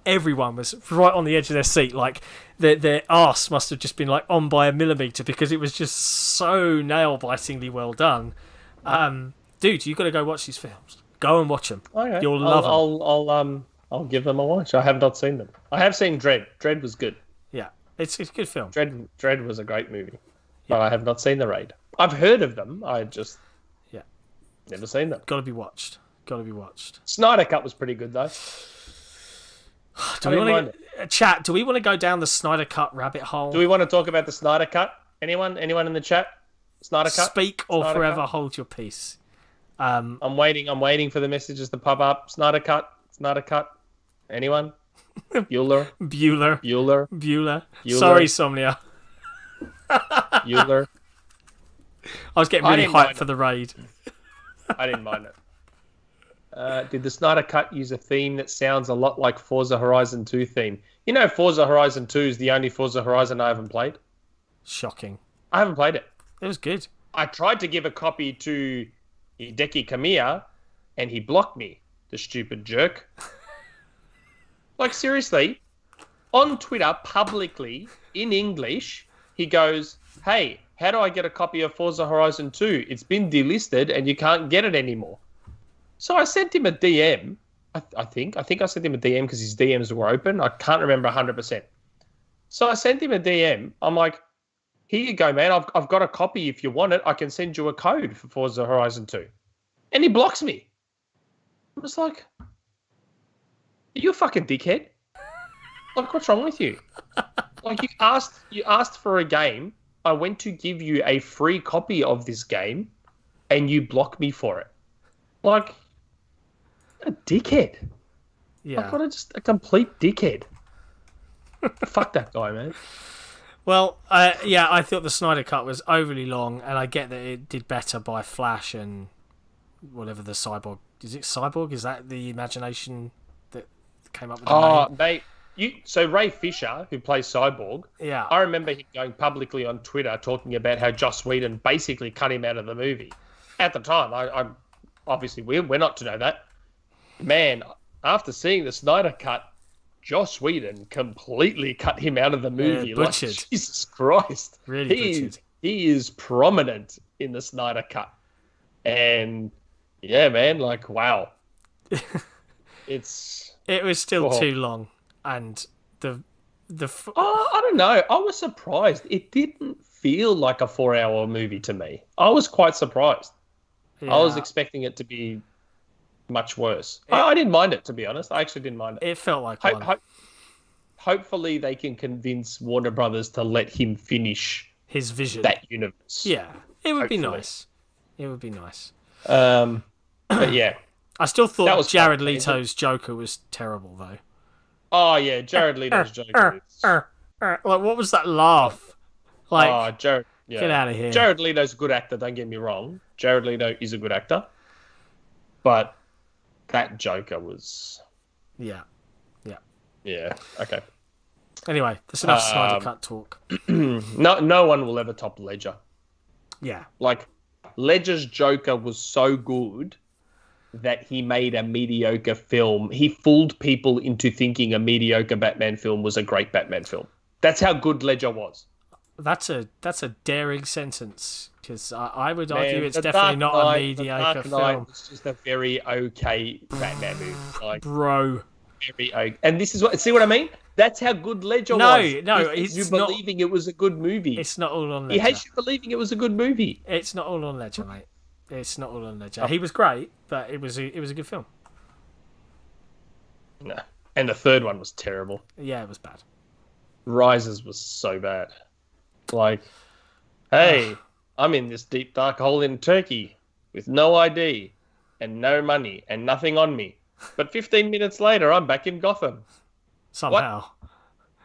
Everyone was right on the edge of their seat, like their arse must have just been like on by a millimetre because it was just so nail-bitingly well done. Dude, you got to go watch these films. Go and watch them. Okay. You'll love them. I'll give them a watch. I have not seen them. I have seen Dread. Dread was good. Yeah, it's a good film. Dread was a great movie, but I have not seen The Raid. I've heard of them. I just never seen them. Got to be watched. Snyder Cut was pretty good though. Do we want to chat? Do we want to go down the Snyder Cut rabbit hole? Do we want to talk about the Snyder Cut? Anyone in the chat? Snyder Cut? Speak or Snyder forever Cut? hold your peace. I'm waiting for the messages to pop up. Snyder Cut. Anyone? Bueller. Sorry, Somnia. Bueller. I was getting really hyped for the raid. I didn't mind it. Did the Snyder Cut use a theme that sounds a lot like Forza Horizon 2 theme? You know, Forza Horizon 2 is the only Forza Horizon I haven't played. Shocking. I haven't played it. It was good. I tried to give a copy to Hideki Kamiya, and he blocked me, the stupid jerk. Like, seriously, on Twitter, publicly, in English, he goes, hey, how do I get a copy of Forza Horizon 2? It's been delisted and you can't get it anymore. So I sent him a DM, I think I sent him a DM because his DMs were open. I can't remember 100%. So I sent him a DM. I'm like, here you go, man. I've got a copy if you want it. I can send you a code for Forza Horizon 2. And he blocks me. I was like, are you a fucking dickhead? Like, what's wrong with you? Like, you asked for a game. I went to give you a free copy of this game and you block me for it. Like, a dickhead. Yeah. Like, what a complete dickhead. Fuck that guy, man. Well, I thought the Snyder Cut was overly long, and I get that it did better by Flash and whatever the Cyborg... Is it Cyborg? Is that the imagination that came up with the name? So Ray Fisher, who plays Cyborg, I remember him going publicly on Twitter talking about how Joss Whedon basically cut him out of the movie. At the time, I obviously we're not to know that. Man, after seeing the Snyder Cut, Joss Whedon completely cut him out of the movie. Butchered. Like, Jesus Christ. Really butchered. He is prominent in the Snyder Cut. And yeah, man, like, wow. It was still too long. And I don't know. I was surprised. It didn't feel like a 4-hour movie to me. I was quite surprised. Yeah. I was expecting it to be much worse. I didn't mind it, to be honest. I actually didn't mind it. It felt like hopefully they can convince Warner Brothers to let him finish his vision, that universe. Yeah, it would be nice. It would be nice. But yeah, I still thought Jared Leto's Joker was terrible, though. Oh yeah, Jared Leto's Joker. Like, what was that laugh? Like, Jared. Yeah. Get out of here. Jared Leto's a good actor. Don't get me wrong. Jared Leto is a good actor, but that Joker was. Yeah. Okay. Anyway, that's enough Snyder Cut talk. No one will ever top Ledger. Yeah. Like, Ledger's Joker was so good that he made a mediocre film. He fooled people into thinking a mediocre Batman film was a great Batman film. That's how good Ledger was. That's a daring sentence, because I would argue it's definitely not a mediocre film. It's just a very okay Batman movie. Like, bro. Very okay. And this is see what I mean? That's how good Ledger was. No, it's you believing it was a good movie. It's not all on Ledger. He hates you believing it was a good movie. It's not all on Ledger, mate. It's not all on Ledger. He was great, but it was a good film. No. And the third one was terrible. Yeah, it was bad. Rises was so bad. Like, hey, I'm in this deep dark hole in Turkey with no ID and no money and nothing on me. But 15 minutes later, I'm back in Gotham. Somehow.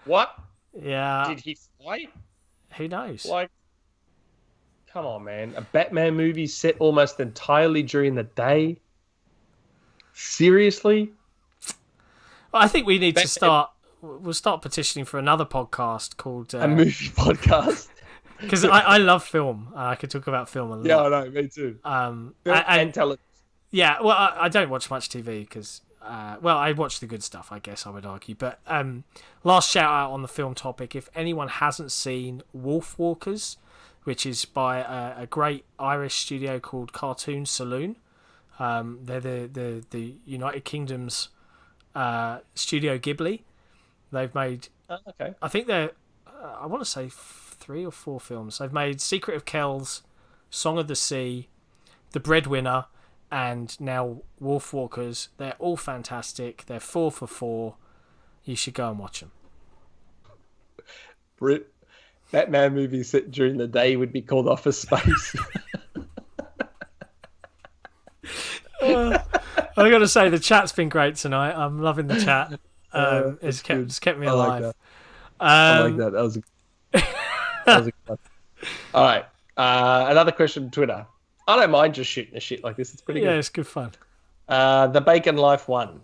What? Yeah. Did he fly? Who knows? Like, come on, man. A Batman movie set almost entirely during the day? Seriously? Well, I think we need to start we'll start petitioning for another podcast called a movie podcast. Because I love film. I could talk about film a lot. Yeah, I know. Me too. And tell it. Yeah, well, I don't watch much TV because, I watch the good stuff, I guess I would argue. But last shout out on the film topic, if anyone hasn't seen Wolf Walkers, which is by a great Irish studio called Cartoon Saloon. They're the United Kingdom's Studio Ghibli. They've made, I think they're, I want to say 3 or 4 films. They've made Secret of Kells, Song of the Sea, The Breadwinner, and now Wolf Walkers. They're all fantastic. They're 4 for 4. You should go and watch them. Batman movie set during the day would be called Office Space. I got to say, the chat's been great tonight. I'm loving the chat. It's kept me alive. I like that. That was a good one. All right. Another question on Twitter. I don't mind just shooting the shit like this. It's pretty good. Yeah, it's good fun. The Bacon Life 1.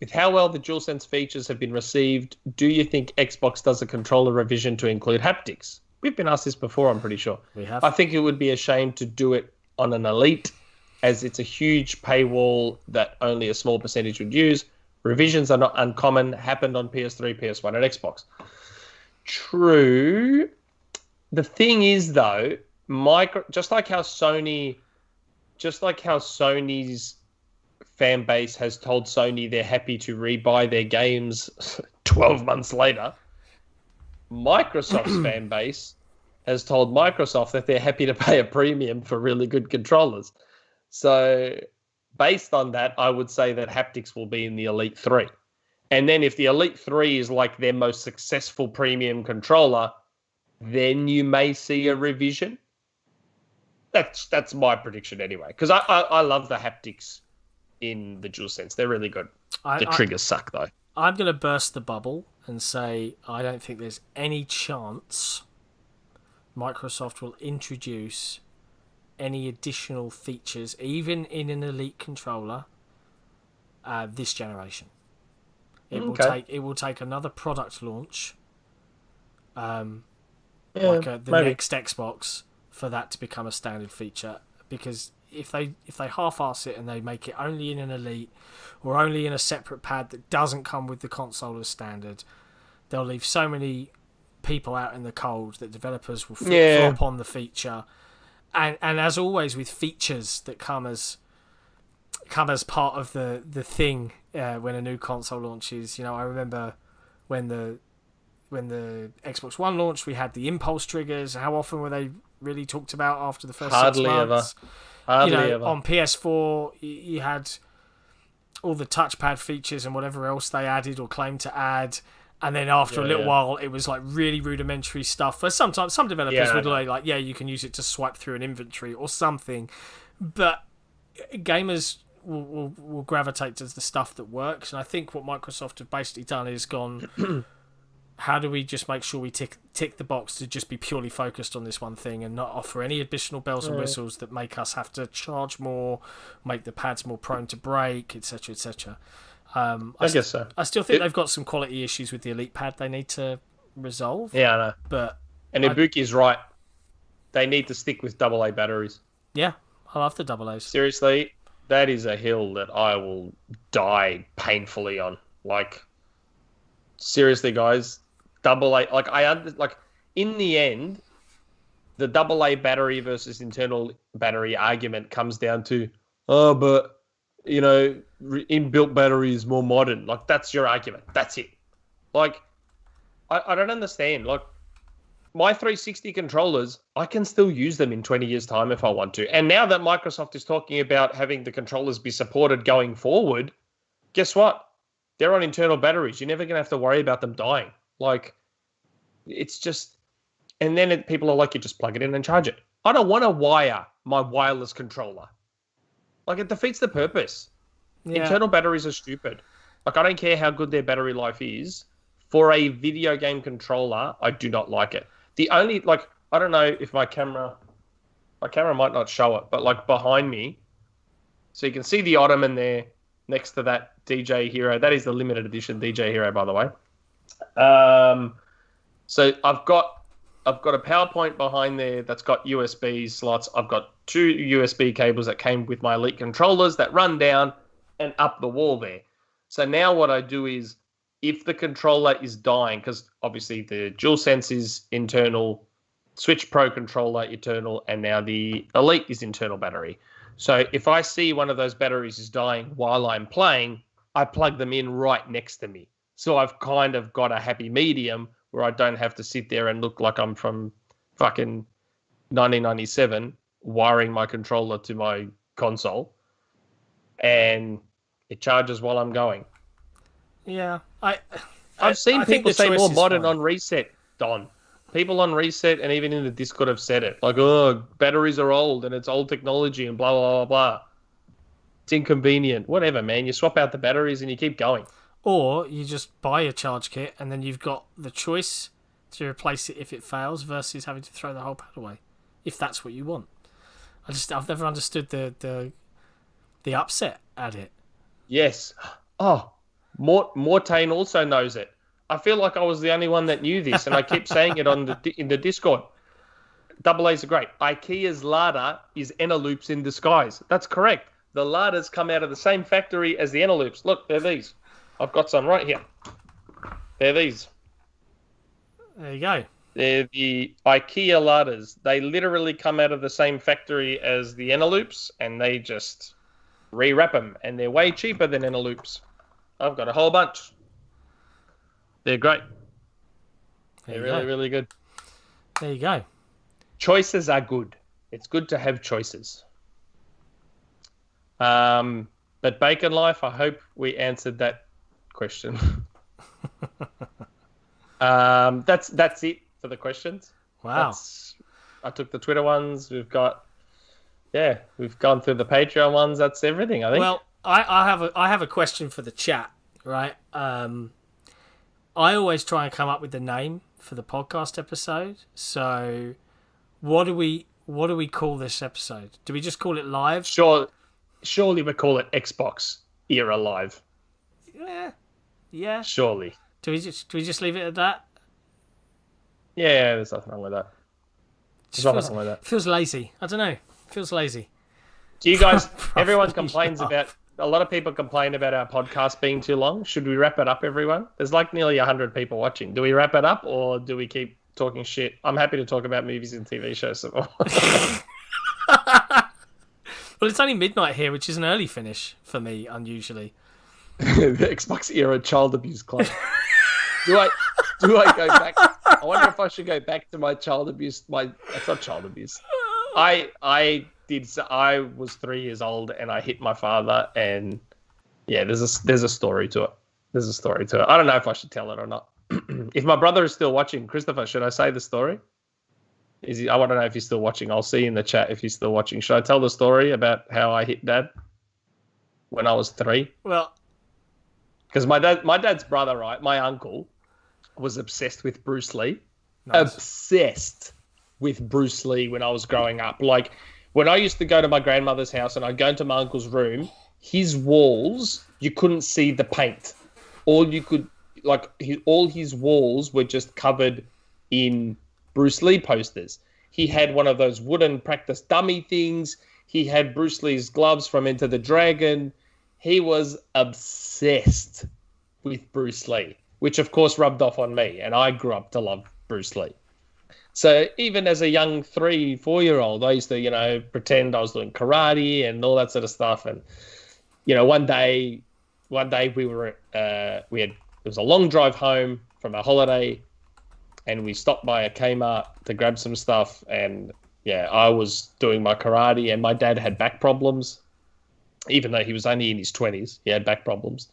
With how well the DualSense features have been received, do you think Xbox does a controller revision to include haptics? We've been asked this before, I'm pretty sure. We have. I think it would be a shame to do it on an Elite, as it's a huge paywall that only a small percentage would use. Revisions are not uncommon, happened on PS3, PS1, and Xbox. True. The thing is, though, just like how Sony's fan base has told Sony they're happy to rebuy their games 12 months later, Microsoft's fan base has told Microsoft that they're happy to pay a premium for really good controllers. So based on that, I would say that haptics will be in the Elite 3. And then if the Elite 3 is like their most successful premium controller, then you may see a revision. That's my prediction anyway, because I love the haptics in the DualSense. They're really good. The triggers suck, though. I'm going to burst the bubble and say I don't think there's any chance Microsoft will introduce any additional features, even in an Elite controller, this generation. It will take another product launch, the next Xbox, for that to become a standard feature. Because if they half-ass it and they make it only in an Elite or only in a separate pad that doesn't come with the console as standard, they'll leave so many people out in the cold that developers will flip on the feature. And as always with features that come as part of the thing when a new console launches, I remember when the Xbox One launched, we had the impulse triggers. How often were they really talked about after the first 6 months? Hardly ever. On PS4, you had all the touchpad features and whatever else they added or claimed to add. And then after a little while, it was like really rudimentary stuff. But sometimes some developers would like, you can use it to swipe through an inventory or something. But gamers will gravitate to the stuff that works. And I think what Microsoft have basically done is gone, how do we just make sure we tick the box to just be purely focused on this one thing and not offer any additional bells and whistles that make us have to charge more, make the pads more prone to break, etc., etc. I guess so. I still think they've got some quality issues with the Elite pad they need to resolve. Yeah, I know. And Ibuki's right. They need to stick with AA batteries. Yeah, I love the AA's. Seriously, that is a hill that I will die painfully on. Like, seriously, guys, AA. In the end, the AA battery versus internal battery argument comes down to, but inbuilt battery is more modern. Like, that's your argument. That's it. Like, I don't understand. Like, my 360 controllers, I can still use them in 20 years' time if I want to. And now that Microsoft is talking about having the controllers be supported going forward, guess what? They're on internal batteries. You're never going to have to worry about them dying. Like, it's just... And then people are like, you just plug it in and charge it. I don't want to wire my wireless controller. Like, it defeats the purpose. Yeah. Internal batteries are stupid. Like, I don't care how good their battery life is. For a video game controller, I do not like it. The only, I don't know if my camera might not show it, but, behind me, so you can see the Ottoman there next to that DJ Hero. That is the limited edition DJ Hero, by the way. So I've got a PowerPoint behind there that's got USB slots. I've got 2 USB cables that came with my Elite controllers that run down and up the wall there. So now what I do is, if the controller is dying, because obviously the DualSense is internal, Switch Pro controller internal, and now the Elite is internal battery. So if I see one of those batteries is dying while I'm playing, I plug them in right next to me. So I've kind of got a happy medium where I don't have to sit there and look like I'm from fucking 1997 wiring my controller to my console, and it charges while I'm going. Yeah, I've seen people say more modern fine. on reset, Don. People on reset and even in the Discord have said it. Like, oh, batteries are old and it's old technology and blah, blah, blah, blah. It's inconvenient. Whatever, man. You swap out the batteries and you keep going. Or you just buy a charge kit and then you've got the choice to replace it if it fails versus having to throw the whole pad away, if that's what you want. I've never understood the upset at it. Yes. Oh, Mortain also knows it. I feel like I was the only one that knew this, and I keep saying it in the Discord. Double A's are great. IKEA's Lada is Eneloops in disguise. That's correct. The Ladas come out of the same factory as the Eneloops. Look, they're these. I've got some right here. They're these. There you go. They're the IKEA Ladas. They literally come out of the same factory as the Eneloops, and they just rewrap them, and they're way cheaper than Eneloops. I've got a whole bunch. They're great. They're really, really good. There you go. Choices are good. It's good to have choices. But Bacon Life, I hope we answered that question. That's it for the questions. Wow. I took the Twitter ones. We've gone through the Patreon ones. That's everything, I think. Well, I have a question for the chat, right? I always try and come up with the name for the podcast episode. So, what do we call this episode? Do we just call it live? Surely we call it XboxEra Live. Yeah. Surely. Do we just leave it at that? Yeah, there's nothing wrong with that. Feels lazy. I don't know. Feels lazy. Do you guys? Everyone complains about. A lot of people complain about our podcast being too long. Should we wrap it up, everyone? There's like nearly 100 people watching. Do we wrap it up or do we keep talking shit? I'm happy to talk about movies and TV shows. Well, it's only midnight here, which is an early finish for me, unusually. The XboxEra Child Abuse Club. Do I go back? I wonder if I should go back to my child abuse. It's not child abuse. I was 3 years old and I hit my father, and yeah, there's a story to it. I don't know if I should tell it or not. If my brother is still watching, Christopher, should I say the story? I want to know if he's still watching. I'll see in the chat if he's still watching. Should I tell the story about how I hit Dad when I was 3? Well, because my dad's brother, right, my uncle, was obsessed with Bruce Lee. Nice. Obsessed with Bruce Lee when I was growing up. Like, when I used to go to my grandmother's house and I'd go into my uncle's room, his walls, you couldn't see the paint. All his walls were just covered in Bruce Lee posters. He had one of those wooden practice dummy things. He had Bruce Lee's gloves from Enter the Dragon. He was obsessed with Bruce Lee, which of course rubbed off on me, and I grew up to love Bruce Lee. So even as a young 3-4-year-old, I used to, pretend I was doing karate and all that sort of stuff. And, one day we were, it was a long drive home from a holiday, and we stopped by a Kmart to grab some stuff. And yeah, I was doing my karate, and my dad had back problems. Even though he was only in his 20s, he had back problems.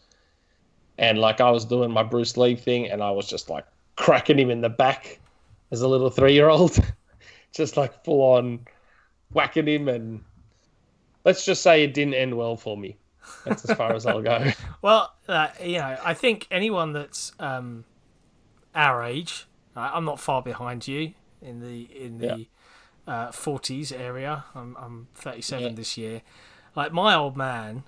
And I was doing my Bruce Lee thing, and I was just cracking him in the back as a little 3-year-old, just full on whacking him. And let's just say it didn't end well for me. That's as far as I'll go. Well, I think anyone that's our age, I'm not far behind you in the 40s area. I'm 37 this year. My old man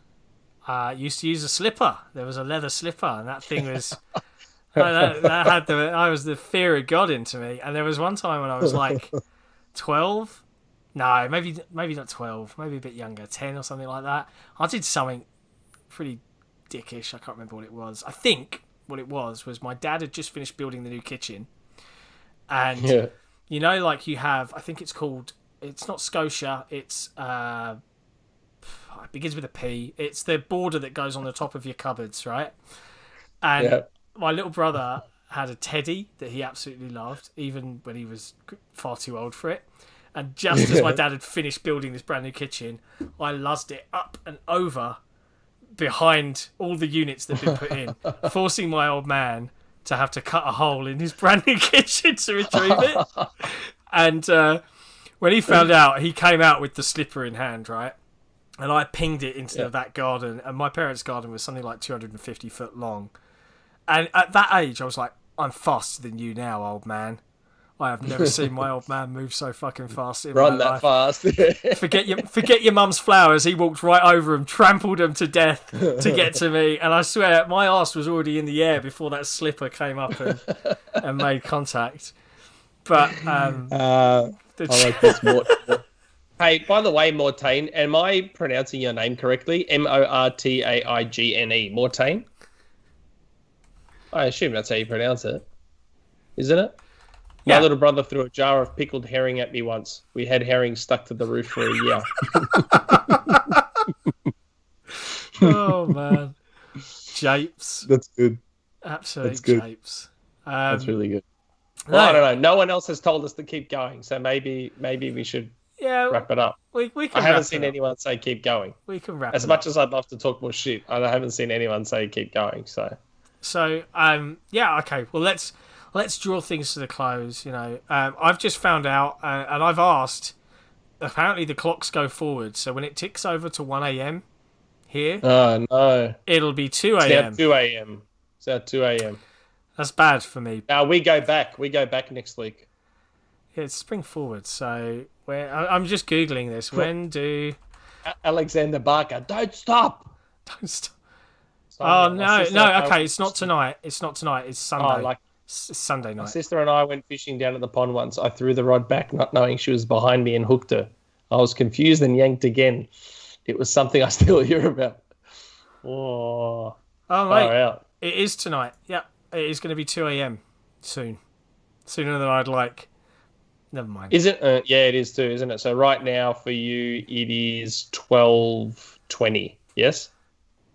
used to use a slipper. There was a leather slipper, and that thing was I was the fear of God into me. And there was one time when I was like 12. No, maybe not 12. Maybe a bit younger, 10 or something like that. I did something pretty dickish. I can't remember what it was. I think what it was my dad had just finished building the new kitchen. And, you know, like you have, I think it's called, it's not Scotia, it's, it begins with a P. It's the border that goes on the top of your cupboards, right? And my little brother had a teddy that he absolutely loved, even when he was far too old for it. And just as my dad had finished building this brand new kitchen, I luzzed it up and over behind all the units that had been put in, forcing my old man to have to cut a hole in his brand new kitchen to retrieve it. And when he found out, he came out with the slipper in hand, right? And I pinged it into that garden. And my parents' garden was something like 250 foot long. And at that age, I was like, I'm faster than you now, old man. I have never seen my old man move so fucking fast in Run my that life. fast. Forget your mum's flowers. He walked right over them, trampled them to death to get to me. And I swear, my arse was already in the air before that slipper came up and made contact. But I like this more. Hey, by the way, Mortain, am I pronouncing your name correctly? Mortaigne. Mortain? I assume that's how you pronounce it. Isn't it? My little brother threw a jar of pickled herring at me once. We had herring stuck to the roof for a year. Oh, man. Japes. That's good. Absolute japes. That's really good. Well, I don't know. No one else has told us to keep going, so maybe we should wrap it up. We can I haven't seen anyone say keep going. We can wrap it up. As much as I'd love to talk more shit, I haven't seen anyone say keep going. So okay. Well, let's draw things to the close. You know, I've just found out, and I've asked. Apparently, the clocks go forward, so when it ticks over to 1 a.m. here, oh no, it'll be 2 a.m. It's now 2 a.m. It's now 2 a.m. That's bad for me. Now we go back. We go back next week. Yeah, it's spring forward. So I'm just googling this. When do Alexander Barker? Don't stop. Don't stop. Oh no! Okay, it's not tonight. It's not tonight. It's Sunday. It's Sunday night. My sister and I went fishing down at the pond once. I threw the rod back, not knowing she was behind me, and hooked her. I was confused and yanked again. It was something I still hear about. Oh mate, it is tonight. Yeah, it is going to be 2 a.m. soon. Sooner than I'd like. Never mind. Is it? Yeah, it is too, isn't it? So right now for you, it is 12:20. Yes.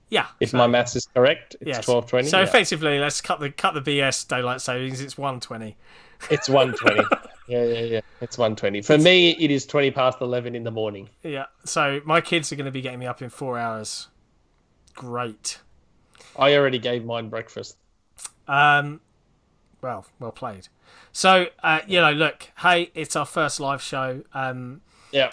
Yeah. If my maths is correct, it's 12:20. So effectively, let's cut the BS daylight savings. It's 1:20. It's 1:20. Yeah. It's 1:20. For me, it is 20 past 11 in the morning. Yeah. So my kids are going to be getting me up in 4 hours. Great. I already gave mine breakfast. Well played. So look, hey, it's our first live show.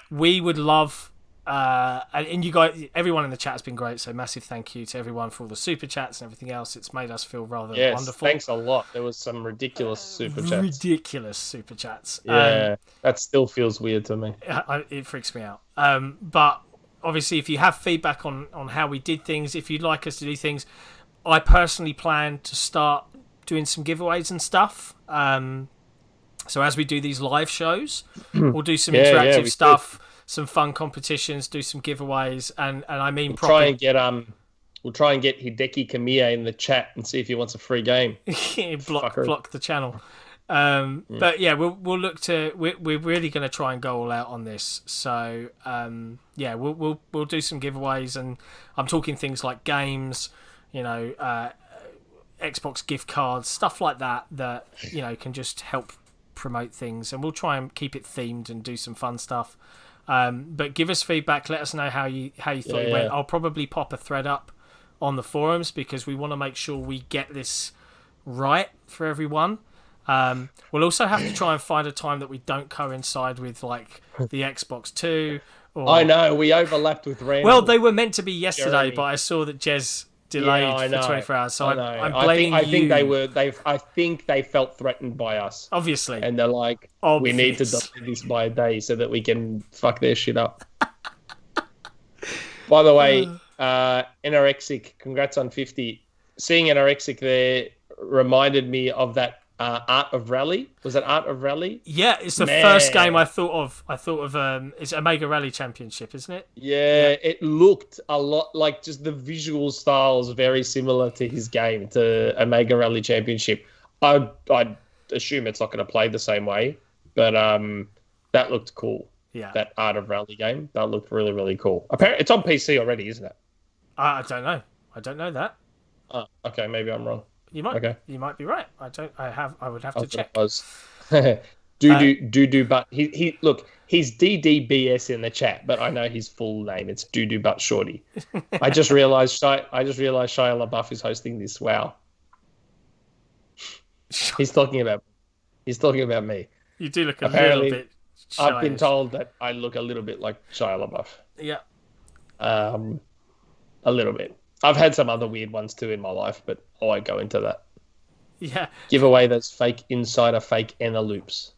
We would love. And you guys, everyone in the chat has been great. So massive thank you to everyone for all the super chats and everything else. It's made us feel rather wonderful. Thanks a lot. There was some ridiculous super chats. Yeah, that still feels weird to me. It freaks me out. But obviously, if you have feedback on how we did things, if you'd like us to do things, I personally plan to start doing some giveaways and stuff. So as we do these live shows, we'll do some interactive stuff. Some fun competitions, do some giveaways, and I mean, we'll try and get Hideki Kamiya in the chat and see if he wants a free game. block the channel. But yeah, we'll look to. We're really going to try and go all out on this. So we'll do some giveaways, and I'm talking things like games, Xbox gift cards, stuff like that can just help promote things, and we'll try and keep it themed and do some fun stuff. But give us feedback. Let us know how you thought it went. I'll probably pop a thread up on the forums because we want to make sure we get this right for everyone. We'll also have to try and find a time that we don't coincide with, like the Xbox 2. I know we overlapped with Randall. Well, they were meant to be yesterday, Jeremy. But I saw that Jez delayed for 24 hours. So I'm blaming you. I think they felt threatened by us. Obviously. And they're like, we need to delay this by a day so that we can fuck their shit up. By the way, Anorexic, congrats on 50. Seeing Anorexic there reminded me of that Art of Rally. Was it Art of Rally? Yeah, it's the first game I thought of. It's Omega Rally Championship, isn't it? Yeah, it looked a lot like just the visual styles very similar to his game, to Omega Rally Championship. I'd assume it's not going to play the same way, but that looked cool. Yeah, that Art of Rally game, that looked really, really cool. Apparently, it's on PC already, isn't it? I don't know. I don't know that. Oh, okay, maybe I'm wrong. You might. Okay. You might be right. I would have to check. Do but he look, he's DDBS in the chat, but I know his full name. It's Doo But Shorty. I just realized Shia LaBeouf is hosting this. Wow. He's talking about me. You do look little bit shy. I've been told that I look a little bit like Shia LaBeouf. Yeah. A little bit. I've had some other weird ones too in my life, but I won't go into that. Yeah. Give away those fake insider, fake Anna loops.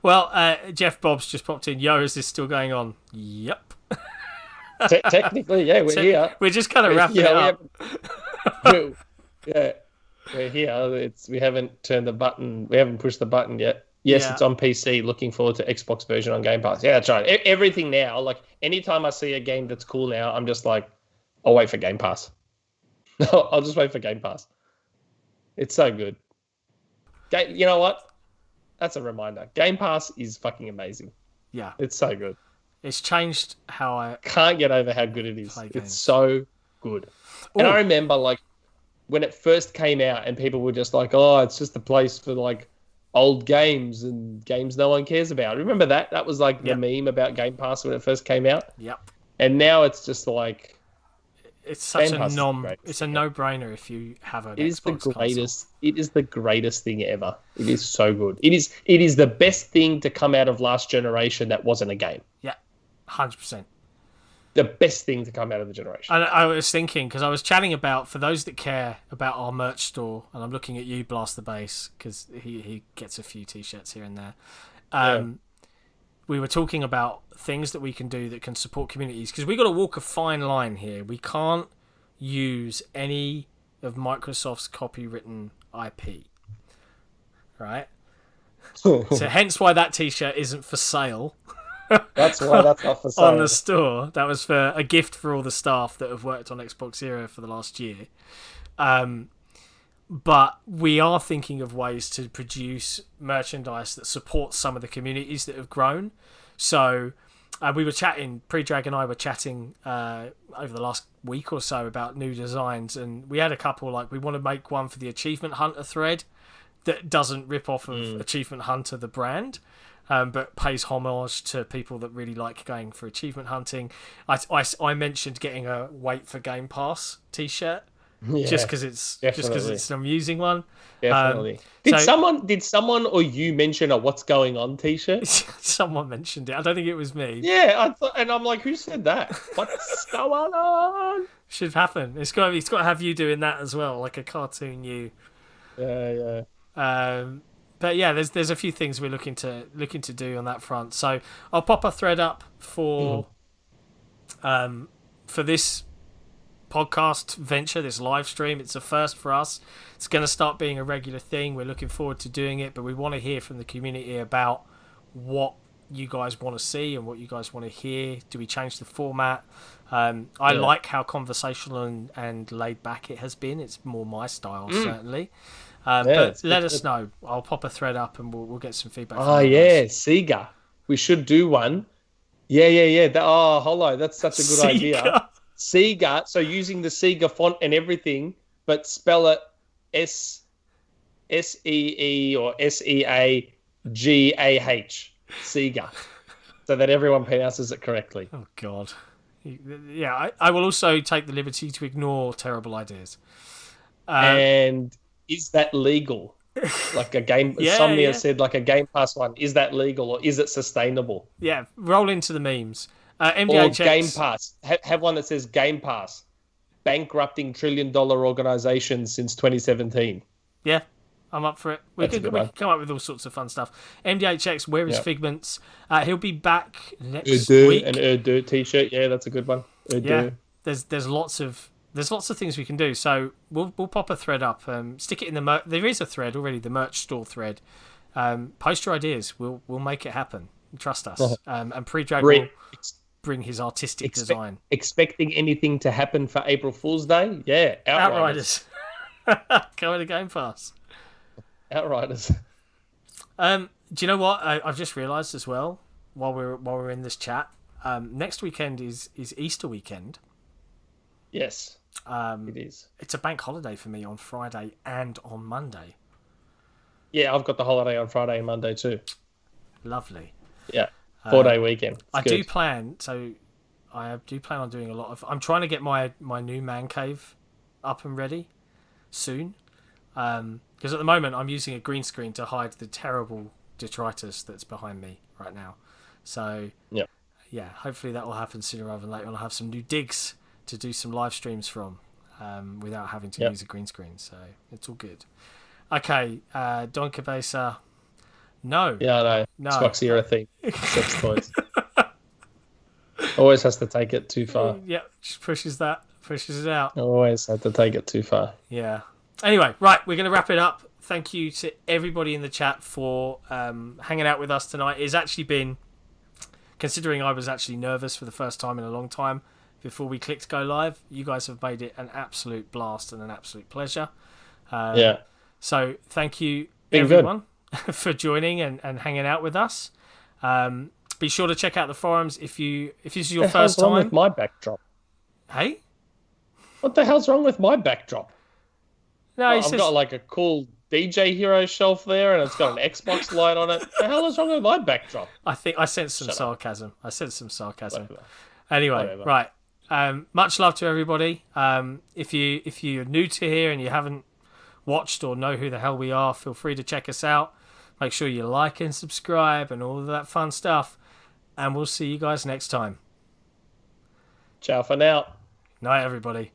Well, Jeff Bob's just popped in. Yo, is this still going on? Yep. Technically, yeah, we're here. We're just kind of wrapping it up. We're here. We haven't turned the button. We haven't pushed the button yet. Yes, It's on PC. Looking forward to Xbox version on Game Pass. Yeah, that's right. Everything now, like anytime I see a game that's cool now, I'm just like, I'll wait for Game Pass. I'll just wait for Game Pass. It's so good. You know what? That's a reminder. Game Pass is fucking amazing. Yeah. It's so good. It's changed how I... Can't get over how good it is. It's so good. And I remember, like, when it first came out and people were just like, oh, it's just a place for, like, old games and games no one cares about. Remember that? That was, like, the meme about Game Pass when it first came out. Yep. And now it's just, like... It's such it's a no-brainer if you have an Xbox console. It is the greatest thing ever. It is so good. It is the best thing to come out of last generation that wasn't a game. Yeah, 100%. The best thing to come out of the generation. And I was thinking, because I was chatting about, for those that care about our merch store, and I'm looking at you, Blast the Bass, because he gets a few T-shirts here and there. We were talking about things that we can do that can support communities, because we've got to walk a fine line here. We can't use any of Microsoft's copywritten IP, right? So hence why that T-shirt isn't for sale. That's why that's not for sale. On the store. That was for a gift for all the staff that have worked on XboxEra for the last year. But we are thinking of ways to produce merchandise that supports some of the communities that have grown. So we were chatting, Pre-Drag and I were chatting over the last week or so about new designs, and we had a couple, like, we want to make one for the Achievement Hunter thread that doesn't rip off of Achievement Hunter, the brand, but pays homage to people that really like going for achievement hunting. I mentioned getting a Wait for Game Pass t-shirt. Yeah, just because it's an amusing one. Definitely. Did someone or you mention a "What's Going On" T-shirt? Someone mentioned it. I don't think it was me. Yeah, I thought, and I'm like, who said that? What's going on? Should happen. It's got to have you doing that as well, like a cartoon you. Yeah. But yeah, there's a few things we're looking to do on that front. So I'll pop a thread up for this podcast venture, this live stream. It's a first for us. It's going to start being a regular thing. We're looking forward to doing it, but we want to hear from the community about what you guys want to see and what you guys want to hear. Do we change the format? I like how conversational and laid back it has been. It's more my style, certainly. But let us know. I'll pop a thread up and we'll get some feedback. Sega. We should do one. Yeah. Hold on. That's such a good idea. Sega, so using the Sega font and everything, but spell it S-E-E or S-E-A-G-A-H. Sega. So that everyone pronounces it correctly. Oh, God. Yeah, I will also take the liberty to ignore terrible ideas. And is that legal? Like a game, somebody said like a Game Pass one. Is that legal or is it sustainable? Yeah, roll into the memes. MDHX. Or Game Pass. Have one that says Game Pass. Bankrupting $1 trillion organization since 2017. Yeah, I'm up for it. We can come up with all sorts of fun stuff. MDHX, where is Figments? He'll be back next week. An Urdu t-shirt. Yeah, that's a good one. Urdu. Yeah, there's lots of there's lots of things we can do. So we'll pop a thread up. Stick it in the there is a thread already, the merch store thread. Post your ideas. We'll make it happen. Trust us. And Pre-Drag will bring his artistic design. Expecting anything to happen for April Fool's Day? Yeah, Outriders. Going to Game Pass. Outriders. Do you know what? I've just realised as well while we're in this chat. Next weekend is Easter weekend. Yes, it is. It's a bank holiday for me on Friday and on Monday. Yeah, I've got the holiday on Friday and Monday too. Lovely. Yeah, 4-day weekend. I do plan on doing a lot of. I'm trying to get my new man cave up and ready soon, because at the moment I'm using a green screen to hide the terrible detritus that's behind me right now. So yeah, hopefully that will happen sooner rather than later, and I'll have some new digs to do some live streams from without having to use a green screen. So it's all good. Okay, Don Cabeza. No. Yeah, no. XboxEra thing. Sex toys. Always has to take it too far. Yeah, just pushes it out. Always had to take it too far. Yeah. Anyway, right, we're going to wrap it up. Thank you to everybody in the chat for hanging out with us tonight. It's actually been, considering I was actually nervous for the first time in a long time before we clicked go live, you guys have made it an absolute blast and an absolute pleasure. So thank you, everyone, for joining and hanging out with us. Be sure to check out the forums if this is your first time. What's wrong with my backdrop? Hey? What the hell's wrong with my backdrop? No, I've got like a cool DJ Hero shelf there, and it's got an Xbox light on it. What the hell is wrong with my backdrop? I think I sensed some sarcasm. Whatever. Anyway, right. Much love to everybody. If you're new to here and you haven't watched or know who the hell we are, feel free to check us out. Make sure you like and subscribe and all of that fun stuff. And we'll see you guys next time. Ciao for now. Night, everybody.